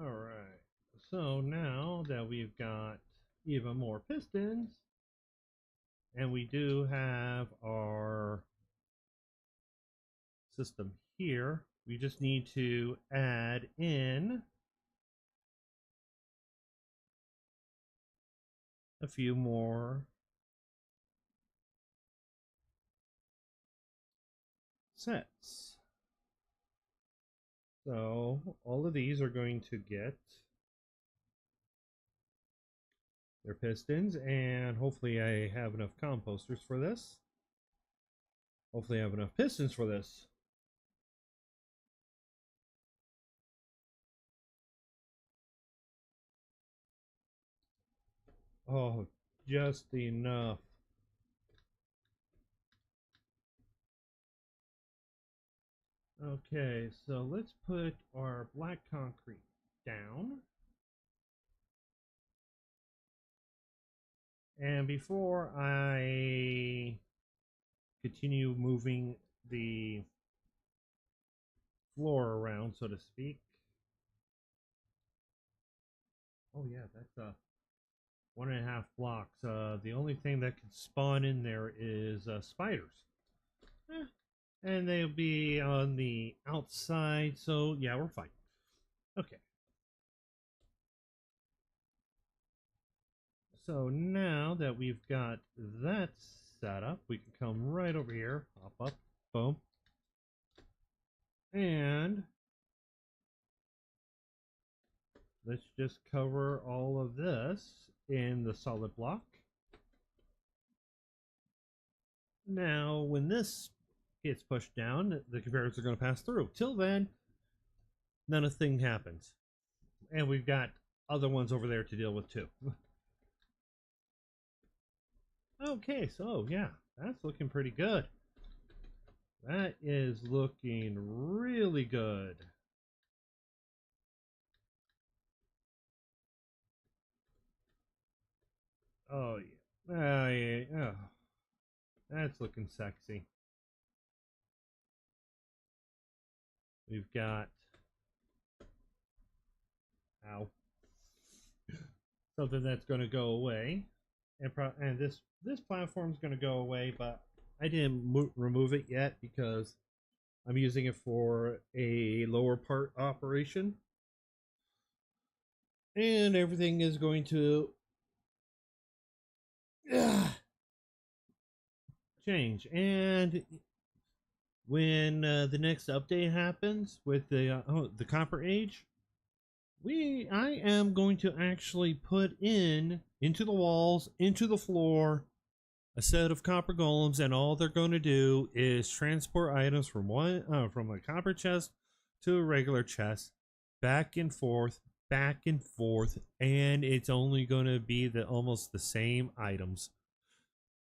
Alright, so now that we've got even more pistons, and we do have our system here, we just need to add in a few more sets. So all of these are going to get their pistons, and hopefully I have enough composters for this. Hopefully I have enough pistons for this. Oh, just enough. Okay, so let's put our black concrete down. And before I continue moving the floor around, so to speak. Oh yeah, that's 1.5 blocks. The only thing that can spawn in there is spiders. Eh, and they'll be on the outside, so yeah, we're fine. Okay. So now that we've got that set up, we can come right over here, hop up, boom. And let's just cover all of this in the solid block. Now, when this gets pushed down, the conveyors are going to pass through. Till then, none of the thing happens. And we've got other ones over there to deal with too. Okay, so yeah, that's looking pretty good. That is looking really good. Oh yeah. Yeah. Oh, that's looking sexy. We've got ow. Something that's going to go away. And this platform's going to go away, but I didn't remove it yet because I'm using it for a lower part operation. And everything is going to change. And when the next update happens with the Copper Age, I am going to actually put into the walls, into the floor, a set of copper golems, and all they're going to do is transport items from from a copper chest to a regular chest, back and forth, and it's only going to be almost the same items.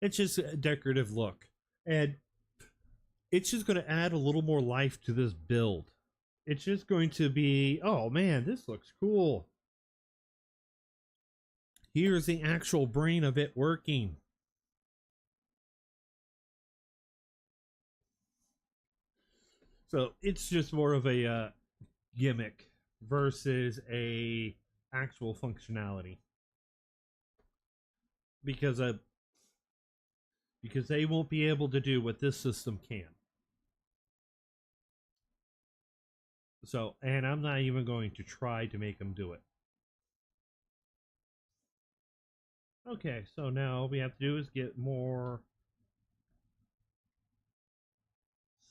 It's just a decorative look, and it's just going to add a little more life to this build. It's just going to be, oh man, this looks cool. Here's the actual brain of it working. So it's just more of a gimmick versus a actual functionality, because they won't be able to do what this system can. So, and I'm not even going to try to make them do it. Okay, so now all we have to do is get more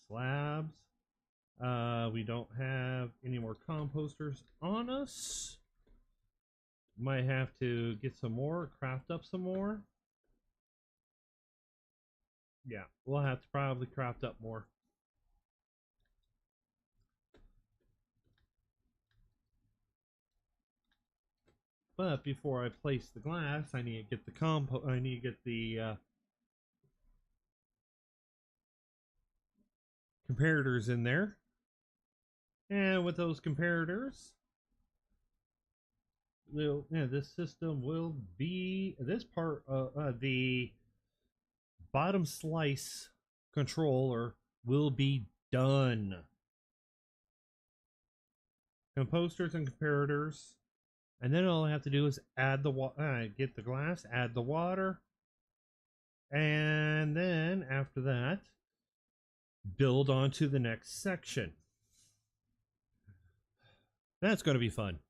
slabs. We don't have any more composters on us. Might have to get some more, craft up some more. Yeah, we'll have to probably craft up more. But before I place the glass, I need to get the comparators in there. And with those comparators, this system will be this part. The bottom slice controller will be done. Composters and comparators, and then all I have to do is add get the glass, add the water, and then after that, build onto the next section. That's going to be fun.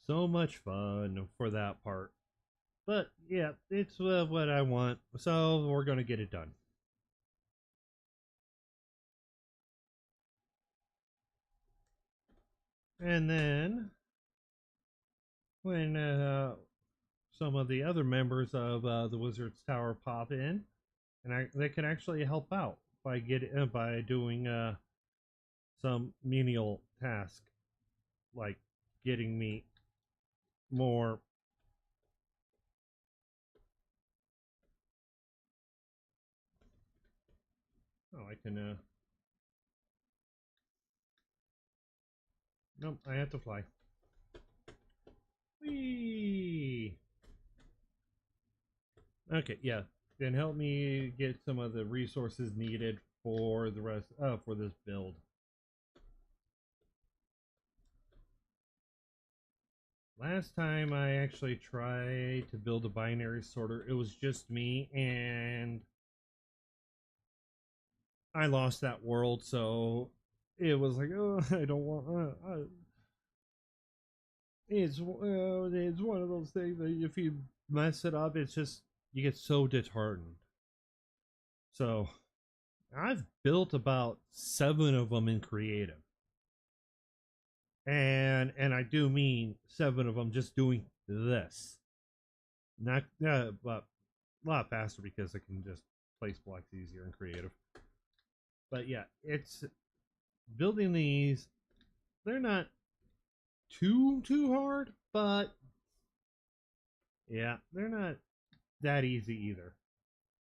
So much fun for that part. But yeah, it's what I want, so we're gonna get it done. And then when some of the other members of the Wizard's Tower pop in, and they can actually help out by doing some menial task, like getting me more. Oh, I can. Nope, I have to fly. Whee! Okay, yeah. Then help me get some of the resources needed for the rest. For this build. Last time I actually tried to build a binary sorter, it was just me, and I lost that world, so it was like, oh, I don't want. It's one of those things that if you mess it up, it's just you get so disheartened. So I've built about 7 of them in creative, and I do mean 7 of them just doing this, not but a lot faster because I can just place blocks easier in creative. But yeah, it's building these. They're not too hard, but yeah, they're not that easy either.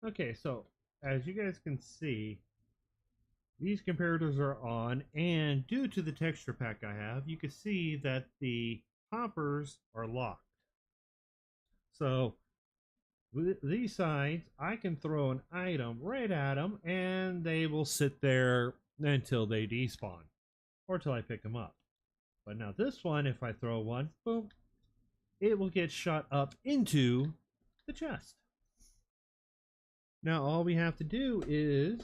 Okay, so as you guys can see, these comparators are on, and due to the texture pack I have, you can see that the hoppers are locked. So with these sides, I can throw an item right at them, and they will sit there until they despawn, or till I pick them up. But now this one, if I throw one, boom, it will get shot up into the chest. Now all we have to do is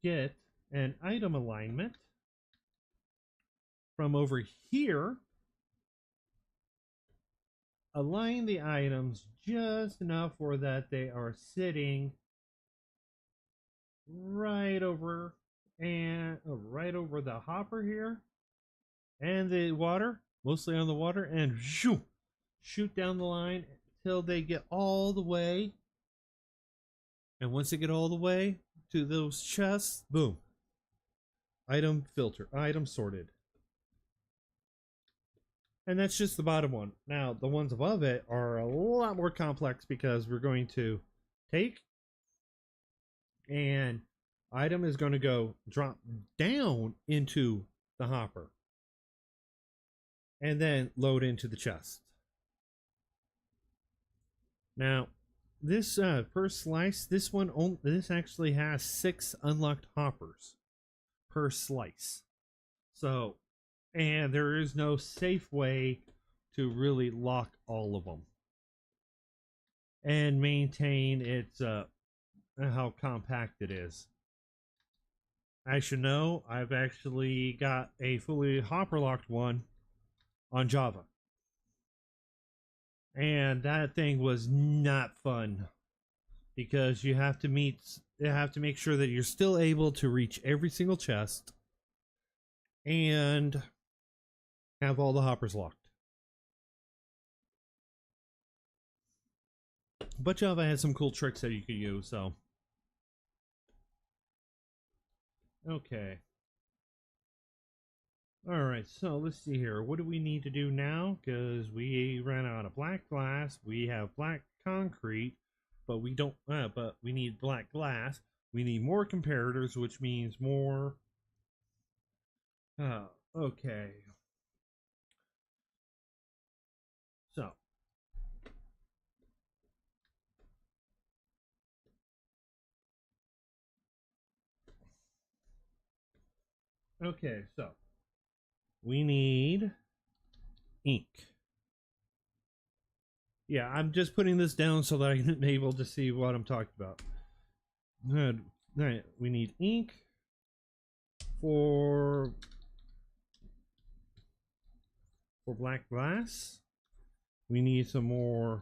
get an item alignment from over here. Align the items just enough for that they are sitting right over right over the hopper here and the water, mostly on the water, and shoot down the line till they get all the way. And once they get all the way to those chests, boom, item filter, item sorted. And that's just the bottom one. Now, the ones above it are a lot more complex because we're going to take, and item is going to go drop down into the hopper and then load into the chest. Now, this per slice, this actually has 6 unlocked hoppers per slice. So, and there is no safe way to really lock all of them and maintain its how compact it is. I should know, I've actually got a fully hopper locked one on Java, and that thing was not fun because you have to make sure that you're still able to reach every single chest and have all the hoppers locked. But Java has some cool tricks that you can use, so. Okay. Alright, so let's see here. What do we need to do now? Because we ran out of black glass. We have black concrete, but we don't, but we need black glass. We need more comparators, which means more. Okay. So. Okay, so. We need ink. Yeah, I'm just putting this down so that I can be able to see what I'm talking about. Good. All right, we need ink for for black glass. We need some more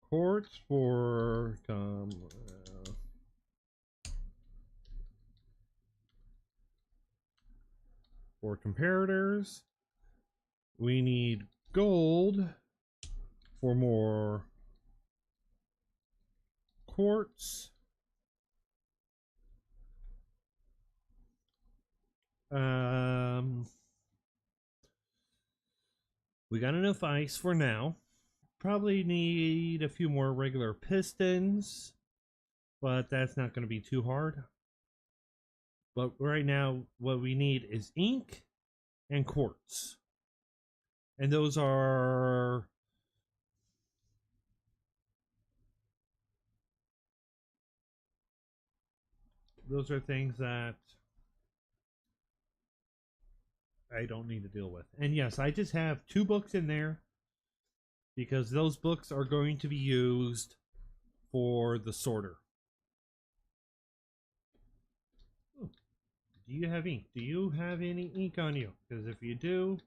quartz for comparators. We need gold for more quartz. We got enough ice for now. Probably need a few more regular pistons, but that's not going to be too hard. But right now, what we need is ink and quartz. And those are things that I don't need to deal with. And yes, I just have 2 books in there because those books are going to be used for the sorter. Do you have ink? Do you have any ink on you? Because if you do,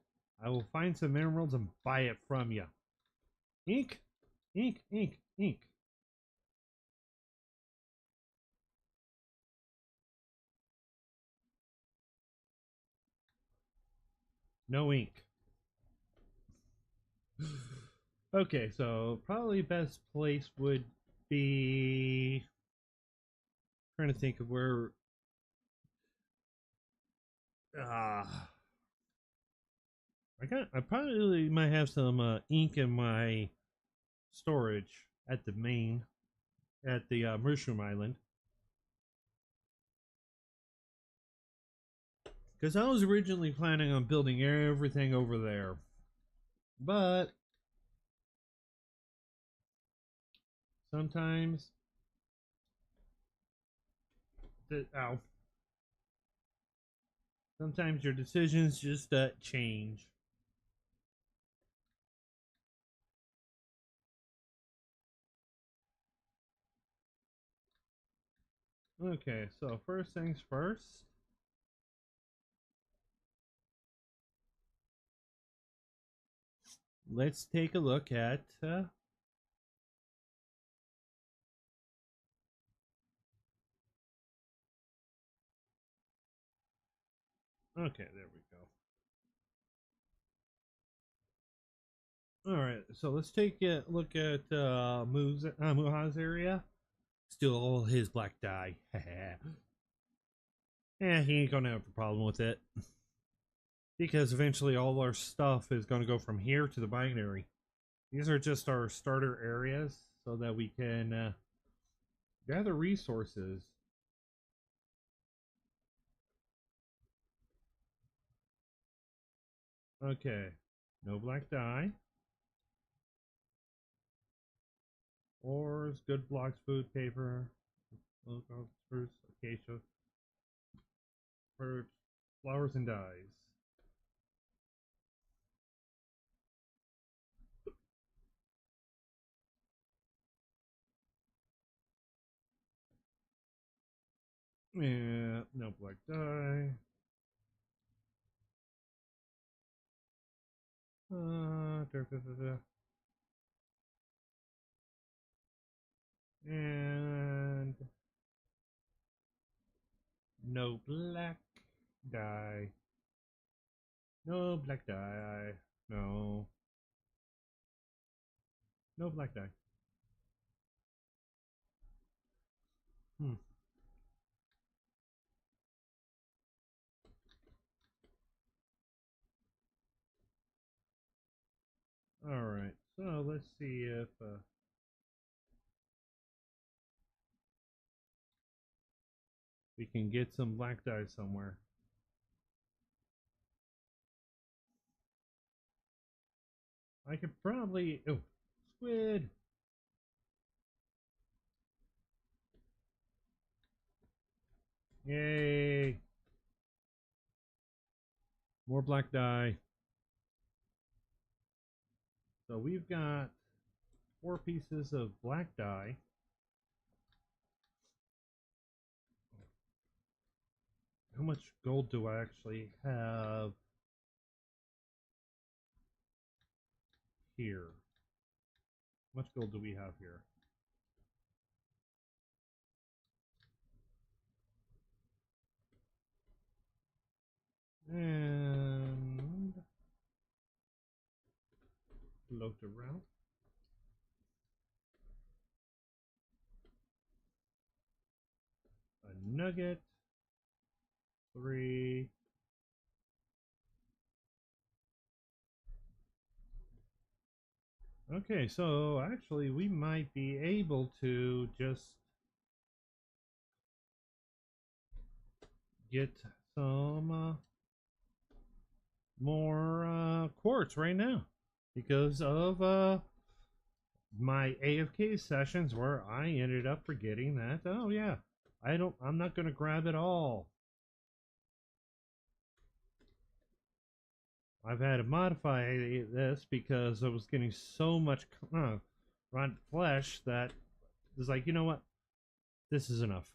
I will find some emeralds and buy it from you. Ink? Ink, ink, ink. No ink. Okay, so probably best place would be trying to think of where I probably might have some ink in my storage at the Mushroom Island. Because I was originally planning on building everything over there. But sometimes sometimes your decisions just change. Okay, so first things first. Let's take a look at okay, there we go. All right, so let's take a look at Muha's area. Still all his black dye. Yeah, he ain't gonna have a problem with it. Because eventually all our stuff is gonna go from here to the binary. These are just our starter areas so that we can gather resources. Okay, no black dye. Ores, good blocks, food, paper, spruce, acacia, birch, flowers, and dyes. Yeah, no black dye. Da, da, da, da. And no black dye. No black dye. No. No black dye. Hmm. Alright, so let's see if we can get some black dye somewhere. I could probably... Oh, squid! Yay! More black dye. So we've got 4 pieces of black dye. How much gold do I actually have? here. How much gold do we have here? And float around. A nugget. 3. Okay, so actually we might be able to just get some more quartz right now because of my AFK sessions where I ended up forgetting that, oh yeah, I'm not going to grab it all. I've had to modify this because I was getting so much rotten flesh that it's like, you know what? This is enough.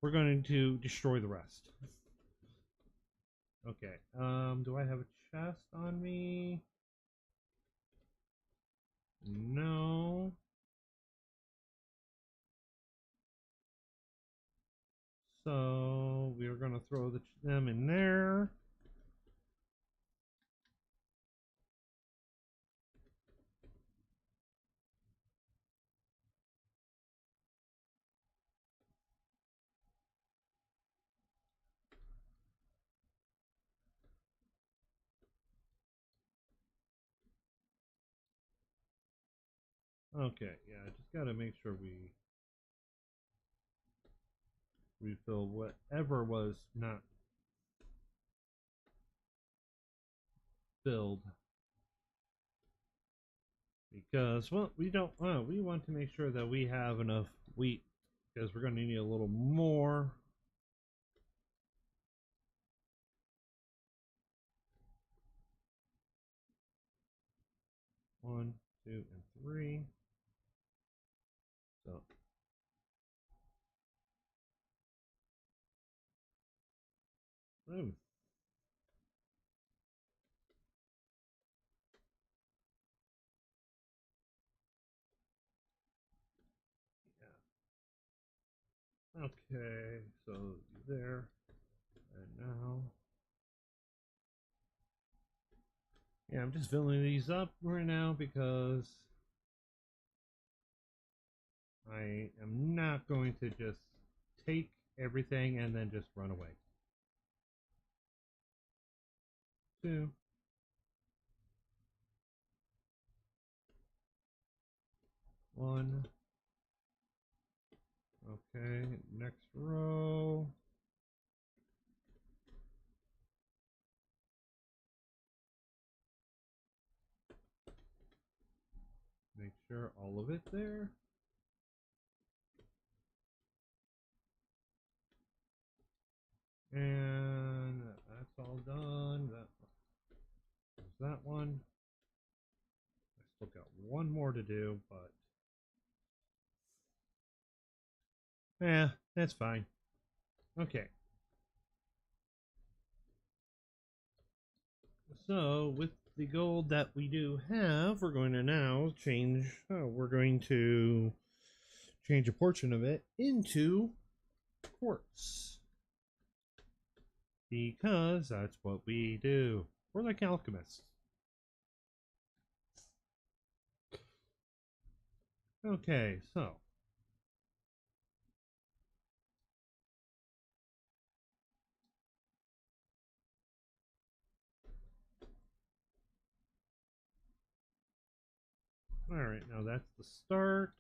We're going to destroy the rest. Okay. Do I have a chest on me? No. So we are going to throw them in there. Okay, yeah, I just got to make sure we refill whatever was not filled. Because, well, we don't, we want to make sure that we have enough wheat because we're going to need a little more. One, 2, and 3. So boom. Yeah. Okay, so there. And now. Yeah, I'm just filling these up right now because I am not going to just take everything and then just run away. 2. 1. Okay, next row. Make sure all of it there. And that's all done. That one. I still got one more to do, but yeah, that's fine. Okay. So with the gold that we do have, we're going to now change. We're going to change a portion of it into quartz because that's what we do. We're like alchemists. Okay, so all right, now that's the start.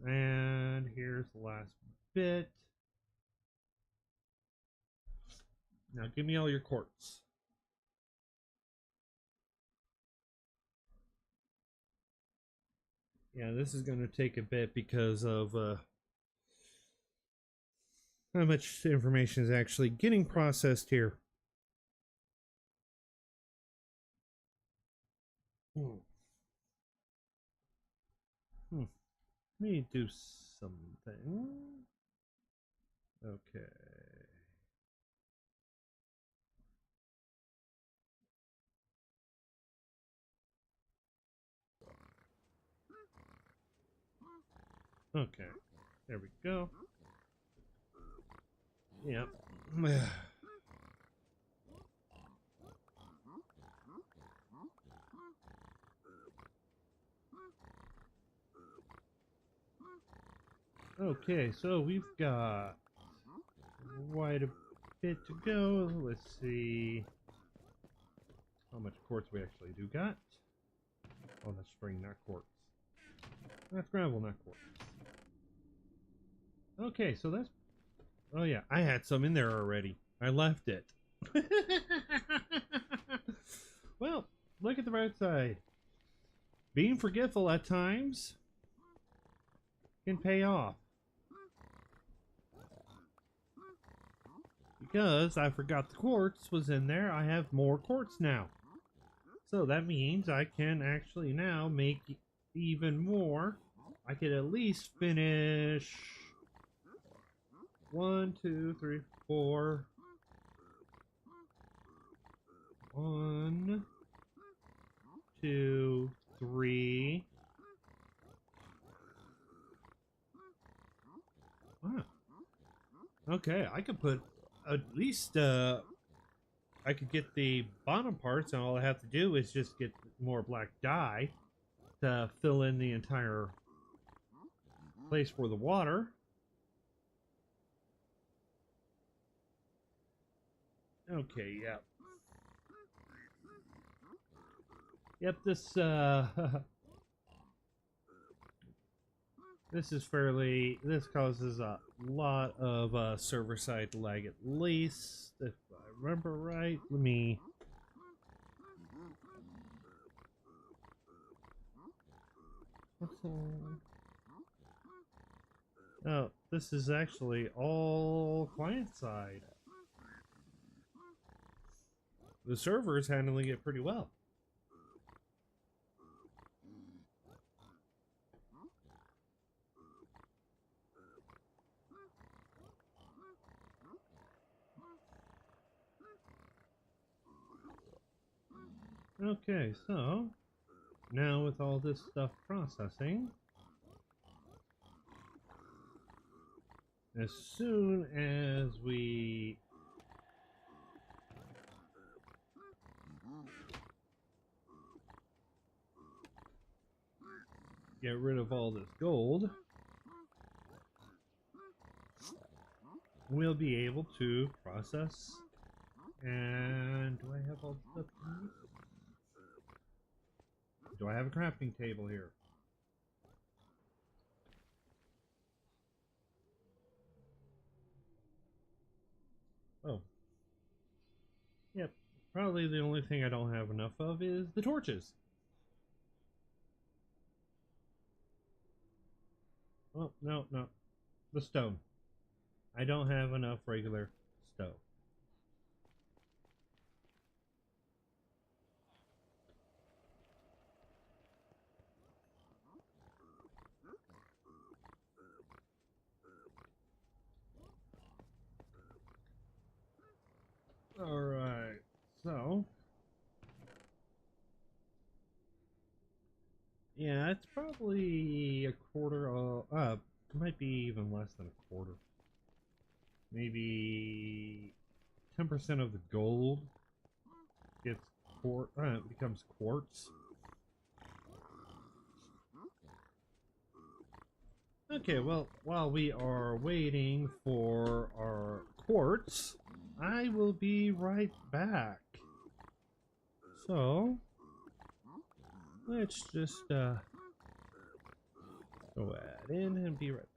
And here's the last bit. Now give me all your quartz. Yeah, this is going to take a bit because of how much information is actually getting processed here. Hmm. Let me do something. Okay. Okay, there we go. Yep. Okay, so we've got quite a bit to go. Let's see how much quartz we actually do got. Oh, that's string, not quartz. That's gravel, not quartz. Okay, so that's... Oh yeah, I had some in there already. I left it. Well, look at the right side. Being forgetful at times can pay off. Because I forgot the quartz was in there, I have more quartz now. So that means I can actually now make even more. I could at least finish 1, 2, 3, 4. 1, 2, 3. Wow. Okay, I could put at least I could get the bottom parts, and all I have to do is just get more black dye to fill in the entire place for the water. Okay, yep. Yep, this this is fairly, this causes a lot of server side lag, at least if I remember right. Let me oh, this is actually all client side. The server is handling it pretty well. Okay, so now with all this stuff processing, as soon as we get rid of all this gold, we'll be able to process. And do I have all the stuff? Do I have a crafting table here? Oh. Yep. Probably the only thing I don't have enough of is the torches. Oh, no, no. The stone. I don't have enough regular stone. Alright, so yeah, it's probably a quarter of, might be even less than a quarter. Maybe 10% of the gold gets becomes quartz. Okay, well, while we are waiting for our quartz, I will be right back. So, let's just go ahead in and be right back.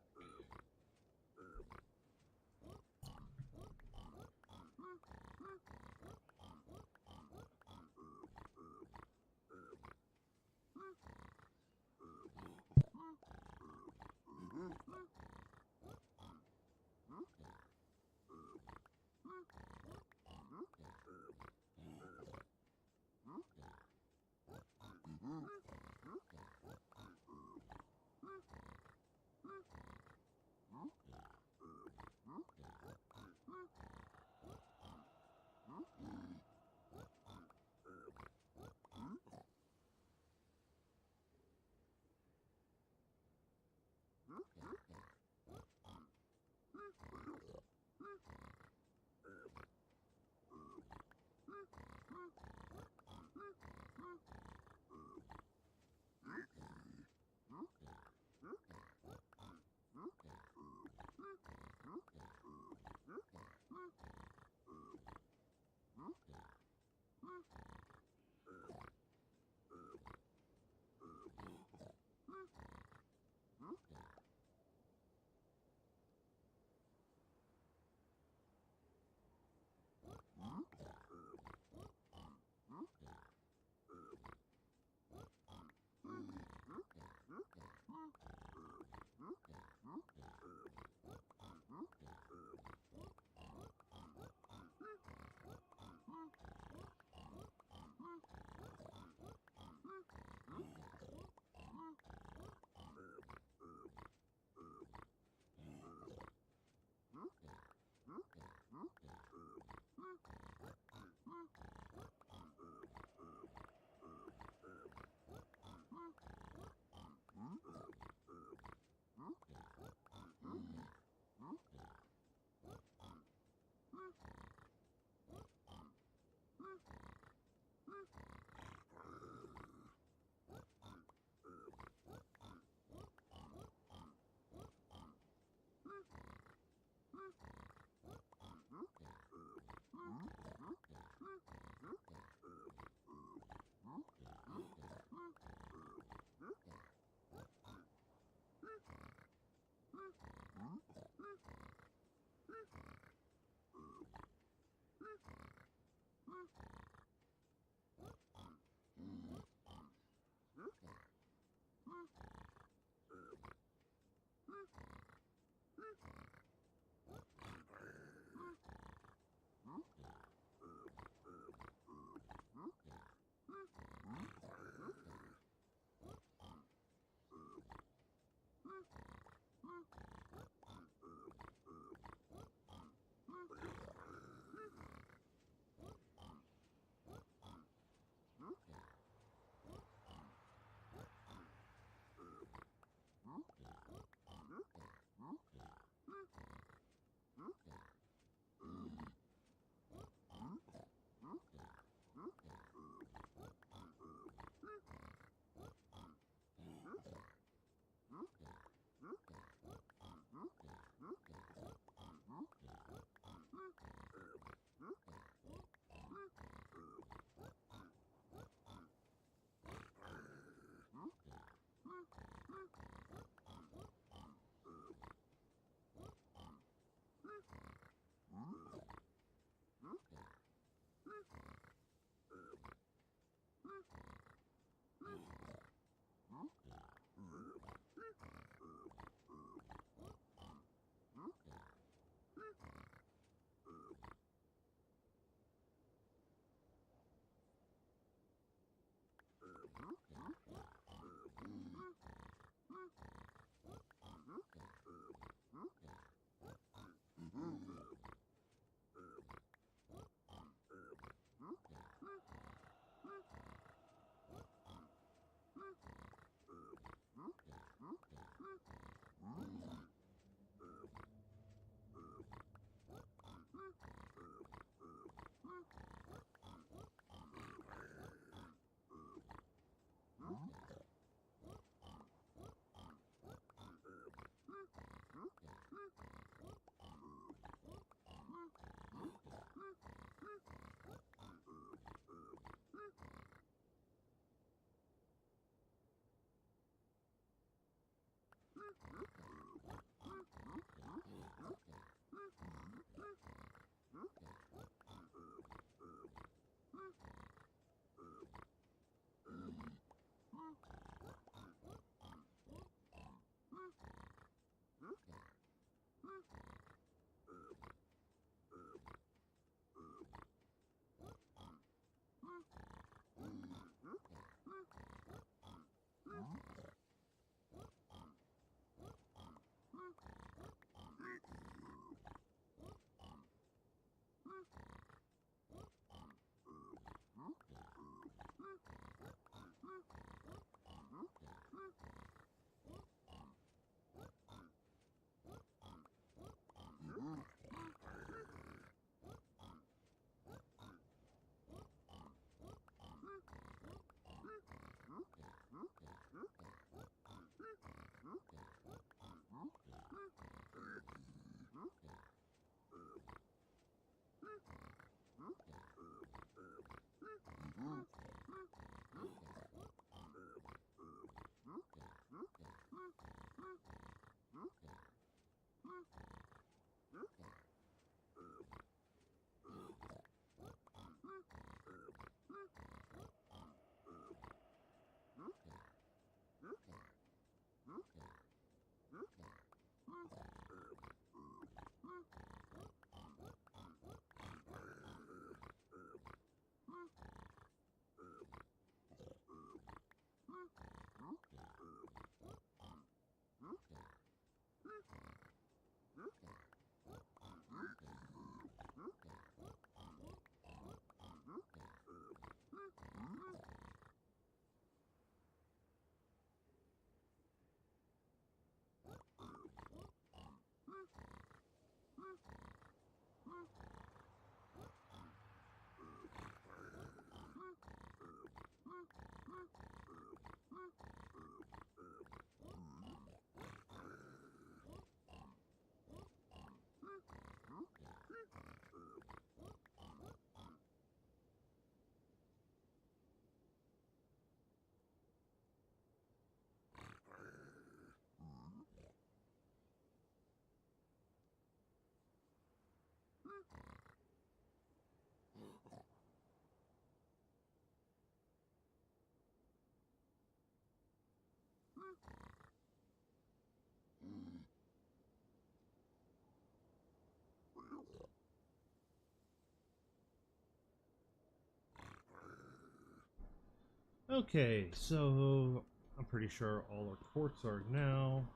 Okay, so I'm pretty sure all our quartz are now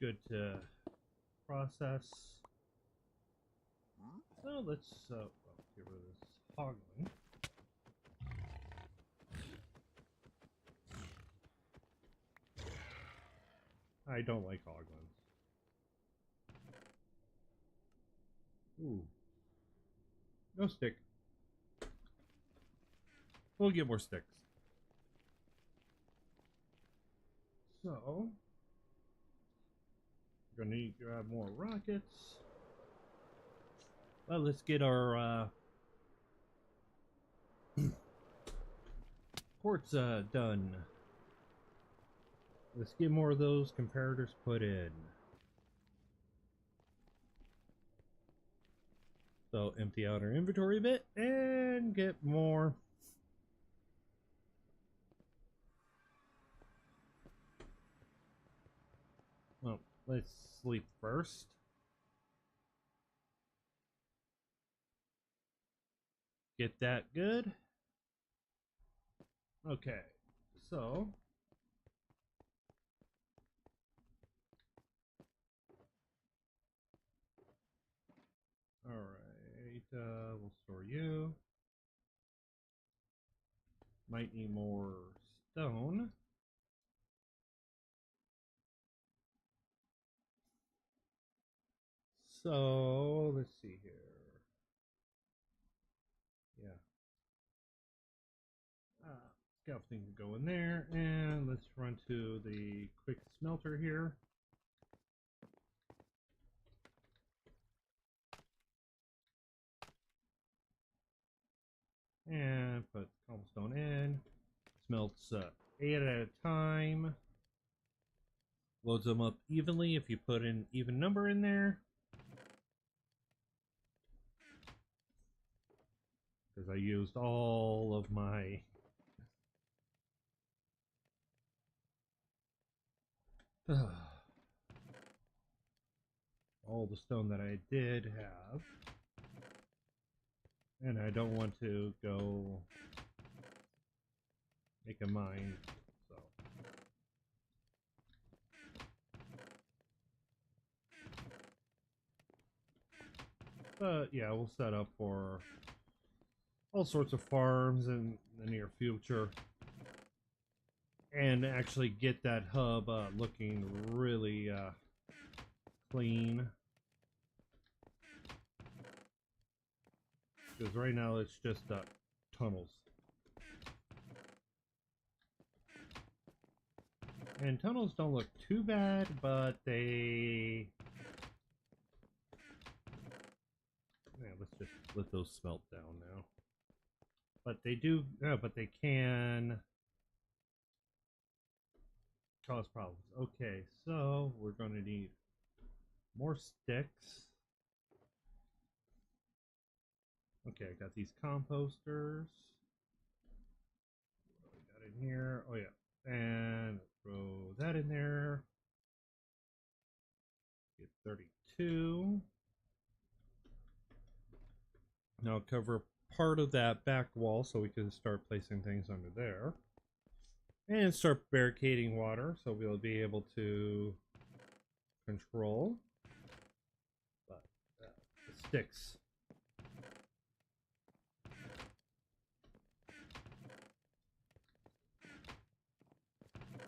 good to process. So let's well, get rid of this hoggling. I don't like hoglins. Ooh. No stick. We'll get more sticks. So, we're gonna need to grab more rockets. Well, let's get our quartz done. Let's get more of those comparators put in. So empty out our inventory a bit and get more. Well, let's sleep first. Get that good. Okay, so alright, we'll store you. Might need more stone. So, let's see here. Yeah. Scaffolding can go in there, and let's run to the quick smelter here. And put cobblestone in. Smelts 8 at a time. Loads them up evenly if you put an even number in there. Because I used all of my all the stone that I did have. And I don't want to go make a mine, so. But yeah, we'll set up for all sorts of farms in the near future. And actually get that hub looking really clean. Because right now it's just tunnels. And tunnels don't look too bad, but they... Yeah, let's just let those smelt down now. But they do... Yeah, but they can cause problems. Okay, so we're going to need more sticks. Okay, I got these composters. What do we got in here? Oh yeah, and throw that in there. Get 32. Now cover part of that back wall so we can start placing things under there. And start barricading water so we'll be able to control. But the sticks.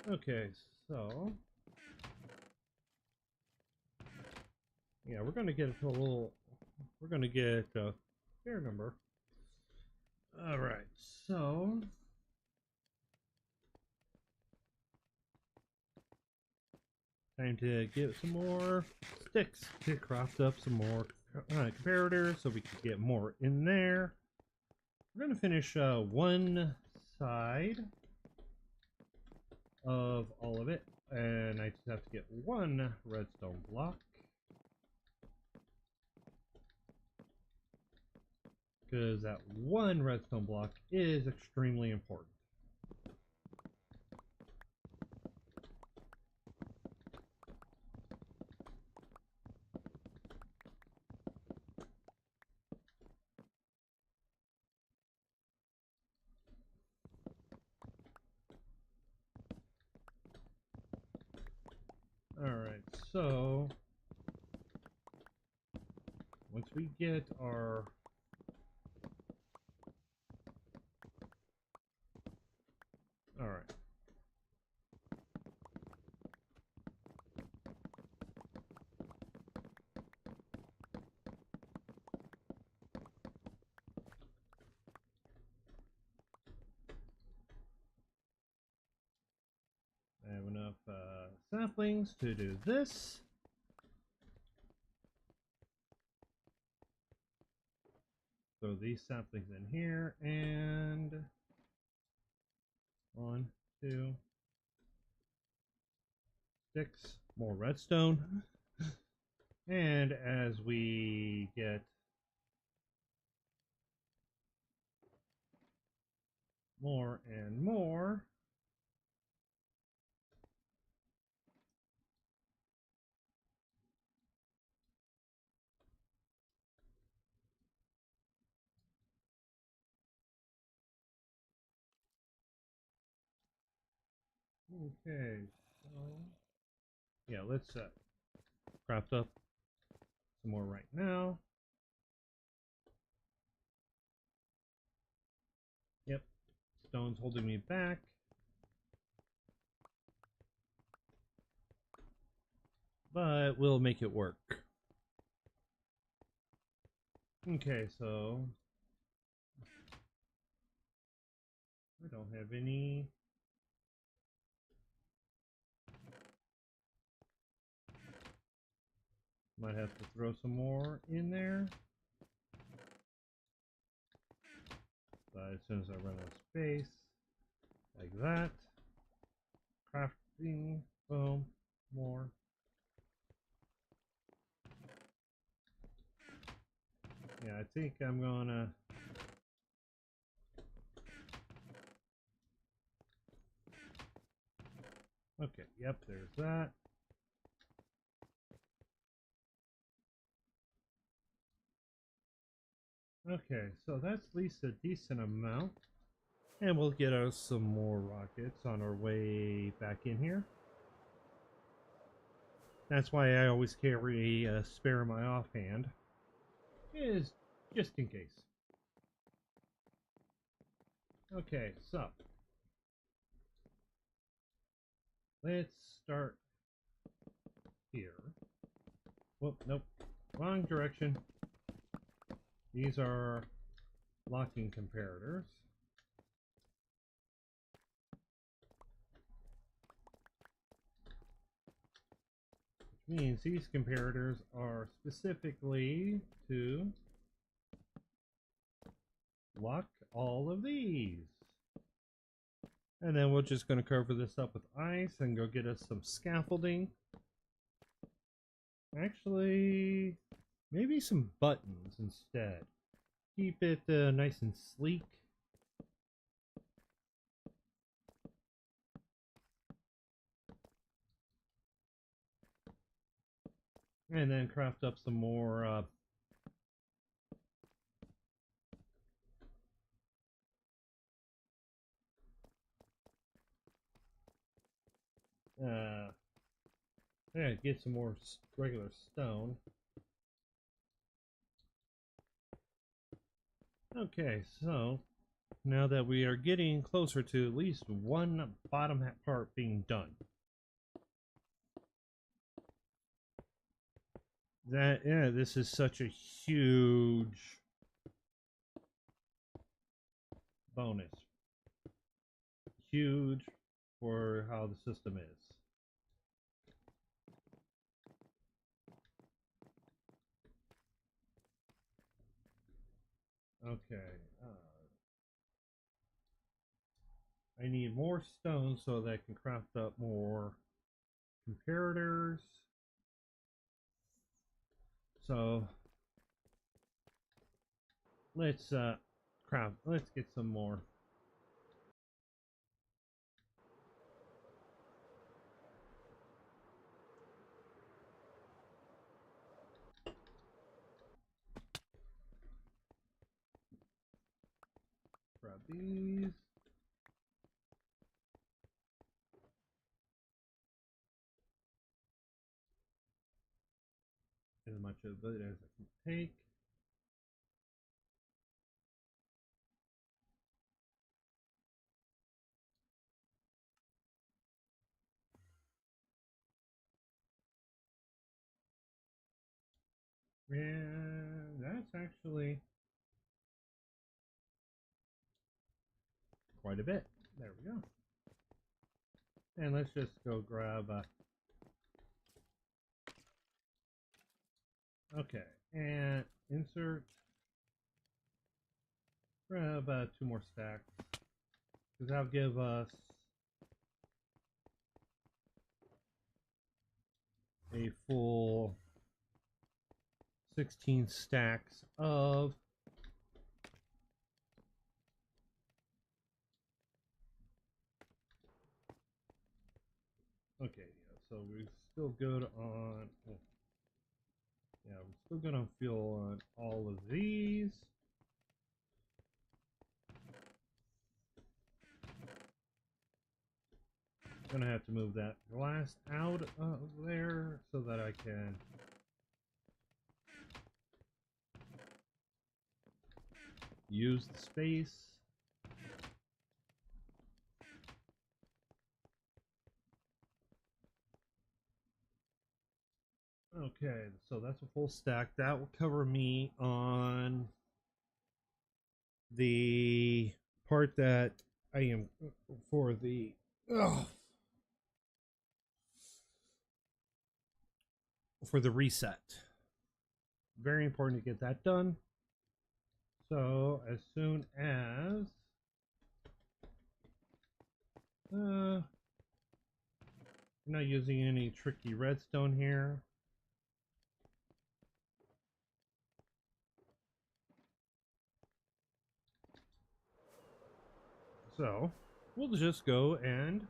Okay, so yeah, we're gonna get a little. We're gonna get a fair number. All right, so time to get some more sticks to craft up some more comparators so we can get more in there. We're gonna finish one side of all of it, and I just have to get one redstone block because that one redstone block is extremely important. so once we get our all right. I have enough saplings to do this. Throw these saplings in here, and 1, 2, 6 more redstone. And as we get more and more, okay, so yeah, let's craft up some more right now. Yep, stone's holding me back. But we'll make it work. Okay, so I don't have any. Might have to throw some more in there. But as soon as I run out of space, like that. Crafting, boom, more. Yeah, I think I'm gonna okay, yep, there's that. Okay, so that's at least a decent amount. And we'll get us some more rockets on our way back in here. That's why I always carry a spare in my offhand. Is just in case. Okay, so let's start here. Whoop, nope. Wrong direction. These are locking comparators. Which means these comparators are specifically to lock all of these. And then we're just going to cover this up with ice and go get us some scaffolding. Actually, maybe some buttons instead. Keep it nice and sleek. And then craft up some more yeah, get some more regular stone. Okay, so now that we are getting closer to at least one bottom part being done. Yeah, this is such a huge bonus. Huge for how the system is. Okay. I need more stone so that I can craft up more comparators. So let's let's get some more. Grab these. much of it as I can take. And that's actually quite a bit. There we go. And let's just go grab okay, and insert, grab 2 more stacks, because that'll give us a full 16 stacks of okay, yeah, so we're still good on yeah, we're still good on fuel on all of these. Gonna have to move that glass out of there so that I can use the space. Okay, so that's a full stack. That will cover me on the part that I am for the ugh, for the reset. Very important to get that done. So as soon as I'm not using any tricky redstone here. So we'll just go and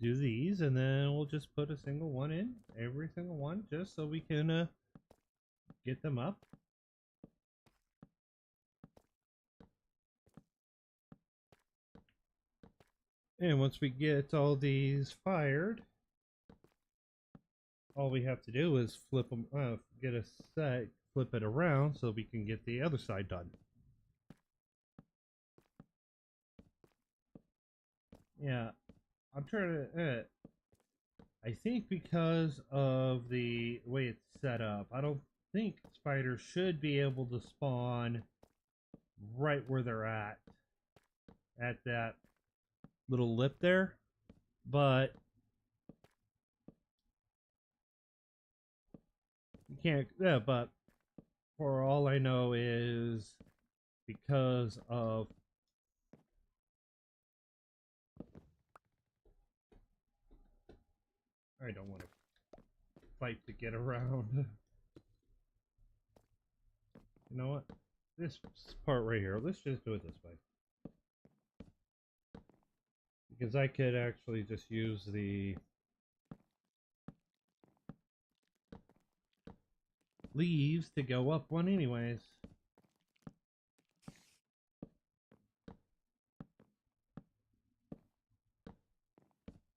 do these, and then we'll just put a single one in, every single one, just so we can get them up. And once we get all these fired, all we have to do is flip them, get a set, flip it around so we can get the other side done. Yeah, I'm trying to, I think because of the way it's set up, I don't think spiders should be able to spawn right where they're at that little lip there, but you can't, yeah, but for all I know is because of I don't want to fight to get around. You know what? This part right here, let's just do it this way. Because I could actually just use the leaves to go up one anyways.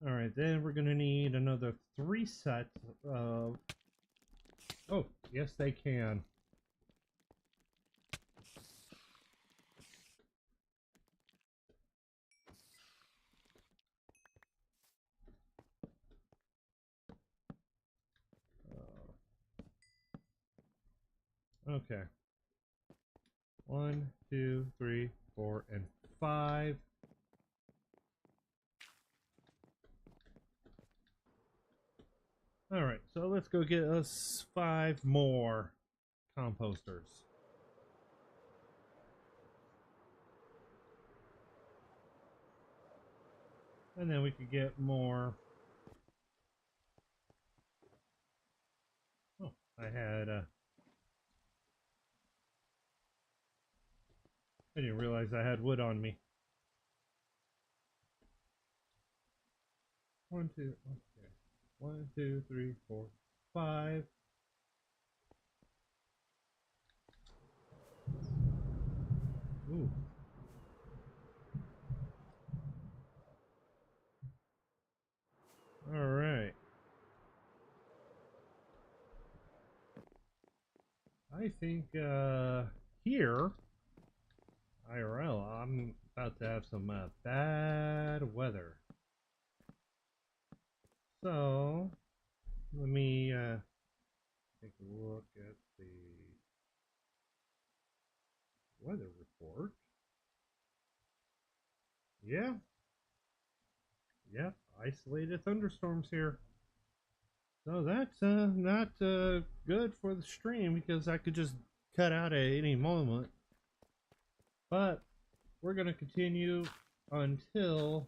Alright, then we're gonna need another 3 sets of... Oh, yes they can. Okay. 1, 2, 3, 4, and 5. Alright, so let's go get us 5 more composters. And then we could get more. Oh, I had I didn't realize I had wood on me. One, two, okay. 1, 2, 3, 4, 5. Ooh. All right. I think here, IRL, I'm about to have some bad weather. So, let me take a look at the weather report. Yeah, isolated thunderstorms here. So that's not good for the stream because I could just cut out at any moment. But we're going to continue until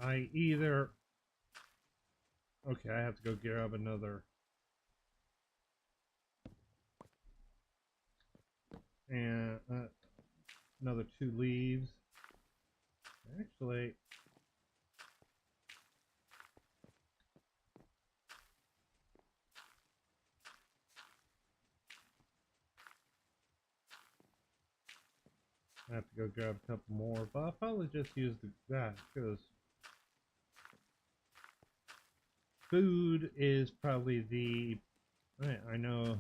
I either... Okay, I have to go grab another... And another 2 leaves. Actually... I have to go grab a couple more, but I'll probably just use that because food is probably the... I know...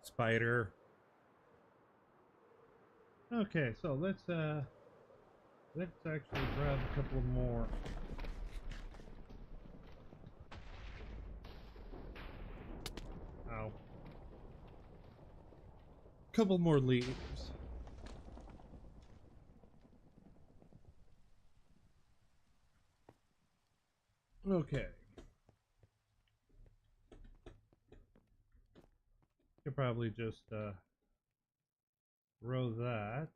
Spider. Okay, so let's actually grab a couple more. Ow. Couple more leaves. Okay. Could probably just row that.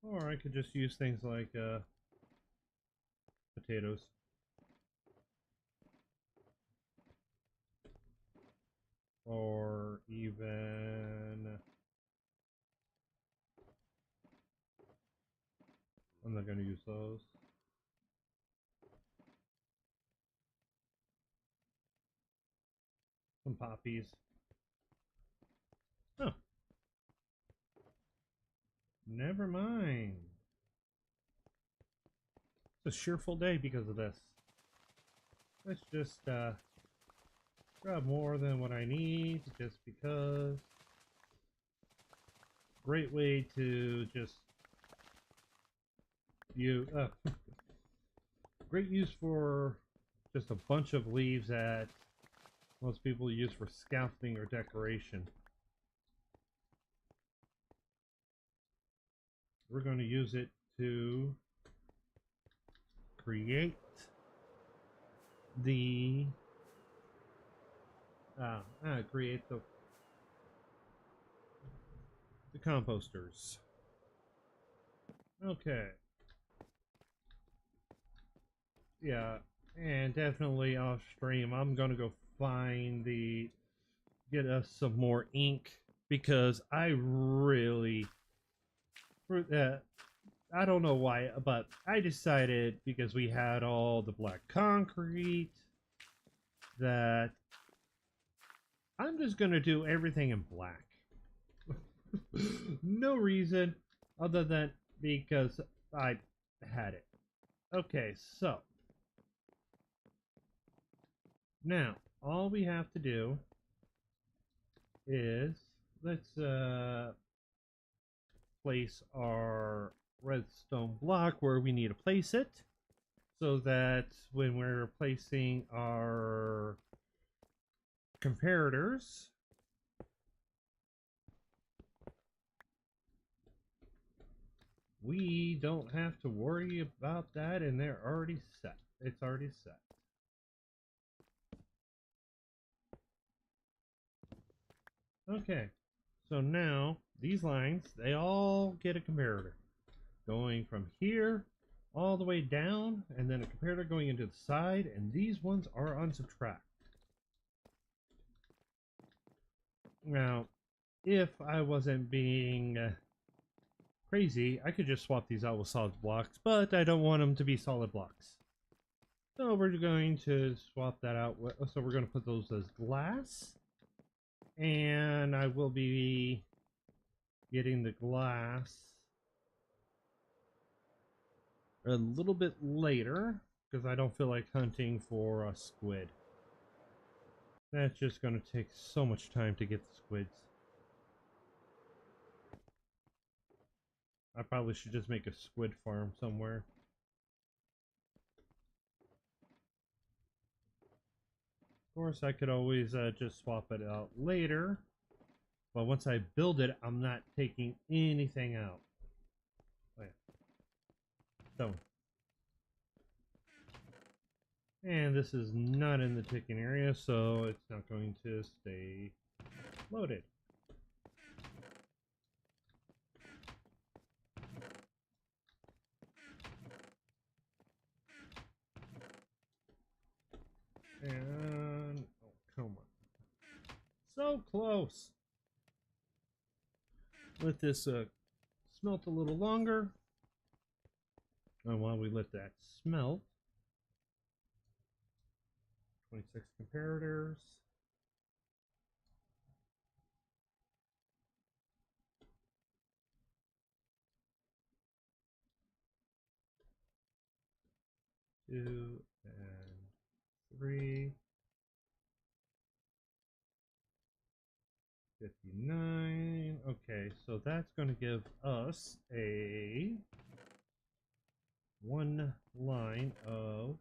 Or I could just use things like potatoes. Or even... I'm not going to use those. Some poppies. Oh. Never mind. It's a cheerful day because of this. Let's just grab more than what I need just because. Great way to just great use for just a bunch of leaves that most people use for scaffolding or decoration. We're going to use it to create the create the composters. Okay. Yeah, and definitely off stream, I'm gonna go find get us some more ink because I really, I don't know why, but I decided because we had all the black concrete that I'm just gonna do everything in black. No reason other than because I had it. Okay, so now all we have to do is let's place our redstone block where we need to place it so that when we're placing our comparators we don't have to worry about that, and they're already set. It's already set. Okay, so now these lines, they all get a comparator going from here all the way down, and then a comparator going into the side, and these ones are on subtract. Now, if I wasn't being crazy, I could just swap these out with solid blocks, but I don't want them to be solid blocks. So we're going to swap that out. So we're going to put those as glass. And I will be getting the glass a little bit later because I don't feel like hunting for a squid. That's just going to take so much time to get the squids. I probably should just make a squid farm somewhere. Of course, I could always just swap it out later. But once I build it, I'm not taking anything out. Oh, yeah. Stone. And this is not in the ticking area, so it's not going to stay loaded. And, oh, come on. So close. Let this smelt a little longer. And while we let that smelt, 26 comparators. Two and 3. 59. Okay, so that's going to give us a 1 line of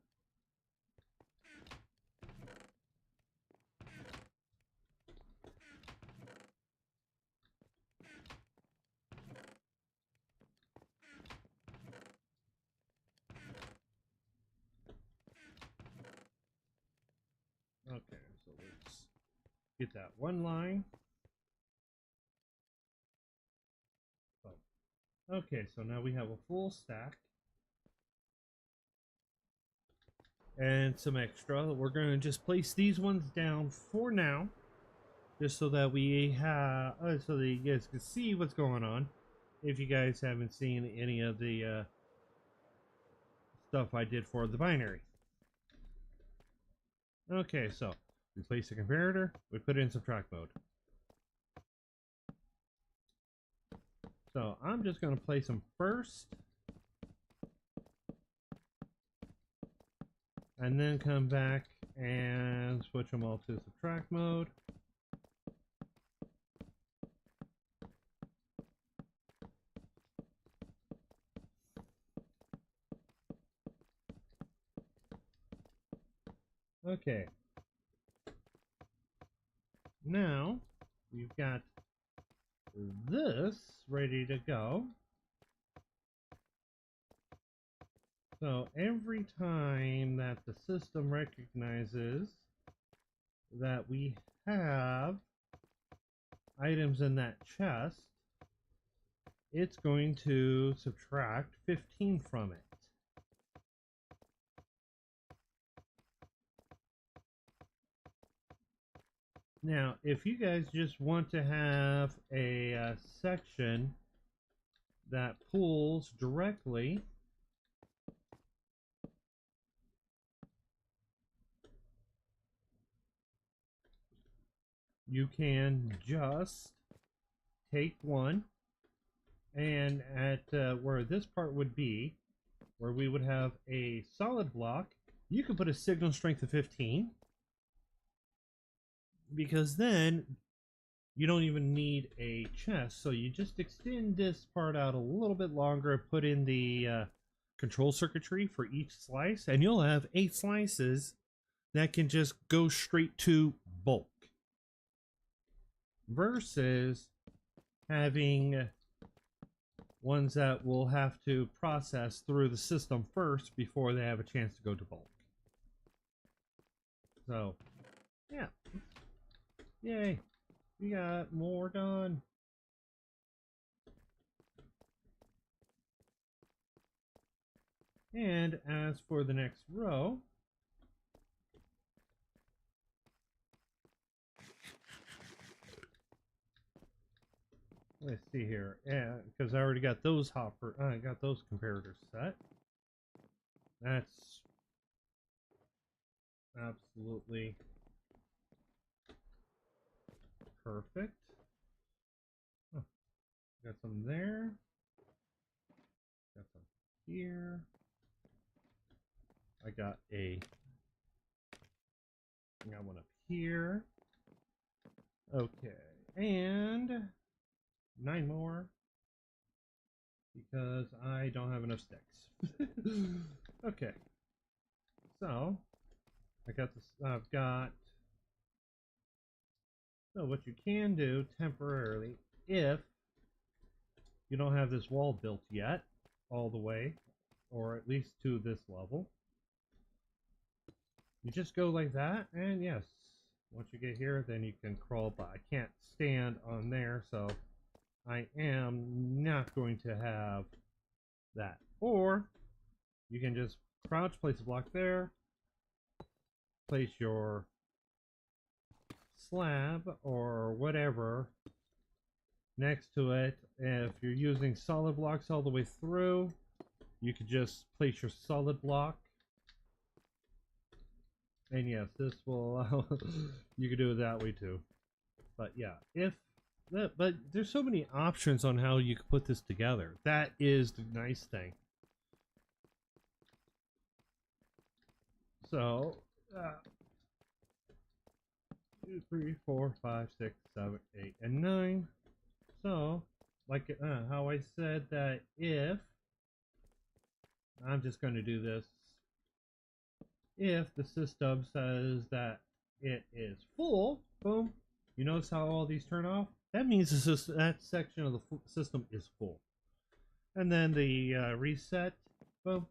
okay, so let's get that 1 line. Oh. Okay, so now we have a full stack. And some extra. We're going to just place these ones down for now. Just so that we have, so that you guys can see what's going on. If you guys haven't seen any of the stuff I did for the binary. Okay, so we place the comparator, we put it in subtract mode. So I'm just going to place them first. And then come back and switch them all to subtract mode. Okay. Now we've got this ready to go. So every time that the system recognizes that we have items in that chest, it's going to subtract 15 from it. Now, if you guys just want to have a section that pulls directly you can just take one and at where this part would be, where we would have a solid block, you could put a signal strength of 15, because then you don't even need a chest. So you just extend this part out a little bit longer, put in the control circuitry for each slice, and you'll have 8 slices that can just go straight to bulk. Versus having ones that will have to process through the system first before they have a chance to go to bulk. So, yeah. Yay. We got more done. And as for the next row, let's see here. Yeah, because I already got those I got those comparators set. That's absolutely perfect. Oh, got some there. Got some here. I got one up here. Okay, and 9 more because I don't have enough sticks. Okay, so I got this. I've got. So what you can do temporarily, if you don't have this wall built yet, all the way, or at least to this level, you just go like that, and yes, once you get here, then you can crawl by. I can't stand on there, so I am not going to have that. Or you can just crouch, place a block there, place your slab or whatever next to it. If you're using solid blocks all the way through, you could just place your solid block. And yes, this will allow you can do it that way too. But yeah, but there's so many options on how you can put this together. That is the nice thing. So 2, 3, 4, 5, 6, 7, 8, and 9. So, like how I said that if I'm just going to do this, if the system says that it is full, boom. You notice how all these turn off? That means the system, that section of the system is full. And then the reset, boom.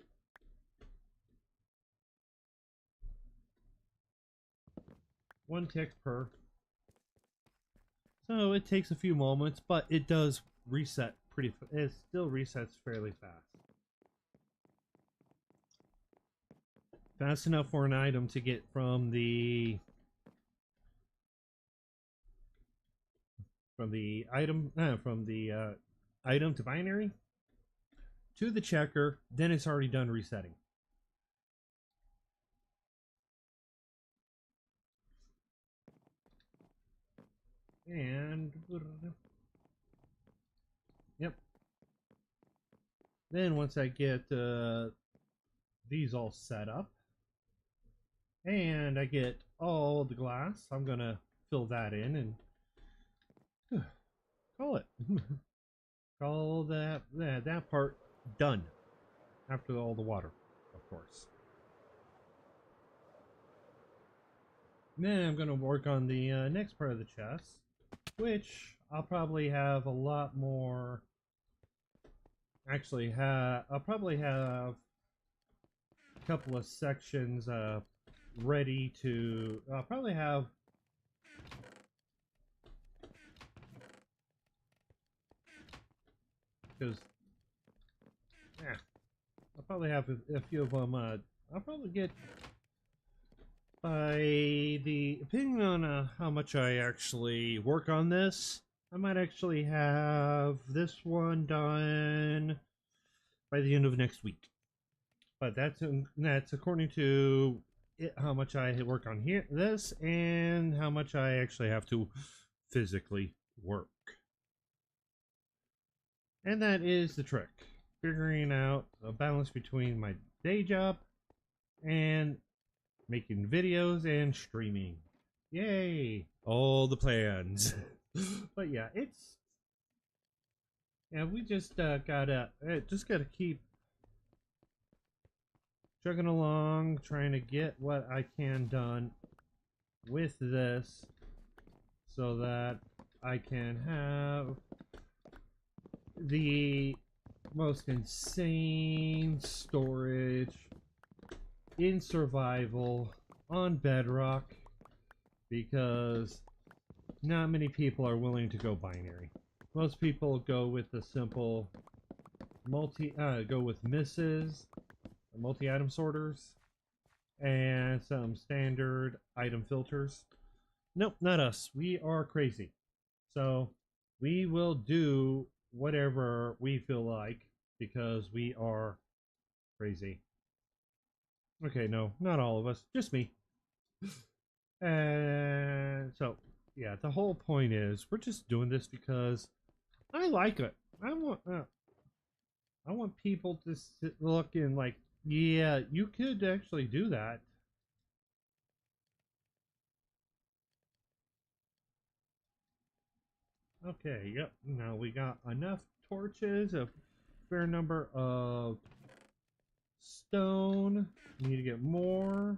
One tick per. So it takes a few moments, but it does reset pretty. It still resets fairly fast. Fast enough for an item to get from the item to binary to the checker. Then it's already done resetting. And yep. Then once I get these all set up and I get all the glass, I'm gonna fill that in and call it. Call that part done. After all the water, of course. And then I'm gonna work on the next part of the chest, which I'll probably have a lot more. Actually, I'll probably have a couple of sections ready to. I'll probably have. Because, yeah, I'll probably have a few of them. I'll probably get by depending on how much I actually work on this. I might actually have this one done by the end of next week. But that's according to how much I work on this and how much I actually have to physically work. And that is the trick. Figuring out a balance between my day job and making videos and streaming. Yay! All the plans. But yeah, we just gotta keep chugging along, trying to get what I can done with this so that I can have the most insane storage in survival on Bedrock because not many people are willing to go binary. Most people go with the simple go with misses, multi-item sorters, and some standard item filters. Nope, not us. We are crazy. So we will do whatever we feel like because we are crazy. Okay, no, not all of us, just me. And so, yeah, the whole point is we're just doing this because I like it. I want people to look and like, yeah, you could actually do that. Okay, yep. Now we got enough torches, a fair number of stone. Need to get more.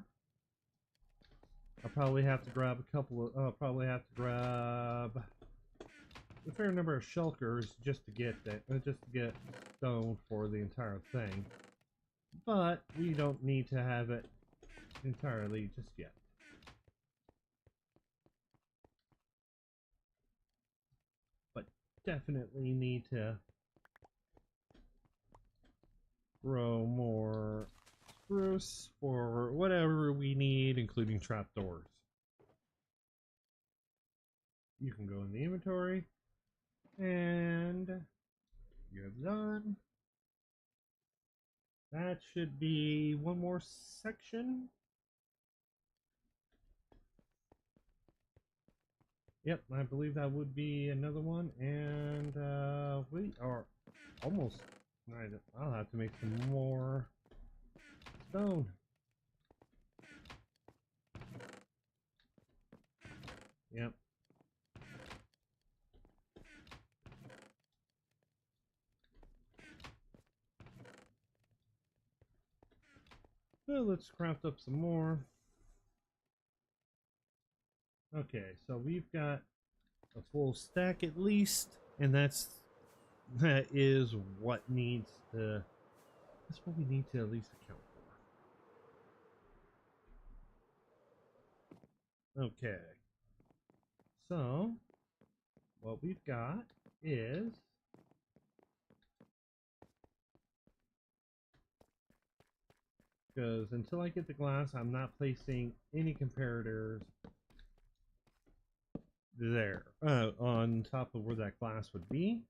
I'll probably have to grab a couple of. I'll probably have to grab a fair number of shulkers just to get that, just to get stone for the entire thing. But we don't need to have it entirely just yet. But definitely need to grow more spruce for whatever we need, including trapdoors. You can go in the inventory, and you're done. That should be one more section. Yep, I believe that would be another one, and we are almost. I'll have to make some more stone. Yep. So let's craft up some more. Okay, so we've got a full stack at least, and that is what needs to. That's what we need to at least account for. Okay. So what we've got is because until I get the glass, I'm not placing any comparators there on top of where that glass would be.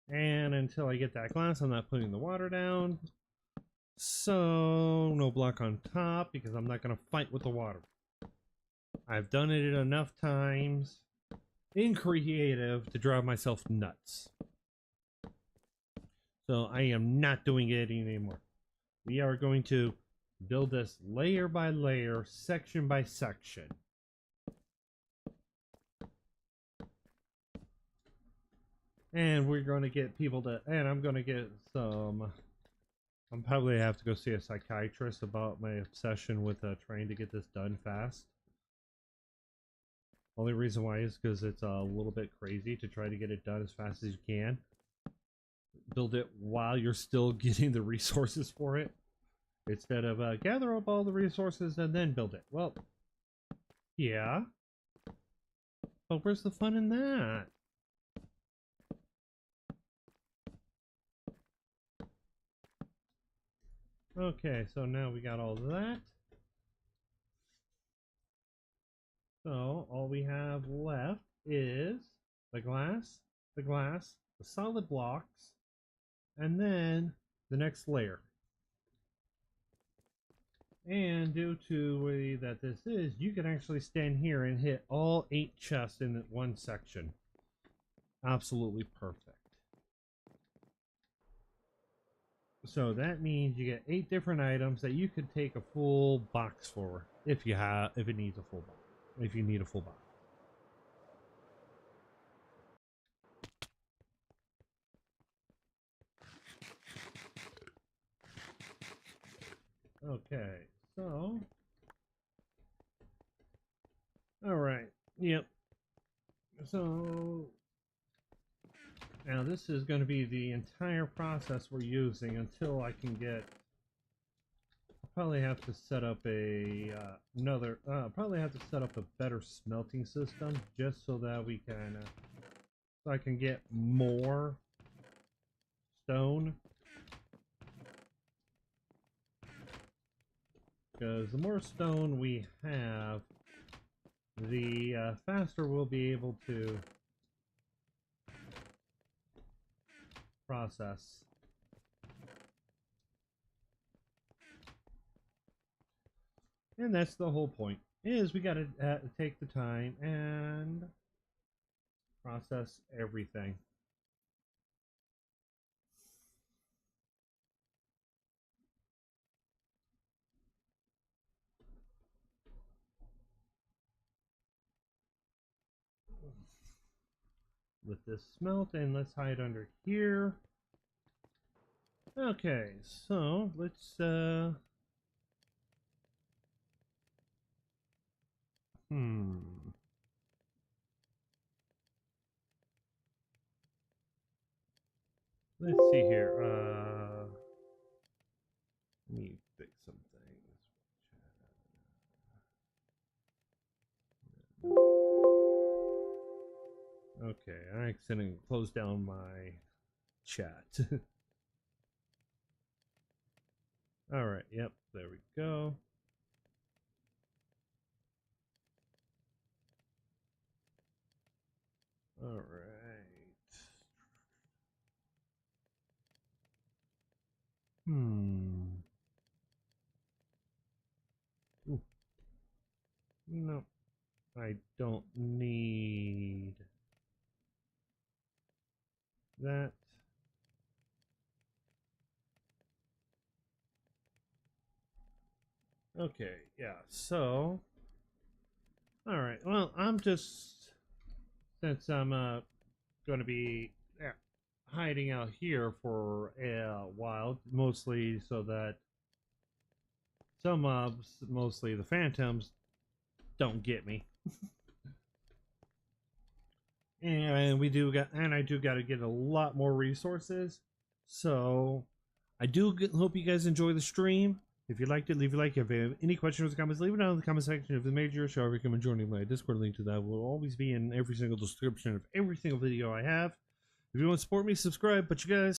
And until I get that glass, I'm not putting the water down. So no block on top because I'm not going to fight with the water. I've done it enough times in creative to drive myself nuts. So I am not doing it anymore. We are going to build this layer by layer, section by section. And we're going to get people to, and I'm going to get some, I'm probably have to go see a psychiatrist about my obsession with trying to get this done fast. Only reason why is because it's a little bit crazy to try to get it done as fast as you can. Build it while you're still getting the resources for it. Instead of gather up all the resources and then build it. Well, yeah. But where's the fun in that? Okay, so now we got all of that. So all we have left is the glass, the solid blocks, and then the next layer. And due to the way that this is, you can actually stand here and hit all 8 chests in one section. Absolutely perfect. So that means you get 8 different items that you could take a full box for if it needs a full box. If you need a full box. Okay, so all right, yep. So Now this is going to be the entire process we're using until I can get. I'll probably have to set up a probably have to set up a better smelting system just so that we can, so I can get more stone. Because the more stone we have, the faster we'll be able to process. And that's the whole point, is we gotta take the time and process everything. Let this smelt, and let's hide under here. Okay, so let's let's see here. Let me fix some things. Okay, I accidentally closed down my chat. Alright, yep, there we go. Alright. Ooh. No, I don't need that. Okay, yeah, so alright, well, I'm just, since I'm going to be hiding out here for a while, mostly so that some mobs, mostly the phantoms, don't get me. And I do got to get a lot more resources. So I do hope you guys enjoy the stream. If you liked it, leave a like. If you have any questions or comments, leave it down in the comment section. If it made your show, I recommend joining my Discord. Link to that will always be in every single description of every single video I have. If you want to support me, subscribe. But you guys.